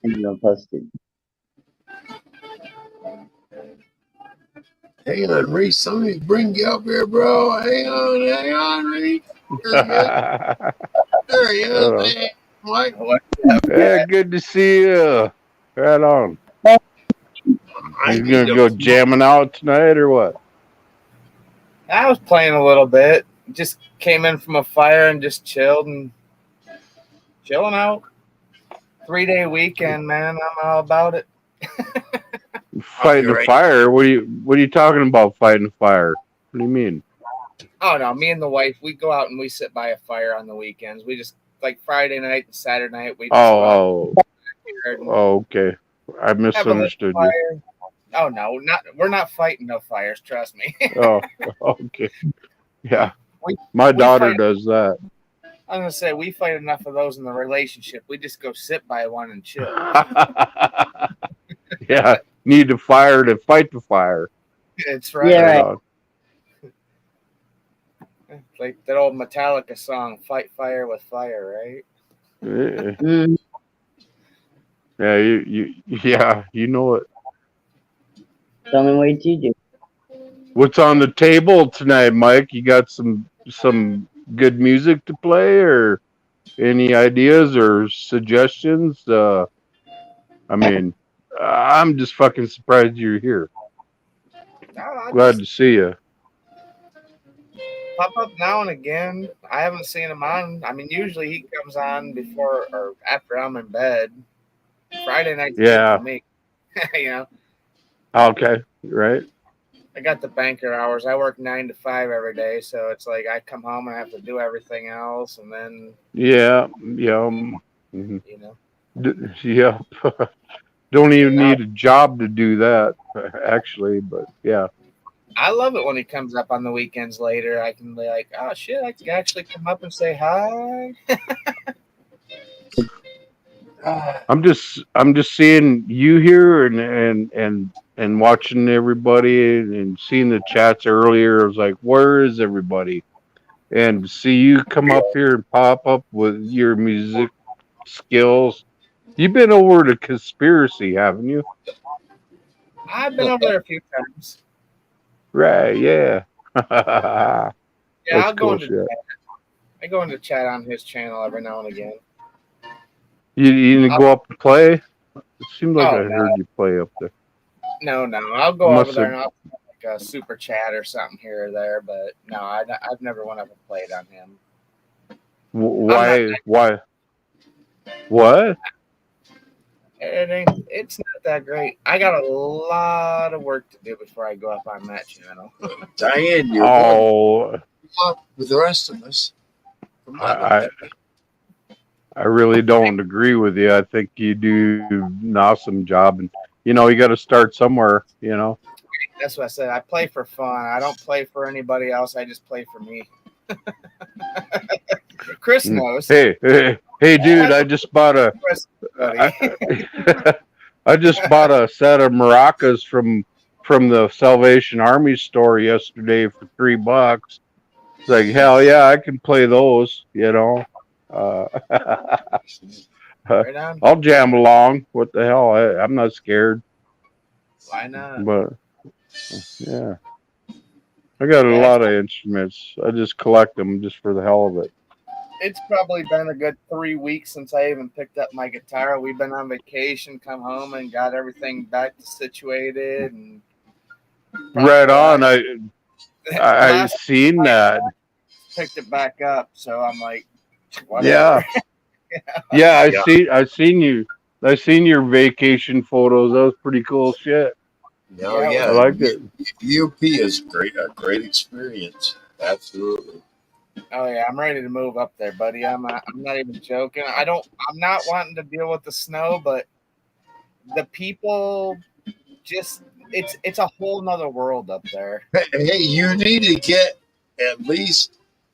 and they'll post it. Hang on, Reese. Let me bring you up here, bro. Hang on, Reese. There he is. Hey, Mike. Yeah, good to see you. Right on. You gonna go jamming out tonight or what? I was playing a little bit. Just came in from a fire and just chilled and chilling out. 3-day weekend, man. I'm all about it. Fighting a fire? What are you talking about? Fighting a fire? What do you mean? Oh no, me and the wife, we go out and we sit by a fire on the weekends. We just like Friday night and Saturday night. We just Oh, okay. I misunderstood you. Fire. Oh no, we're not fighting no fires. Trust me. Oh, okay. Yeah, my daughter does that. I'm gonna say we fight enough of those in the relationship. We just go sit by one and chill. Yeah, need the fire to fight the fire. It's right. Yeah, right. Like that old Metallica song, "Fight Fire with Fire," right? Mm. Yeah, you know it. It's the only way to do. What's on the table tonight, Mike? You got some good music to play, or any ideas or suggestions? I mean, I'm just fucking surprised you're here. Glad to see you. Pop up now and again. I haven't seen him on. I mean, usually he comes on before or after I'm in bed. Friday night. Yeah. For me. You know. Okay. Right. I got the banker hours. I work 9 to 5 every day, so it's like I come home and I have to do everything else, and then. Yeah. Mm-hmm. You know. Yeah. Don't even need a job to do that, actually. But yeah. I love it when he comes up on the weekends later. I can be like, oh shit, I can actually come up and say hi. I'm just seeing you here and watching everybody and seeing the chats earlier. I was like, where is everybody? And to see you come up here and pop up with your music skills. You've been over to Conspiracy, haven't you? I've been over there a few times. Right, yeah. Yeah, That's I'll go cool into shit. chat. I go into chat on his channel every now and again. You didn't go up and play? It seemed like I no. heard you play up there. No. I'll go over there and I'll like a super chat or something here or there, but no, I've never went up and played on him. Why? What? It's not that great. I got a lot of work to do before I go up on that channel. Diane, you're up with the rest of us. I really don't agree with you. I think you do an awesome job, and you got to start somewhere. That's what I said. I play for fun. I don't play for anybody else. I just play for me. Chris knows. Hey, dude! I just bought a. Chris, buddy. I just bought a set of maracas from the Salvation Army store yesterday for $3. It's like, hell yeah, I can play those. Right on. I'll jam along. What the hell? I'm not scared. Why not? But yeah, I got a Yeah. lot of instruments. I just collect them just for the hell of it. It's probably been a good 3 weeks since I even picked up my guitar. We've been on vacation, come home and got everything back situated. And Right on. I last seen that. picked it back up, so I'm like, Yeah. whatever. Yeah, I seen your vacation photos. That was pretty cool shit. No, Yeah, yeah, I liked it. UP is a great experience. Absolutely. Oh yeah, I'm ready to move up there, buddy. I'm not even joking. I'm not wanting to deal with the snow, but the people just it's a whole nother world up there. Hey, you need to get at least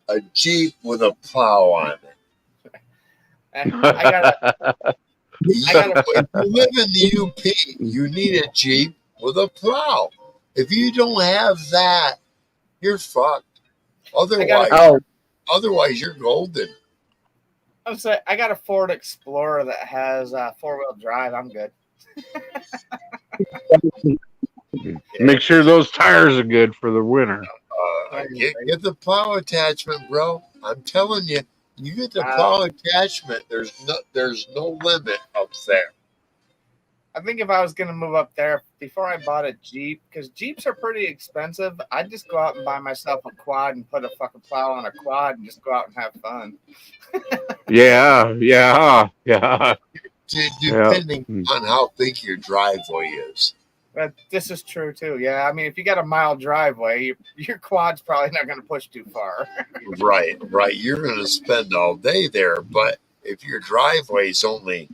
a Jeep with a plow on it. And I gotta If you live in the UP, you need a Jeep with a plow. If you don't have that, you're fucked. Otherwise, you're golden. I'm saying I got a Ford Explorer that has 4-wheel drive. I'm good. Make sure those tires are good for the winter. Get the plow attachment, bro. I'm telling you, you get the plow attachment. There's no limit up there. I think if I was gonna move up there before I bought a Jeep, because Jeeps are pretty expensive, I'd just go out and buy myself a quad and put a fucking plow on a quad and just go out and have fun. Yeah. Depending on how big your driveway is. But this is true too. Yeah, I mean, if you got a mile driveway, your quad's probably not going to push too far. Right. You're going to spend all day there, but if your driveway's only,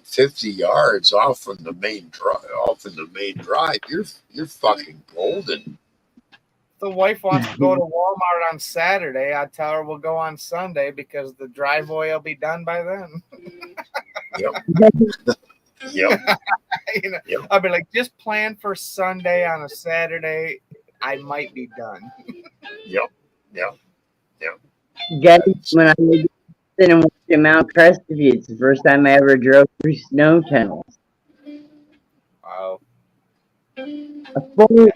50 yards off in the main drive, you're fucking golden. The wife wants to go to Walmart on Saturday. I tell her we'll go on Sunday because the driveway will be done by then. Yep. I'll be like, just plan for Sunday on a Saturday. I might be done. Yep. Guys, when I was in watching Mount Crested View, it's the first time I ever drove through snow tunnels. Wow. A full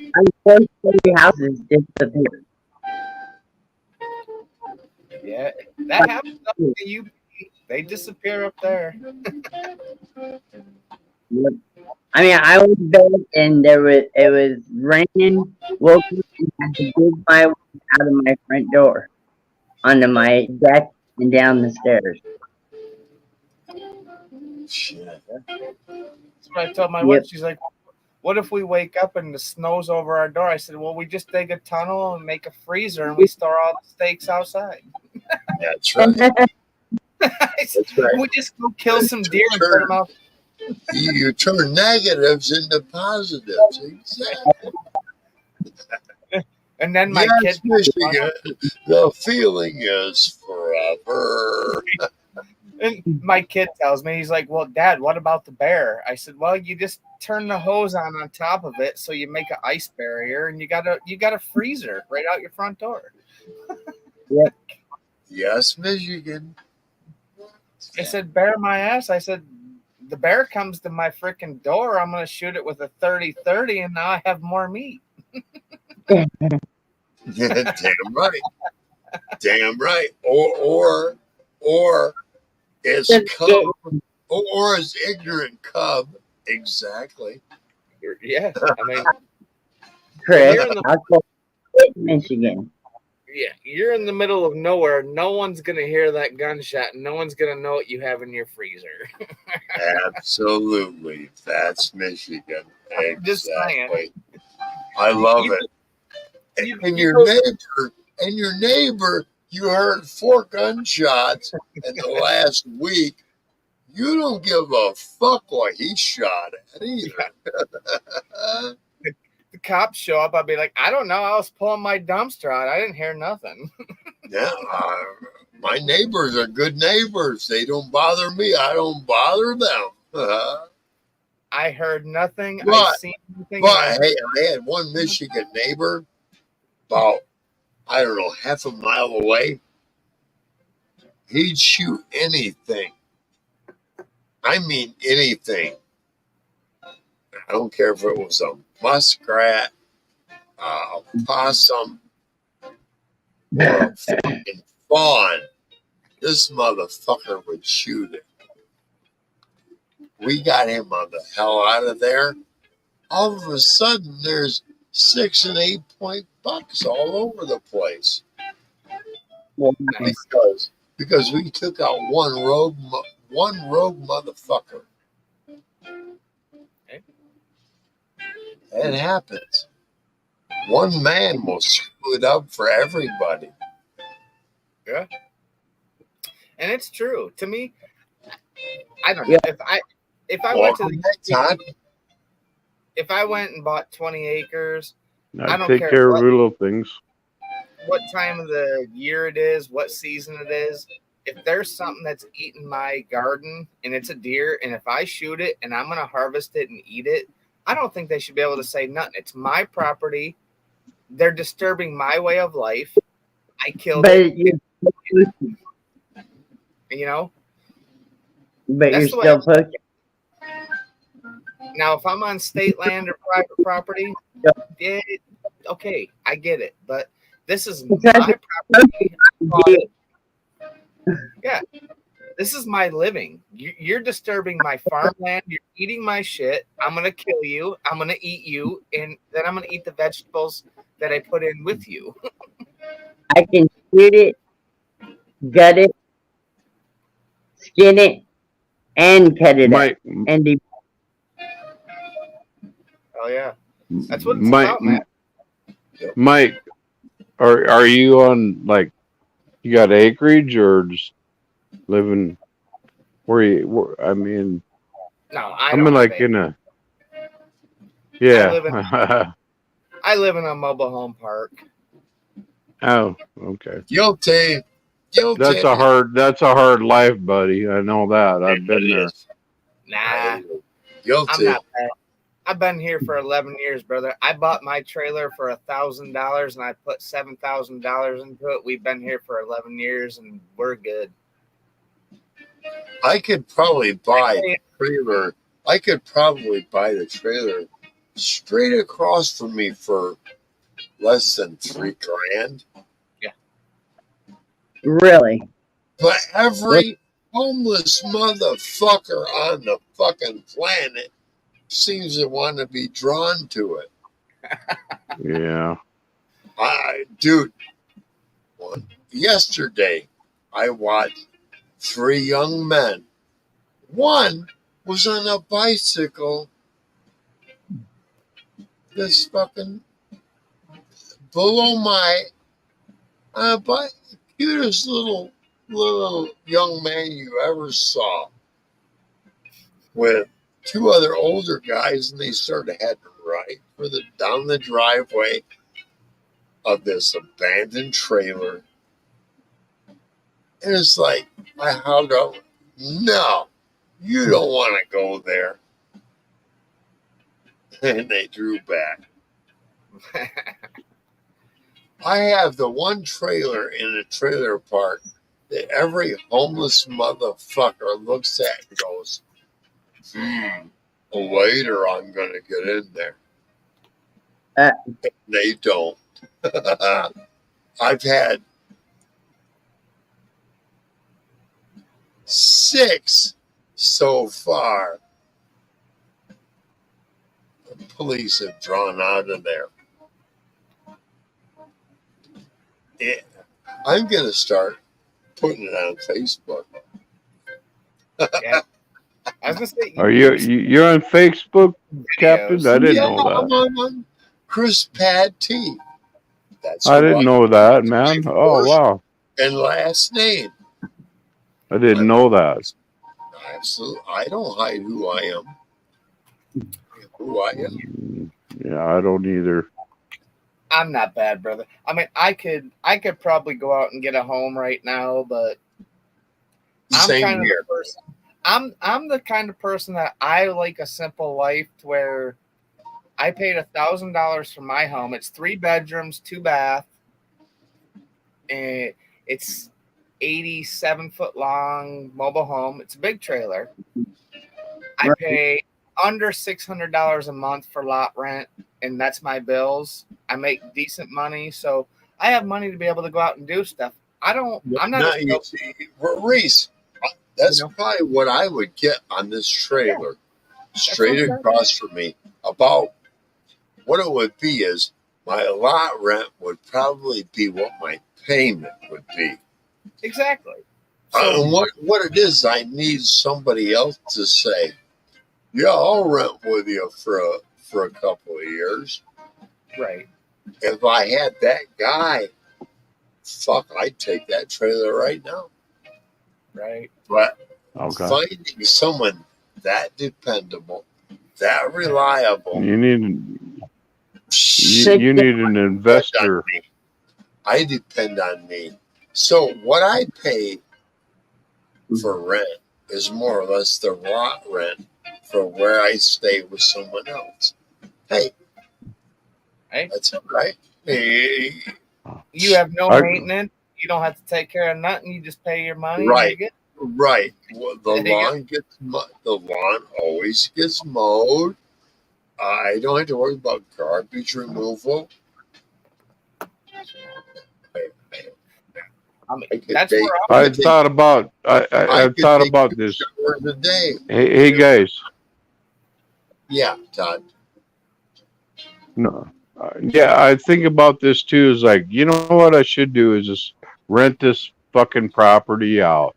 40 houses disappeared. Yeah, that happens up in the UP. They disappear up there. Yep. I mean, I was bed and it was raining. Woke up and had to dig my way out of my front door, onto my deck and down the stairs. Shit. That's what I told my wife. She's like, what if we wake up and the snow's over our door? I said, well, we just dig a tunnel and make a freezer and we store all the steaks outside. That's right. That's right. We just go kill some deer and put them out. You turn negatives into positives. Exactly. And then my kid, Michigan, the feeling is forever. And my kid tells me, he's like, well, Dad, what about the bear? I said, well, you just turn the hose on top of it so you make an ice barrier and you got a freezer right out your front door. Yep. Yes, Michigan. I said, bear my ass. I said, the bear comes to my freaking door. I'm going to shoot it with a 30-30 and now I have more meat. Damn right. Damn right. Or as cub, or as ignorant cub. Exactly. Yeah. I mean, Chris, Michigan. Yeah, you're in the middle of nowhere. No one's going to hear that gunshot. And no one's going to know what you have in your freezer. Absolutely. That's Michigan. Exactly. Just saying. I love it. And your neighbor, you heard 4 gunshots in the last week. You don't give a fuck what he shot at either. The cops show up, I'd be like, I don't know. I was pulling my dumpster out. I didn't hear nothing. Yeah, my neighbors are good neighbors. They don't bother me. I don't bother them. I heard nothing. But- I seen nothing. But hey, I had one Michigan neighbor about, I don't know, half a mile away. He'd shoot anything. I mean anything. I don't care if it was a muskrat, a possum, or a fucking fawn. This motherfucker would shoot it. We got him on the hell out of there. All of a sudden, there's 6 and 8 point bucks all over the place because we took out one rogue motherfucker. Okay. It happens. One man will screw it up for everybody. And it's true. To me, I don't Yeah. know. If I went to Todd, if I went and bought 20 acres, I I don't take care care what- of little things. what time of the year it is, what season it is, if there's something that's eating my garden and it's a deer, and if I shoot it and I'm going to harvest it and eat it, I don't think they should be able to say nothing. It's my property. They're disturbing my way of life. I killed But it, you're you know? but That's you're the way still pushing. Now, if I'm on state land or private property, yeah, okay, I get it. But this is my Because- property. I bought it. Yeah, this is my living. You're disturbing my farmland. You're eating my shit. I'm going to kill you. I'm going to eat you. And then I'm going to eat the vegetables that I put in with you. I can shoot it, gut it, skin it, and cut it up. Mike, And Oh, yeah. That's what it's Mike, about, man. Mike, are you on, like, you got acreage or just living I mean, No, I I'm don't in, like, have in acres. a, yeah. I live in a mobile home park. Oh, okay. guilty. That's a hard life, buddy. I know that. I've been there. Nah. Guilty. I'm not bad. I've been here for 11 years, brother. I bought my trailer for $1,000 and I put $7,000 into it. We've been here for 11 years and we're good. I could probably buy the trailer. I could probably buy the trailer straight across from me for less than $3,000. really, But every homeless motherfucker on the fucking planet seems to want to be drawn to it. Yeah. Dude, yesterday I watched 3 young men. One was on a bicycle. This fucking below my cutest little young man you ever saw, with 2 other older guys, and they started heading right down the driveway of this abandoned trailer. And it's like, I held up, no, you don't want to go there. And they drew back. I have the one trailer in a trailer park that every homeless motherfucker looks at and goes, later I'm going to get in there. They don't. I've had 6 so far. The police have drawn out of there. I'm going to start putting it on Facebook. Yeah. I was gonna say, Are you're on Facebook, Captain? I didn't know I'm that. on Chris Pad T. That's I who didn't know that, man. Oh, wow. And last name. I didn't know that. absolutely. I don't hide who I am. Who I am. Yeah, I don't either. I'm not bad, brother. I mean, I could probably go out and get a home right now, but I'm Same kind of here. the person. I'm the kind of person that I like a simple life to where I paid $1,000 for my home. It's 3 bedrooms, 2 bath, and it's 87-foot long mobile home. It's a big trailer. I pay under $600 a month for lot rent, and that's my bills. I make decent money, so I have money to be able to go out and do stuff. I'm not No, a you see, Reese, that's You know? probably what I would get on this trailer, straight what I'm across from me. About what it would be is my lot rent would probably be what my payment would be. exactly. So And what it is, I need somebody else to say, yeah, I'll rent with you for a couple of years. right. If I had that guy, fuck, I'd take that trailer right now. Right. But Okay. finding someone that dependable, that reliable, You need an investor. I depend on me. So what I pay for rent is more or less the lot rent for where I stay with someone else. Hey, that's all right. Hey, You have no I- maintenance. You don't have to take care of nothing. You just pay your money. Right. And you get right. Well, the There you lawn always gets mowed. I don't have to worry about garbage removal. I mean, I could that's take- where I I'm. thought about I I've could thought take about 2 this. showers a day. Hey guys. Yeah, Todd. No. Yeah, I think about this too. Is like, you know what I should do is just rent this fucking property out.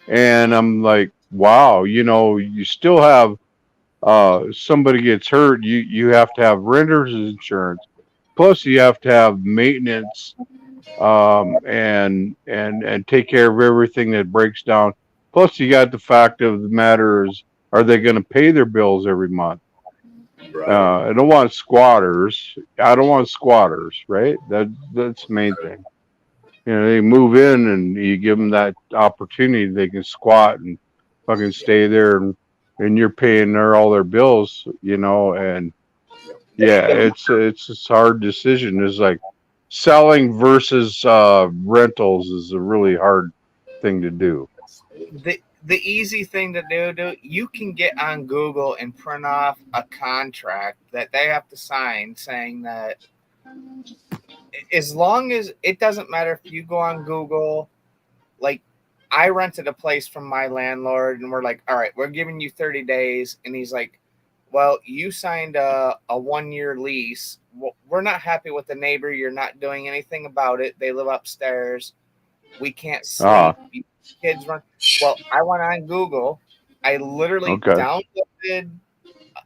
And I'm like, wow, you still have somebody gets hurt, you have to have renter's insurance. Plus you have to have maintenance and take care of everything that breaks down. Plus you got the fact of the matter is, are they going to pay their bills every month? Right. I don't want squatters. I don't want squatters, right? That's the main thing. They move in and you give them that opportunity. They can squat and fucking stay there, and you're paying all their bills, and yeah, it's a hard decision. It's like selling versus rentals is a really hard thing to do. The easy thing to do, you can get on Google and print off a contract that they have to sign saying that as long as it doesn't matter if you go on Google, like I rented a place from my landlord and we're like, all right, we're giving you 30 days. And he's like, well, you signed a 1-year lease. We're not happy with the neighbor. You're not doing anything about it. They live upstairs. We can't sleep. Kids run. Well, I went on Google. I literally Okay. downloaded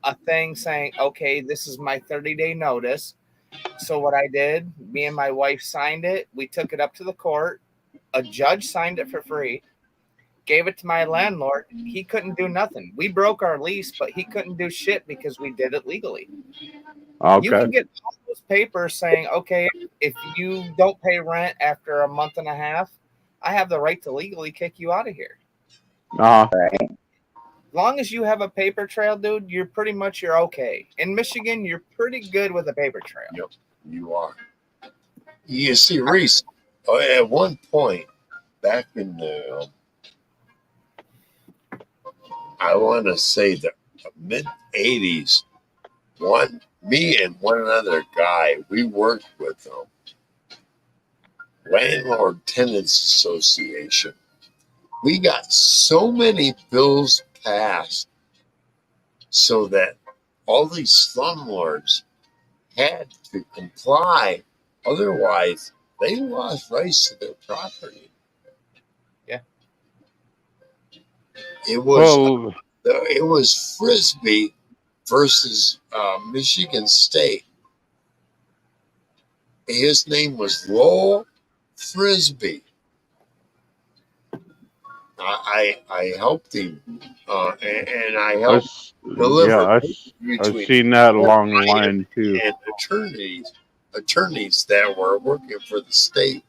a thing saying, okay, this is my 30-day notice. So what I did, me and my wife signed it. We took it up to the court. A judge signed it for free, gave it to my landlord. He couldn't do nothing. We broke our lease, but he couldn't do shit because we did it legally. Okay. You can get all those papers saying, okay, if you don't pay rent after a month and a half, I have the right to legally kick you out of here. Uh-huh. As long as you have a paper trail, dude, you're okay. In Michigan, you're pretty good with a paper trail. Yep, you are. You see, Reese, at one point back in the, I want to say the mid '80s, me and one other guy, we worked with them. Landlord Tenants Association. We got so many bills passed so that all these slumlords had to comply. Otherwise, they lost rights to their property. Yeah. It was Frisbee versus Michigan State. His name was Lowell Frisbee. I helped him, and I I, helped yeah, deliver I've between seen that along the client line too. and attorneys that were working for the state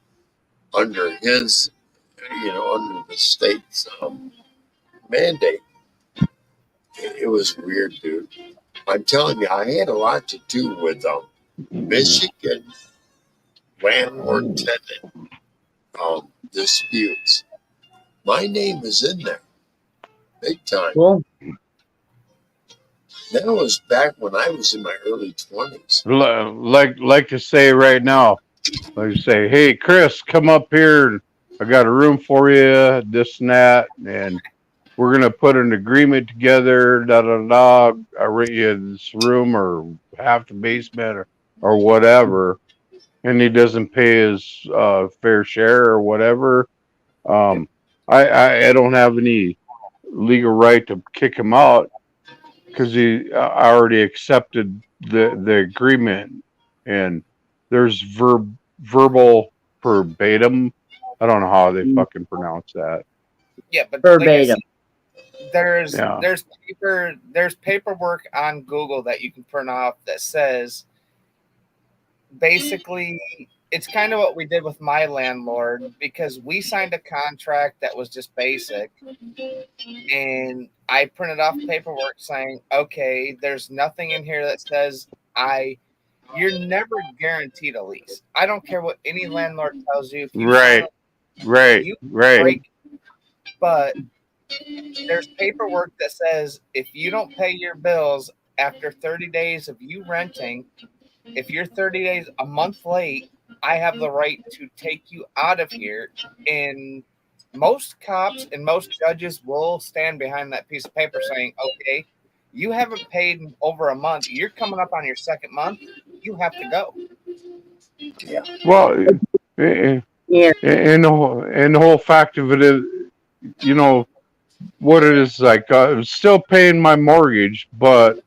under his, under the state's mandate. It was weird, dude. I'm telling you, I had a lot to do with Michigan landlord tenant disputes. My name is in there, big time. Well, That was back when I was in my early 20s. Like to say right now, like to say, hey Chris, come up here. I got a room for you, this and that, and we're gonna put an agreement together. Da da da. I rent you this room or half the basement or whatever, and he doesn't pay his fair share or whatever. Um, I don't have any legal right to kick him out because he already accepted the agreement, and there's verbal verbatim. I don't know how they fucking pronounce that. Yeah, but like I verbatim. said, Yeah. there's paperwork on Google that you can print off that says basically it's kind of what we did with my landlord, because we signed a contract that was just basic, and I printed off paperwork saying, okay, there's nothing in here that says you're never guaranteed a lease. I don't care what any landlord tells you. If you sign Right. you Right. break, but there's paperwork that says if you don't pay your bills after 30 days of you renting, if you're 30 days a month late, I have the right to take you out of here. And most cops and most judges will stand behind that piece of paper saying, okay, you haven't paid in over a month. You're coming up on your second month. You have to go. Well, and Yeah. the whole fact of it is, you know, what it is like. I'm still paying my mortgage, but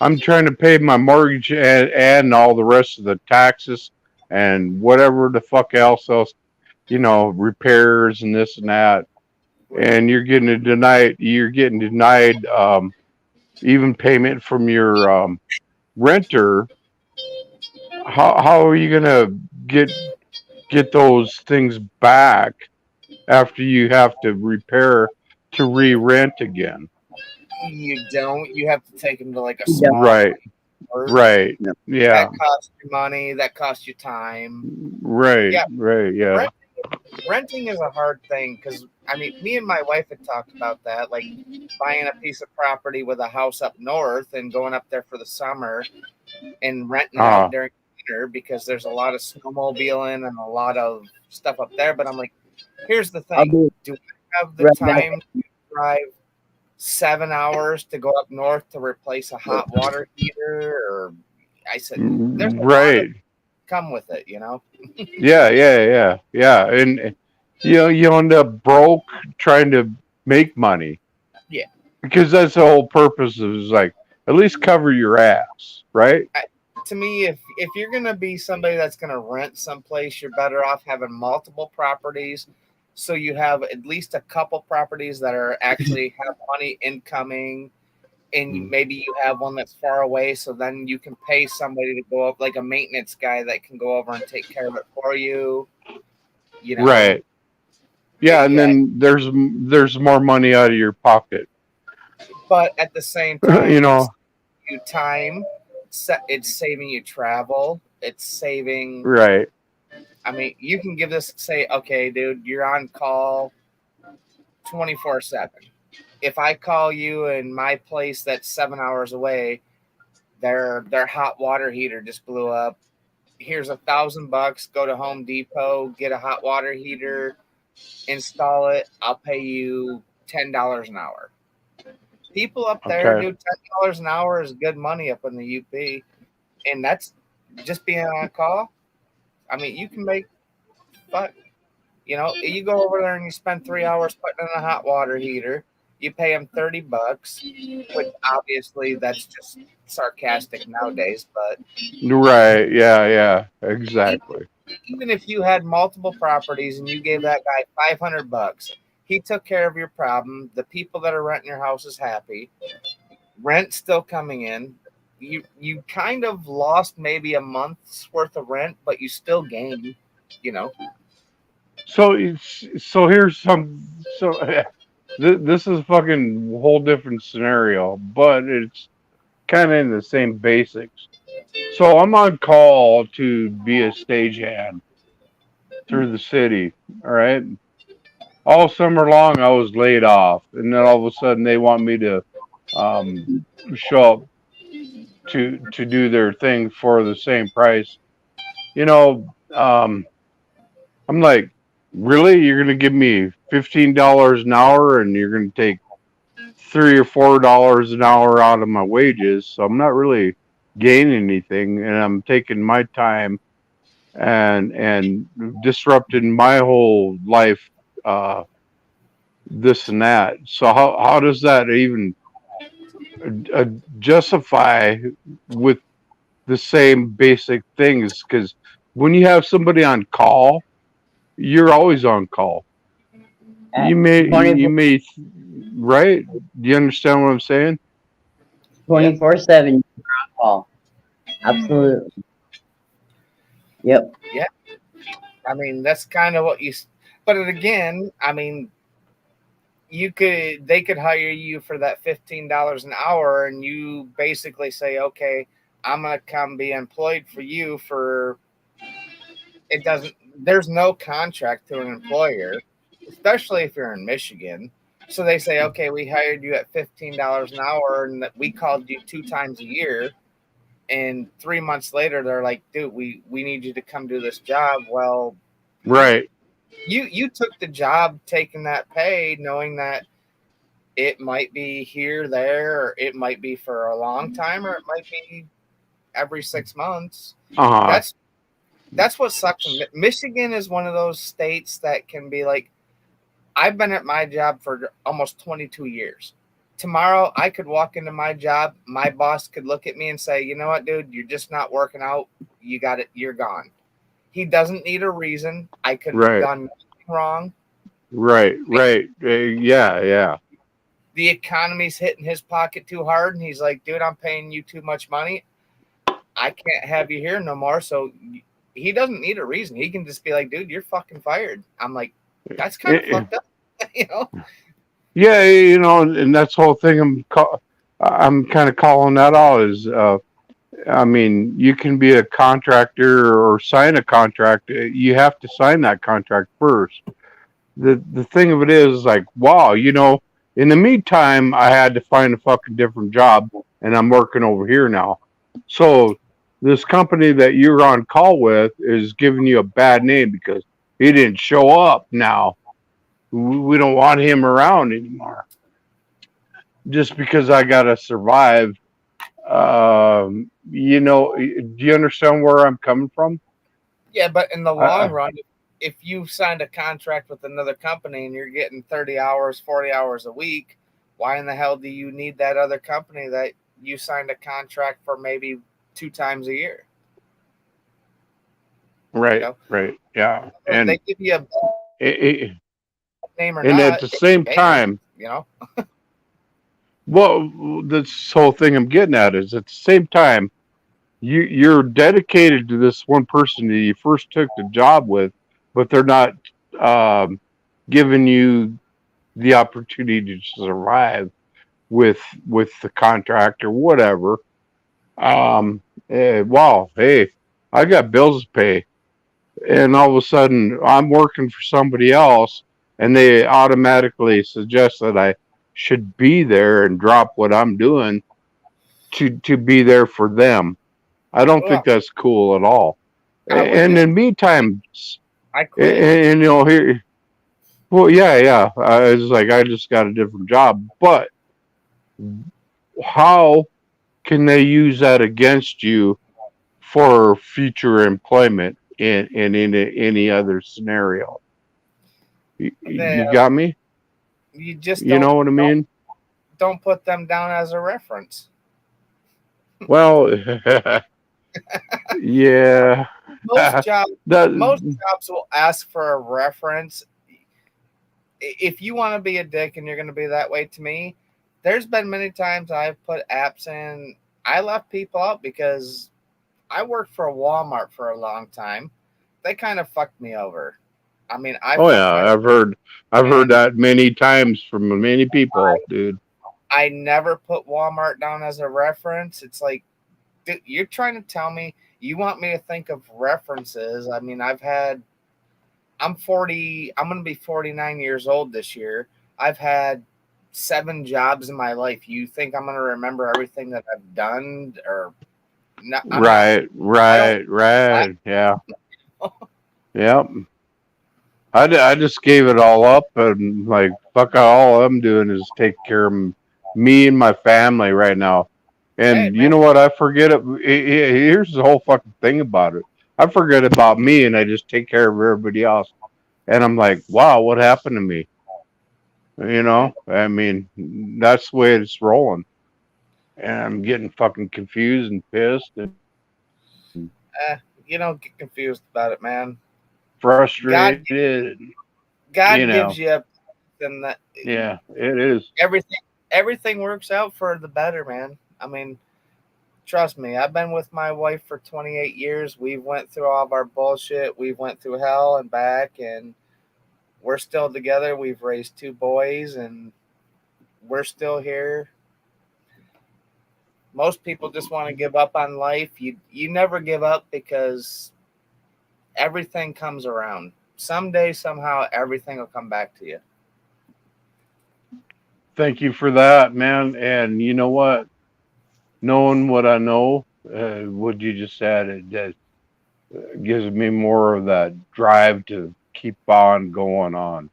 I'm trying to pay my mortgage and all the rest of the taxes and whatever the fuck else, repairs and this and that. And you're getting denied. You're getting denied even payment from your renter. How are you gonna get those things back after you have to repair to re-rent again? You don't. You have to take them to like a Yeah. small Right. court. Right. Yeah. Yeah. That costs you money. That costs you time. Right. Yeah. Right. Yeah. Renting is a hard thing because I mean, me and my wife had talked about that, like buying a piece of property with a house up north and going up there for the summer and renting it out during winter because there's a lot of snowmobiling and a lot of stuff up there. But I'm like, here's the I'll thing: be do I have the right back. time to drive 7 hours to go up north to replace a hot water heater? Or I said, there's a lot Right. of come with it, you know. Yeah. And you end up broke trying to make money. Yeah. Because that's the whole purpose is like at least cover your ass, right? To me, if you're gonna be somebody that's gonna rent someplace, you're better off having multiple properties, so you have at least a couple properties that are actually have money incoming, and maybe you have one that's far away, so then you can pay somebody to go up, like a maintenance guy that can go over and take care of it for you. You know, Right. Yeah, and then there's more money out of your pocket. But at the same time, You know. you time, it's saving you travel, it's saving. Right. I mean, you can give this, say, okay, dude, you're on call 24/7. If I call you in my place that's 7 hours away, their hot water heater just blew up. Here's $1,000. Go to Home Depot, get a hot water heater, install it. I'll pay you $10 an hour. People up there, Okay. dude, $10 an hour is good money up in the UP, and that's just being on call. I mean, you can make, but you go over there and you spend 3 hours putting in a hot water heater. You pay them $30, which obviously that's just sarcastic nowadays. But Right. Yeah. Exactly. even if you had multiple properties and you gave that guy $500, He took care of your problem. The people that are renting your house is happy. Rent's still coming in. You kind of lost maybe a month's worth of rent, but you still gained, you know. So here's some this is a fucking whole different scenario, but it's kind of in the same basics. So I'm on call to be a stagehand through the city. All right. All summer long, I was laid off, and then all of a sudden they want me to show up to do their thing for the same price. You know, I'm like, really? You're gonna give me $15 an hour, and you're gonna take $3 or $4 an hour out of my wages? So I'm not really gaining anything, and I'm taking my time and disrupting my whole life. This and that. So how does that even justify with the same basic things? Because when you have somebody on call, you're always on call. You may, right? Do you understand what I'm saying? 24/7 call. Absolutely. Yep. Yeah. I mean, that's kind of what you. But again, I mean, they could hire you for that $15 an hour, and you basically say, okay, I'm gonna come be employed for you for. It doesn't. There's no contract to an employer, especially if you're in Michigan. So they say, okay, we hired you at $15 an hour, and that we called you 2 times a year. And 3 months later, they're like, dude, we need you to come do this job. Well, right. You took the job taking that pay, knowing that it might be here, there, or it might be for a long time, or it might be every 6 months. Uh-huh. That's what sucks. Michigan is one of those states that can be like, I've been at my job for almost 22 years. Tomorrow, I could walk into my job. My boss could look at me and say, you know what, dude, you're just not working out. You got it. You're gone. He doesn't need a reason. I could have done nothing wrong. Right. Yeah. The economy's hitting his pocket too hard, and he's like, dude, I'm paying you too much money. I can't have you here no more. So he doesn't need a reason. He can just be like, dude, you're fucking fired. I'm like, that's kind of fucked up, you know? Yeah, and that's the whole thing. I'm kind of calling that out is, I mean, you can be a contractor or sign a contract. You have to sign that contract first. The thing of it is like, wow, in the meantime, I had to find a fucking different job, and I'm working over here now. So this company that you're on call with is giving you a bad name because he didn't show up now. We don't want him around anymore. Just because I gotta survive. Do you understand where I'm coming from? Yeah, but in the long run, if you signed a contract with another company and you're getting 30 hours, 40 hours a week, why in the hell do you need that other company that you signed a contract for maybe 2 times a year? Right, right, yeah. And they give you a name or and not, at the same time, well, this whole thing I'm getting at is at the same time, you're dedicated to this one person that you first took the job with, but they're not giving you the opportunity to survive with the contract or whatever. Wow, hey, I got bills to pay, and all of a sudden I'm working for somebody else, and they automatically suggest that I should be there and drop what I'm doing to be there for them. I don't think that's cool at all. And in the meantime, and here, well, yeah. I was like, I just got a different job, but how can they use that against you for future employment in any other scenario? You got me? You just know what I mean? Don't put them down as a reference. Well, yeah. Most jobs will ask for a reference. if you want to be a dick and you're going to be that way to me, there's been many times I've put apps in. I left people out because I worked for a Walmart for a long time. They kind of fucked me over. I mean, I Oh fucked yeah, my I've heard and that many times from many people, dude. I never put Walmart down as a reference. It's like, dude, you're trying to tell me you want me to think of references. I mean, I'm 40, I'm going to be 49 years old this year. I've had 7 jobs in my life. You think I'm going to remember everything that I've done or no, I'm not. I Right. Yeah. Yep. I just gave it all up and like fuck all I'm doing is take care of me and my family right now. Hey, And you man, know what? I forget it. Here's the whole fucking thing about it. I forget about me and I just take care of everybody else. And I'm like, wow, what happened to me? You know, I mean, that's the way it's rolling. And I'm getting fucking confused and pissed and eh, you don't get confused about it, man. God, frustrated. You God gives know, you and that yeah, it is. everything works out for the better, man. I mean, trust me, I've been with my wife for 28 years. We've went through all of our bullshit. We've went through hell and back, and we're still together. We've raised 2 boys, and we're still here. Most people just want to give up on life. You never give up because everything comes around. Someday, somehow, everything will come back to you. Thank you for that, man. And you know what? Knowing what I know, what you just said, it just gives me more of that drive to keep on going on.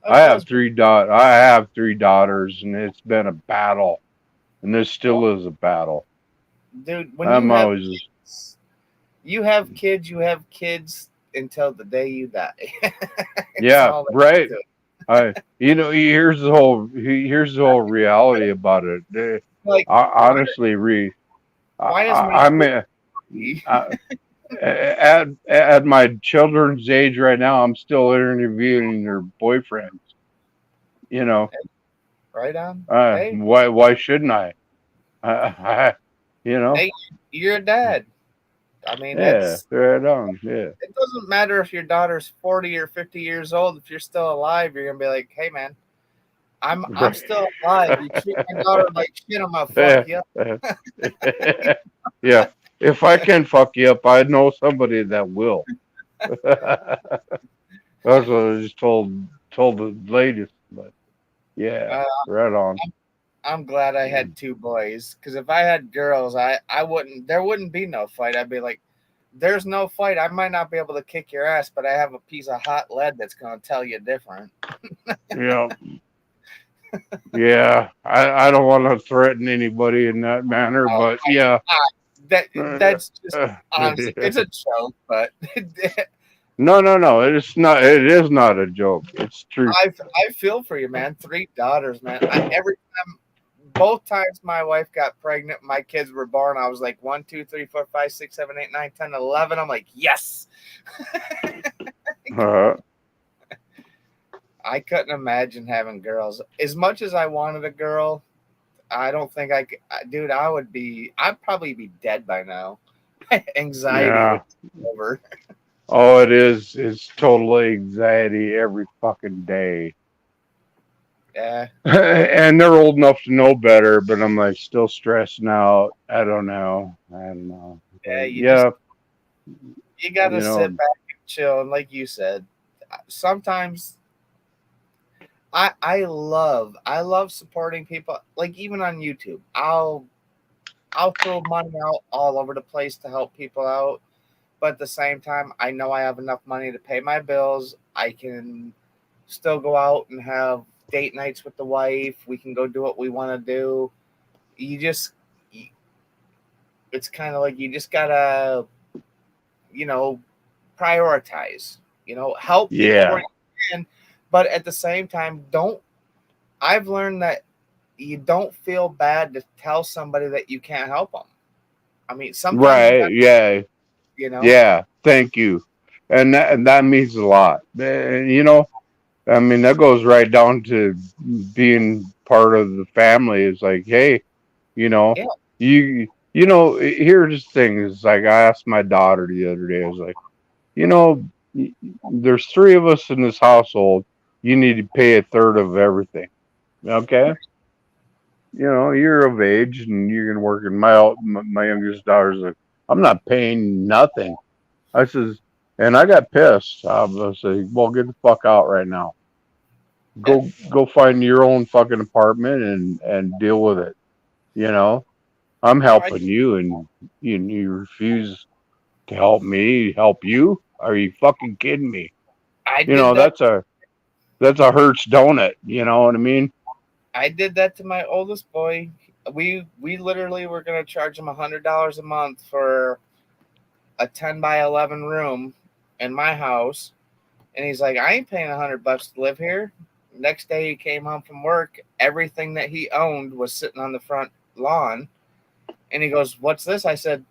It does, I have 3 daughters, and it's been a battle, and this still is a battle. dude. When I'm always just, you have kids until the day you die. It's yeah, all right. that Here's the whole reality about it. like. Why, Honestly, why does my I'm I, at my children's age right now, I'm still interviewing their boyfriends. You know, right on? Hey, why shouldn't I? I you know, hey, you're a dad. I mean, yeah, that's right on, yeah. it. Doesn't matter if your daughter's 40 or 50 years old. If you're still alive, you're gonna be like, hey, man, I'm still alive. You treat my daughter like shit, I'm gonna fuck Yeah, you up. yeah. If I can fuck you up, I know somebody that will. That's what I just told the ladies. But yeah, Uh, right on. I'm glad I had 2 boys because if I had girls, I wouldn't. There wouldn't be no fight. I'd be like, there's no fight. I might not be able to kick your ass, but I have a piece of hot lead that's gonna tell you different. Yeah, yeah. I don't want to threaten anybody in that manner, Oh, but yeah. that Uh, that's just honestly, it's a joke, but no. It's not. It is not a joke. It's true. I feel for you, man. 3 daughters, man. Every time, both times my wife got pregnant, my kids were born. I was like 1, 2, 3, 4, 5, 6, 7, 8, 9, 10, 11. I'm like, yes. Uh, I couldn't imagine having girls. As much as I wanted a girl, I don't think I could. Dude, I'd probably be dead by now. Anxiety yeah. would take over. Oh, it is. It's totally anxiety every fucking day. Yeah. And they're old enough to know better, but I'm like still stressing out. I don't know. I don't know. Yeah. But yeah, You got to you sit know, back and chill. And like you said, sometimes I love supporting people. Like even on YouTube, I'll throw money out all over the place to help people out. But at the same time, I know I have enough money to pay my bills. I can still go out and have date nights with the wife. We can go do what we want to do. You just, it's kind of like you just gotta, you know, prioritize. Help people where yeah, you can, but at the same time, don't. I've learned that you don't feel bad to tell somebody that you can't help them. I mean, sometimes you right, got, yeah, you know, yeah. Thank you, and that means a lot. And, you know, I mean, that goes right down to being part of the family. It's like, hey, you know, Yeah. here's the thing. Is like I asked my daughter the other day. I was like, you know, there's three of us in this household. You need to pay a third of everything. Okay. You're of age and you're gonna work. And my youngest daughter's like, I'm not paying nothing. I says, and I got pissed. I was like, well, get the fuck out right now. Go find your own fucking apartment and deal with it. You know, I'm No, I helping you, and you refuse to help you. Are you fucking kidding me? I did that. That's a Hertz donut. You know what I mean? I did that to my oldest boy. We literally were gonna charge him $100 a month for a 10 by 11 room in my house, and he's like, I ain't paying $100 to live here. Next day he came home from work, everything that he owned was sitting on the front lawn, and he goes, "What's this?" I said,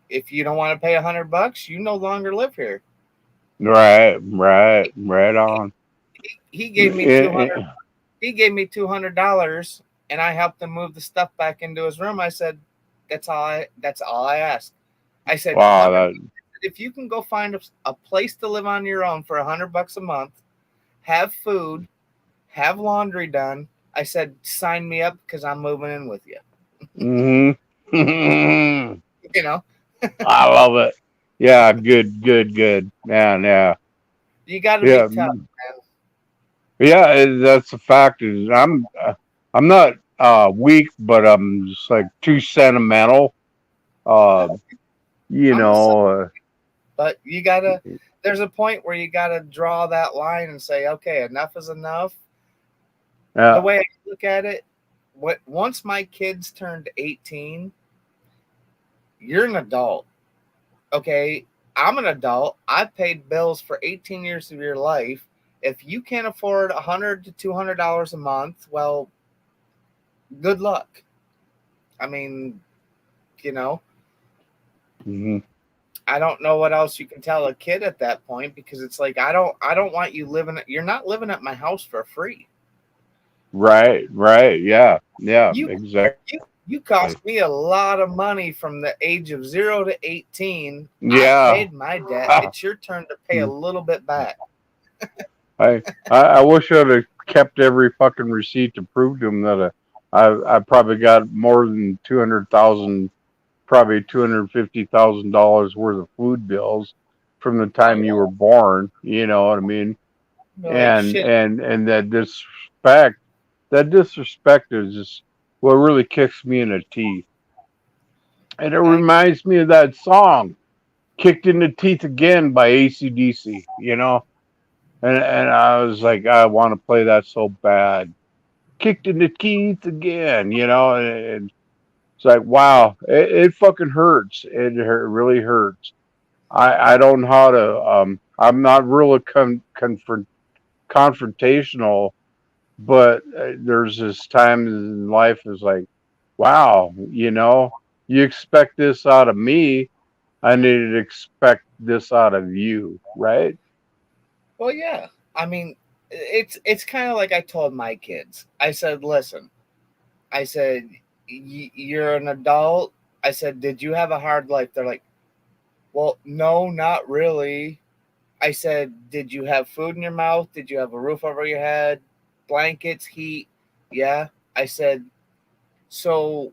"If you don't want to pay $100, you no longer live here." Right on. He gave me Eh, 200. eh, He gave me $200, and I helped him move the stuff back into his room. I said, That's all I asked." I said, Wow, 100. that If you can go find a place to live on your own for $100 a month, have food, have laundry done, I said, sign me up because I'm moving in with you. hmm You know, I love it. Yeah, good. Man, yeah. you got to be Yeah. tough. Yeah, that's a fact. Is I'm not weak, but I'm just like too sentimental. Uh, you I'm the same, know, but you gotta. There's a point where you gotta draw that line and say, okay, enough is enough. The yeah. way I look at it, once my kids turned 18, you're an adult. Okay, I'm an adult. I paid bills for 18 years of your life. If you can't afford $100 to $200 a month, well, good luck. I mean, you know, hmm I don't know what else you can tell a kid at that point, because it's like I don't want you living. You're not living at my house for free. Right. Yeah, You exactly. you cost me a lot of money from the age of 0 to 18. I Yeah. paid my debt. It's your turn to pay a little bit back. I wish I'd have kept every fucking receipt to prove to them that I probably got more than 200,000, probably $250,000 worth of food bills from the Oh time you yeah. were born. You know what I mean? You're like, And shit. and and that disrespect is just what really kicks me in the teeth. And it I reminds me of that song, "Kicked in the Teeth Again" by AC/DC. And I was like, I want to play that so bad. Kicked in the teeth again, and it's like, wow, it fucking hurts. Really hurts. I don't know how to. I'm not really confrontational, but there's this time in life is like, wow, you expect this out of me. I need to expect this out of you, right? Well, yeah. I mean, it's kind of like I told my kids. I said, listen. I said, You're an adult." I said, "Did you have a hard life?" They're like, "Well, no, not really." I said, "Did you have food in your mouth? Did you have a roof over your head, blankets, heat?" Yeah. I said, "So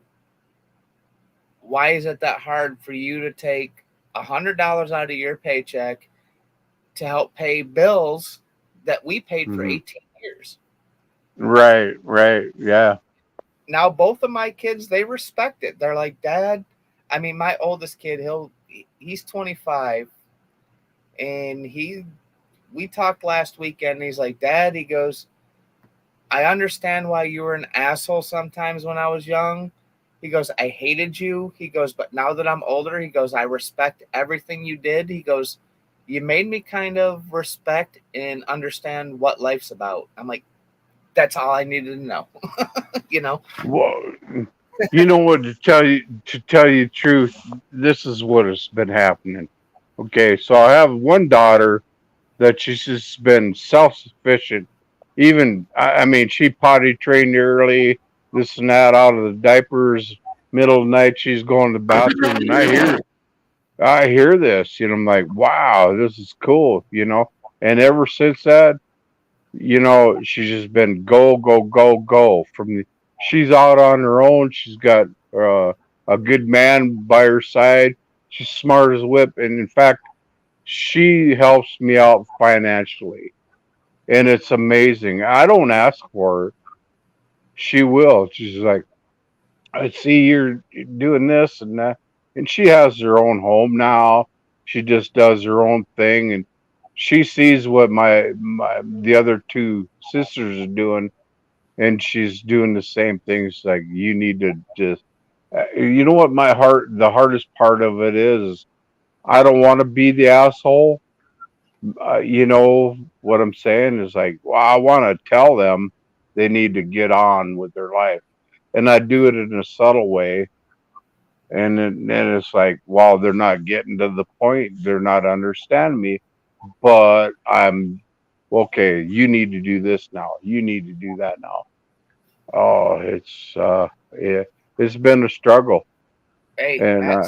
why is it that hard for you to take $100 out of your paycheck to help pay bills that we paid for hmm 18 years?" Right. Yeah. Now both of my kids, they respect it. They're like, "Dad," I mean, my oldest kid, he's 25, and we talked last weekend, and he's like, "Dad," he goes, "I understand why you were an asshole sometimes when I was young." He goes, "I hated you." He goes, "But now that I'm older," he goes, "I respect everything you did." He goes, "You made me kind of respect and understand what life's about." I'm like, that's all I needed to know. you know? Well, you know what? To tell you the truth, this is what has been happening. Okay, so I have one daughter that she's just been self sufficient even I mean, she potty trained early, this and that, out of the diapers. Middle of the night, she's going to the bathroom, and I hear this, I'm like, wow, this is cool, And ever since that, she's just been go, go, go, go. She's out on her own. She's got a good man by her side. She's smart as a whip, and in fact, she helps me out financially, and it's amazing. I don't ask for her; she will. She's like, I see you're doing this and that, and she has her own home now. She just does her own thing, and she sees what the other two sisters are doing, and she's doing the same thing. She's like, you need to just, you know what? The hardest part of it is, I don't want to be the asshole. You know what I'm saying is like, well, I want to tell them they need to get on with their life, and I do it in a subtle way. And then it's like, well, they're not getting to the point. They're not understanding me, but I'm okay. You need to do this now. You need to do that now. Oh, yeah, it's been a struggle. Hey, And man,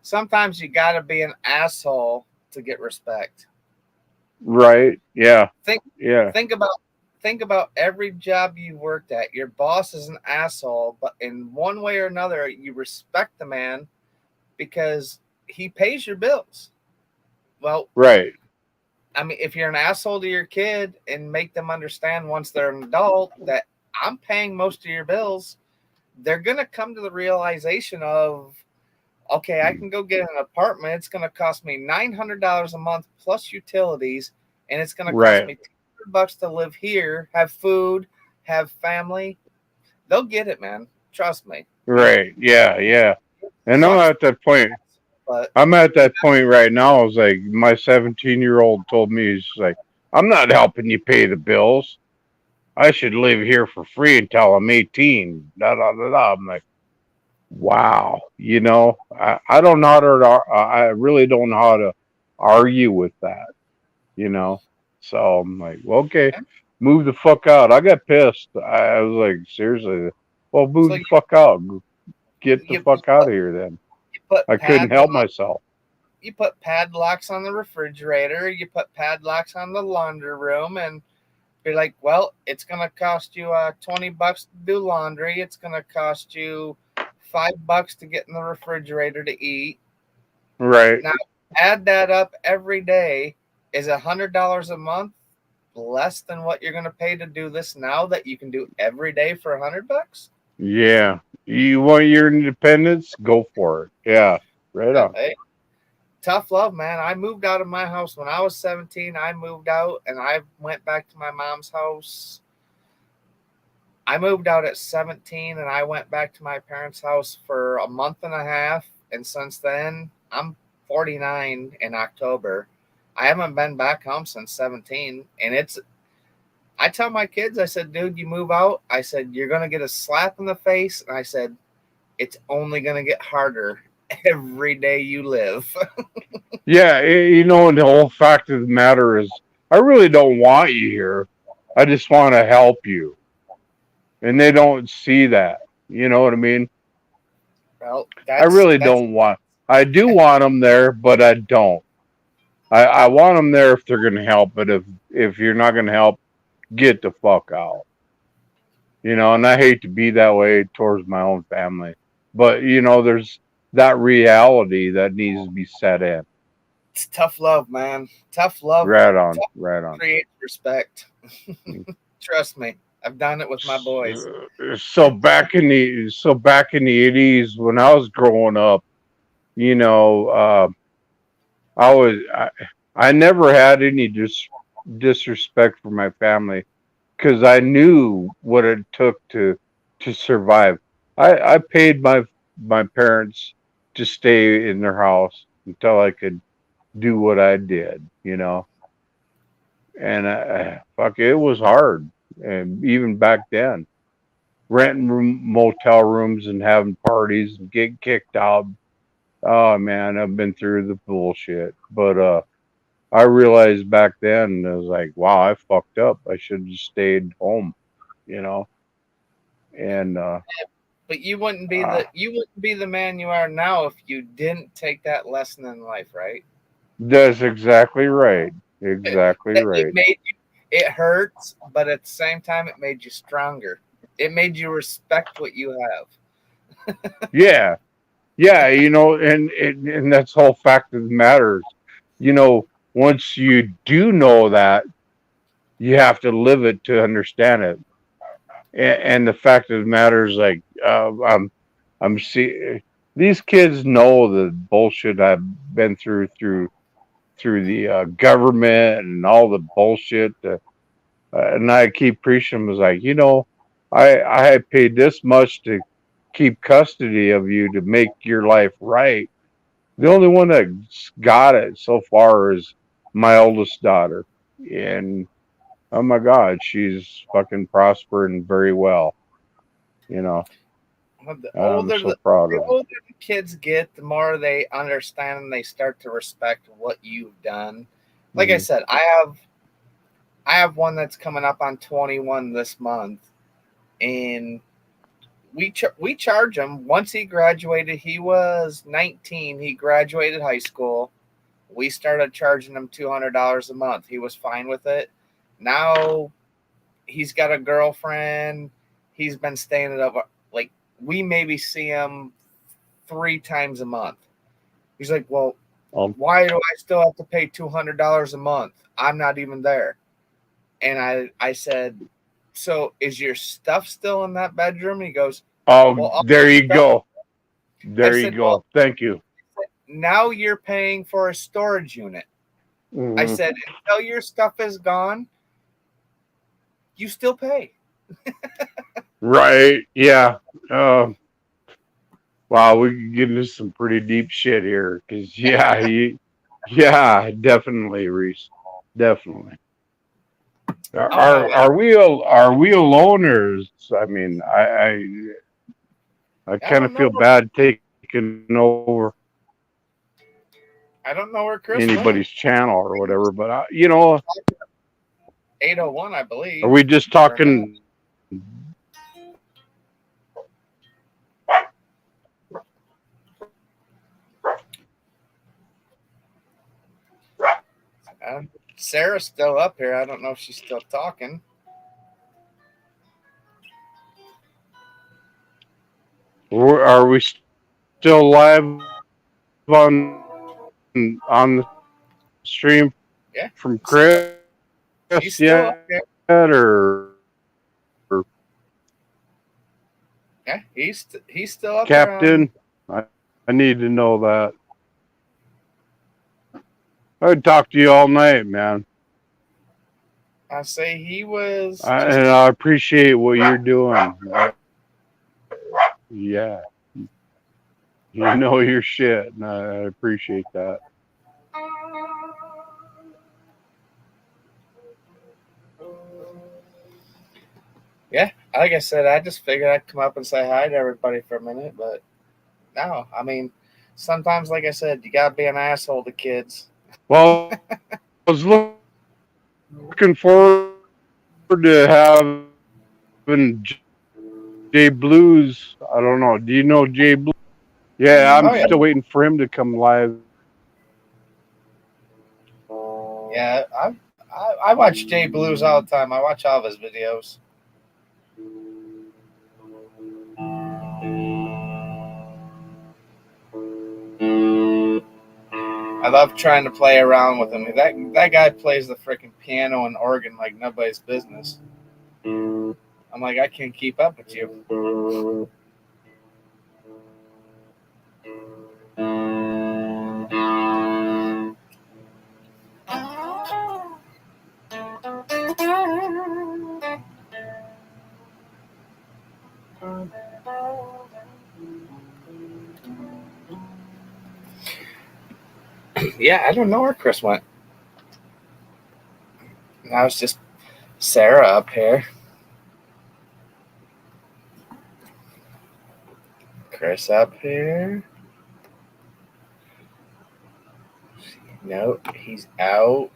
sometimes you got to be an asshole to get respect. right, yeah, Think yeah, think about every job you worked at. Your boss is an asshole, but in one way or another, you respect the man because he pays your bills. Well, right, I mean, if you're an asshole to your kid and make them understand once they're an adult that I'm paying most of your bills, they're going to come to the realization of, okay, I can go get an apartment. It's going to cost me $900 a month plus utilities, and it's going to cost right, me $200 to live here, have food, have family. They'll get it, man. Trust me. right, yeah, yeah. And I'm Sucks, at that point. but I'm at that point right now. I was like, my 17-year-old told me, he's like, I'm not helping you pay the bills. I should live here for free until I'm 18. Da, da, da, da. I'm like, wow. I don't know how to, I really don't know how to argue with that. So I'm like, well, okay, move the fuck out. I got pissed. I was like, seriously, well, move so the fuck out. Get the you, fuck out of here then. you put I couldn't help myself. you put padlocks on the refrigerator, you put padlocks on the laundry room, and be like, well, it's gonna cost you $20 to do laundry. It's gonna cost you $5 to get in the refrigerator to eat. Right. Now add that up every day. Is $100 a month less than what you're gonna pay to do this now that you can do every day for $100? Yeah. You want your independence? Go for it. Yeah. Right on. Hey, tough love, man. I moved out of my house when I was 17. I moved out and I went back to my mom's house. I moved out at 17 and I went back to my parents' house for a month and a half. And since then, I'm 49 in October. I haven't been back home since 17. And I tell my kids, I said, dude, you move out. I said, you're going to get a slap in the face. And I said, it's only going to get harder every day you live. Yeah. And the whole fact of the matter is, I really don't want you here. I just want to help you. And they don't see that. You know what I mean? Well, I really don't want. I do want them there, but I don't. I want them there if they're going to help. But if you're not going to help, get the fuck out. And I hate to be that way towards my own family. But, there's that reality that needs to be set in. It's tough love, man. Tough love. Right on. Right on. Create respect. Trust me. I've done it with my boys. So back in the 80s when I was growing up, I never had any disrespect for my family because I knew what it took to survive. I paid my parents to stay in their house until I could do what I did, and fuck, it was hard. And even back then, renting motel rooms and having parties and getting kicked out. Oh man, I've been through the bullshit. But I realized back then, I was like, wow, I fucked up. I should have stayed home, you know. And But you wouldn't be uh, the man you are now if you didn't take that lesson in life, right? that's exactly right. Exactly It right. made you, it hurts, but at the same time, it made you stronger. It made you respect what you have. Yeah, yeah, you know, and that's the whole fact of the matter. You know, once you do know that, you have to live it to understand it. And the fact of the matter is, like, I'm see these kids know the bullshit I've been through the government and all the bullshit. And I keep preaching them, was like, you know, I paid this much to keep custody of you to make your life right. The only one that's got it so far is my oldest daughter, and oh my God, she's fucking prospering very well. You know, But I'm so proud the of her. older the kids get, the more they understand and they start to respect what you've done. Like I Hmm. said, I have one that's coming up on 21 this month, and we charge him once he graduated. He was 19. He graduated high school. We started charging him $200 a month. He was fine with it. Now he's got a girlfriend. He's been staying at a, like, we maybe see him 3 times a month. He's like, well, Um, why do I still have to pay $200 a month? I'm not even there. And I said, so is your stuff still in that bedroom? He goes, oh, well, all there my you stuff. go. I There you said, well, go. Thank you. now you're paying for a storage unit. I Hmm. said, until your stuff is gone, you still pay. Right. Yeah. Um, wow, we can get into some pretty deep shit here. Cause yeah, yeah, definitely, Reese. Definitely. Oh no, Are we alone, or I mean, I I kind of don't know. feel bad taking over I don't know where Chris went. anybody's channel or whatever, but you know, 801, I are believe, we just for a minute. talking? Sarah's still up here. I don't know if she's still talking. Are we still live on the stream Yeah, from Chris she's still up yet, here. or Yeah, he's still up here on. Captain? I need to know that. I would talk to you all night, man. I say he was just. And I appreciate what you're doing. Yeah, you know your shit, and I appreciate that. Yeah, like I said, I just figured I'd come up and say hi to everybody for a minute, but no, I mean, sometimes, like I said, you gotta be an asshole to kids. Well, I was looking forward to having Jay Blues. I don't know. Do you know Jay Blues? Yeah, I'm Oh yeah, still waiting for him to come live. yeah. I watch Jay Blues all the time. I watch all of his videos. I love trying to play around with him. That guy plays the freaking piano and organ like nobody's business. I'm like, I can't keep up with you. Yeah, I don't know where Chris went. Now it's just Sarah up here. Chris up here. Nope, he's out.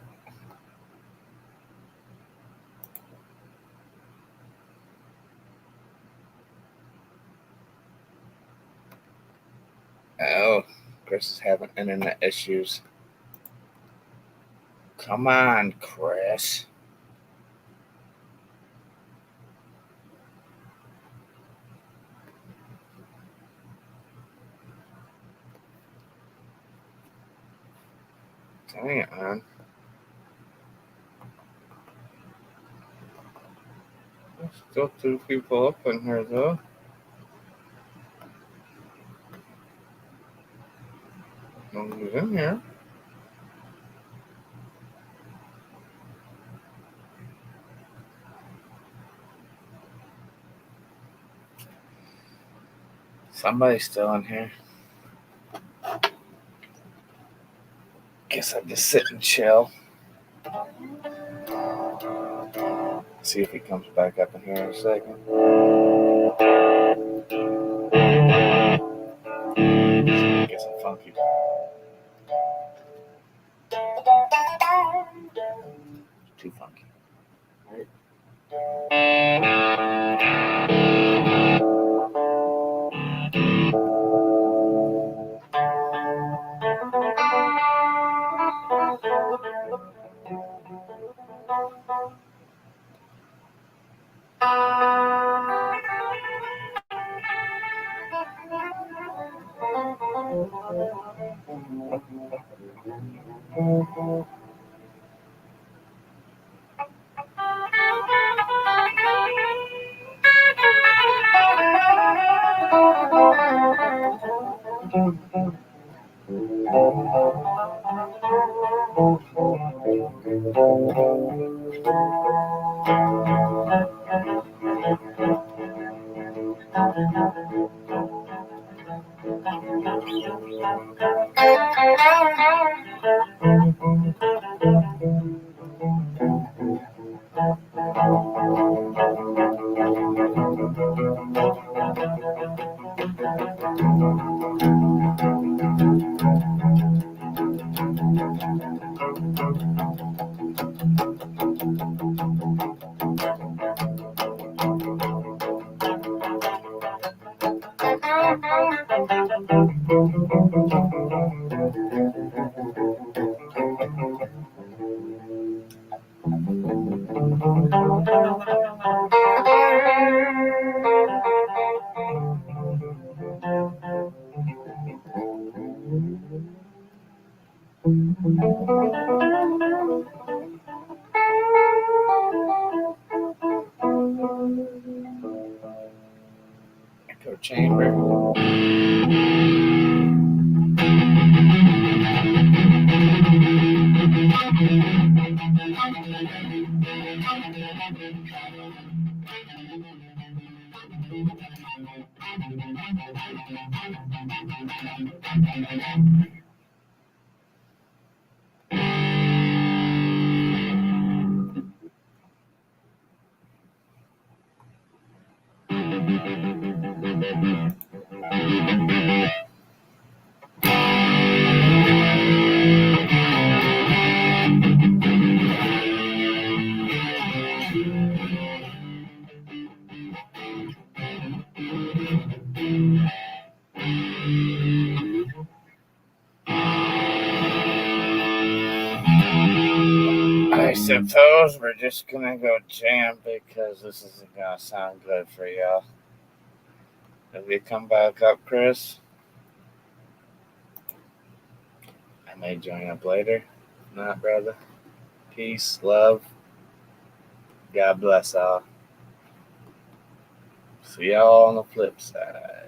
Oh, Chris is having internet issues. Come on, Chris. Hang on. There's still 2 people up in here, though. Nobody's in here. Somebody's still in here. Guess I just sit and chill. See if he comes back up in here in a second. Get some funky. Too funky. Echo chamber. I suppose we're just gonna go jam because this isn't gonna sound good for y'all. If you come back up, Chris, I may join up later. If not, brother. Peace, love. God bless all. See y'all on the flip side.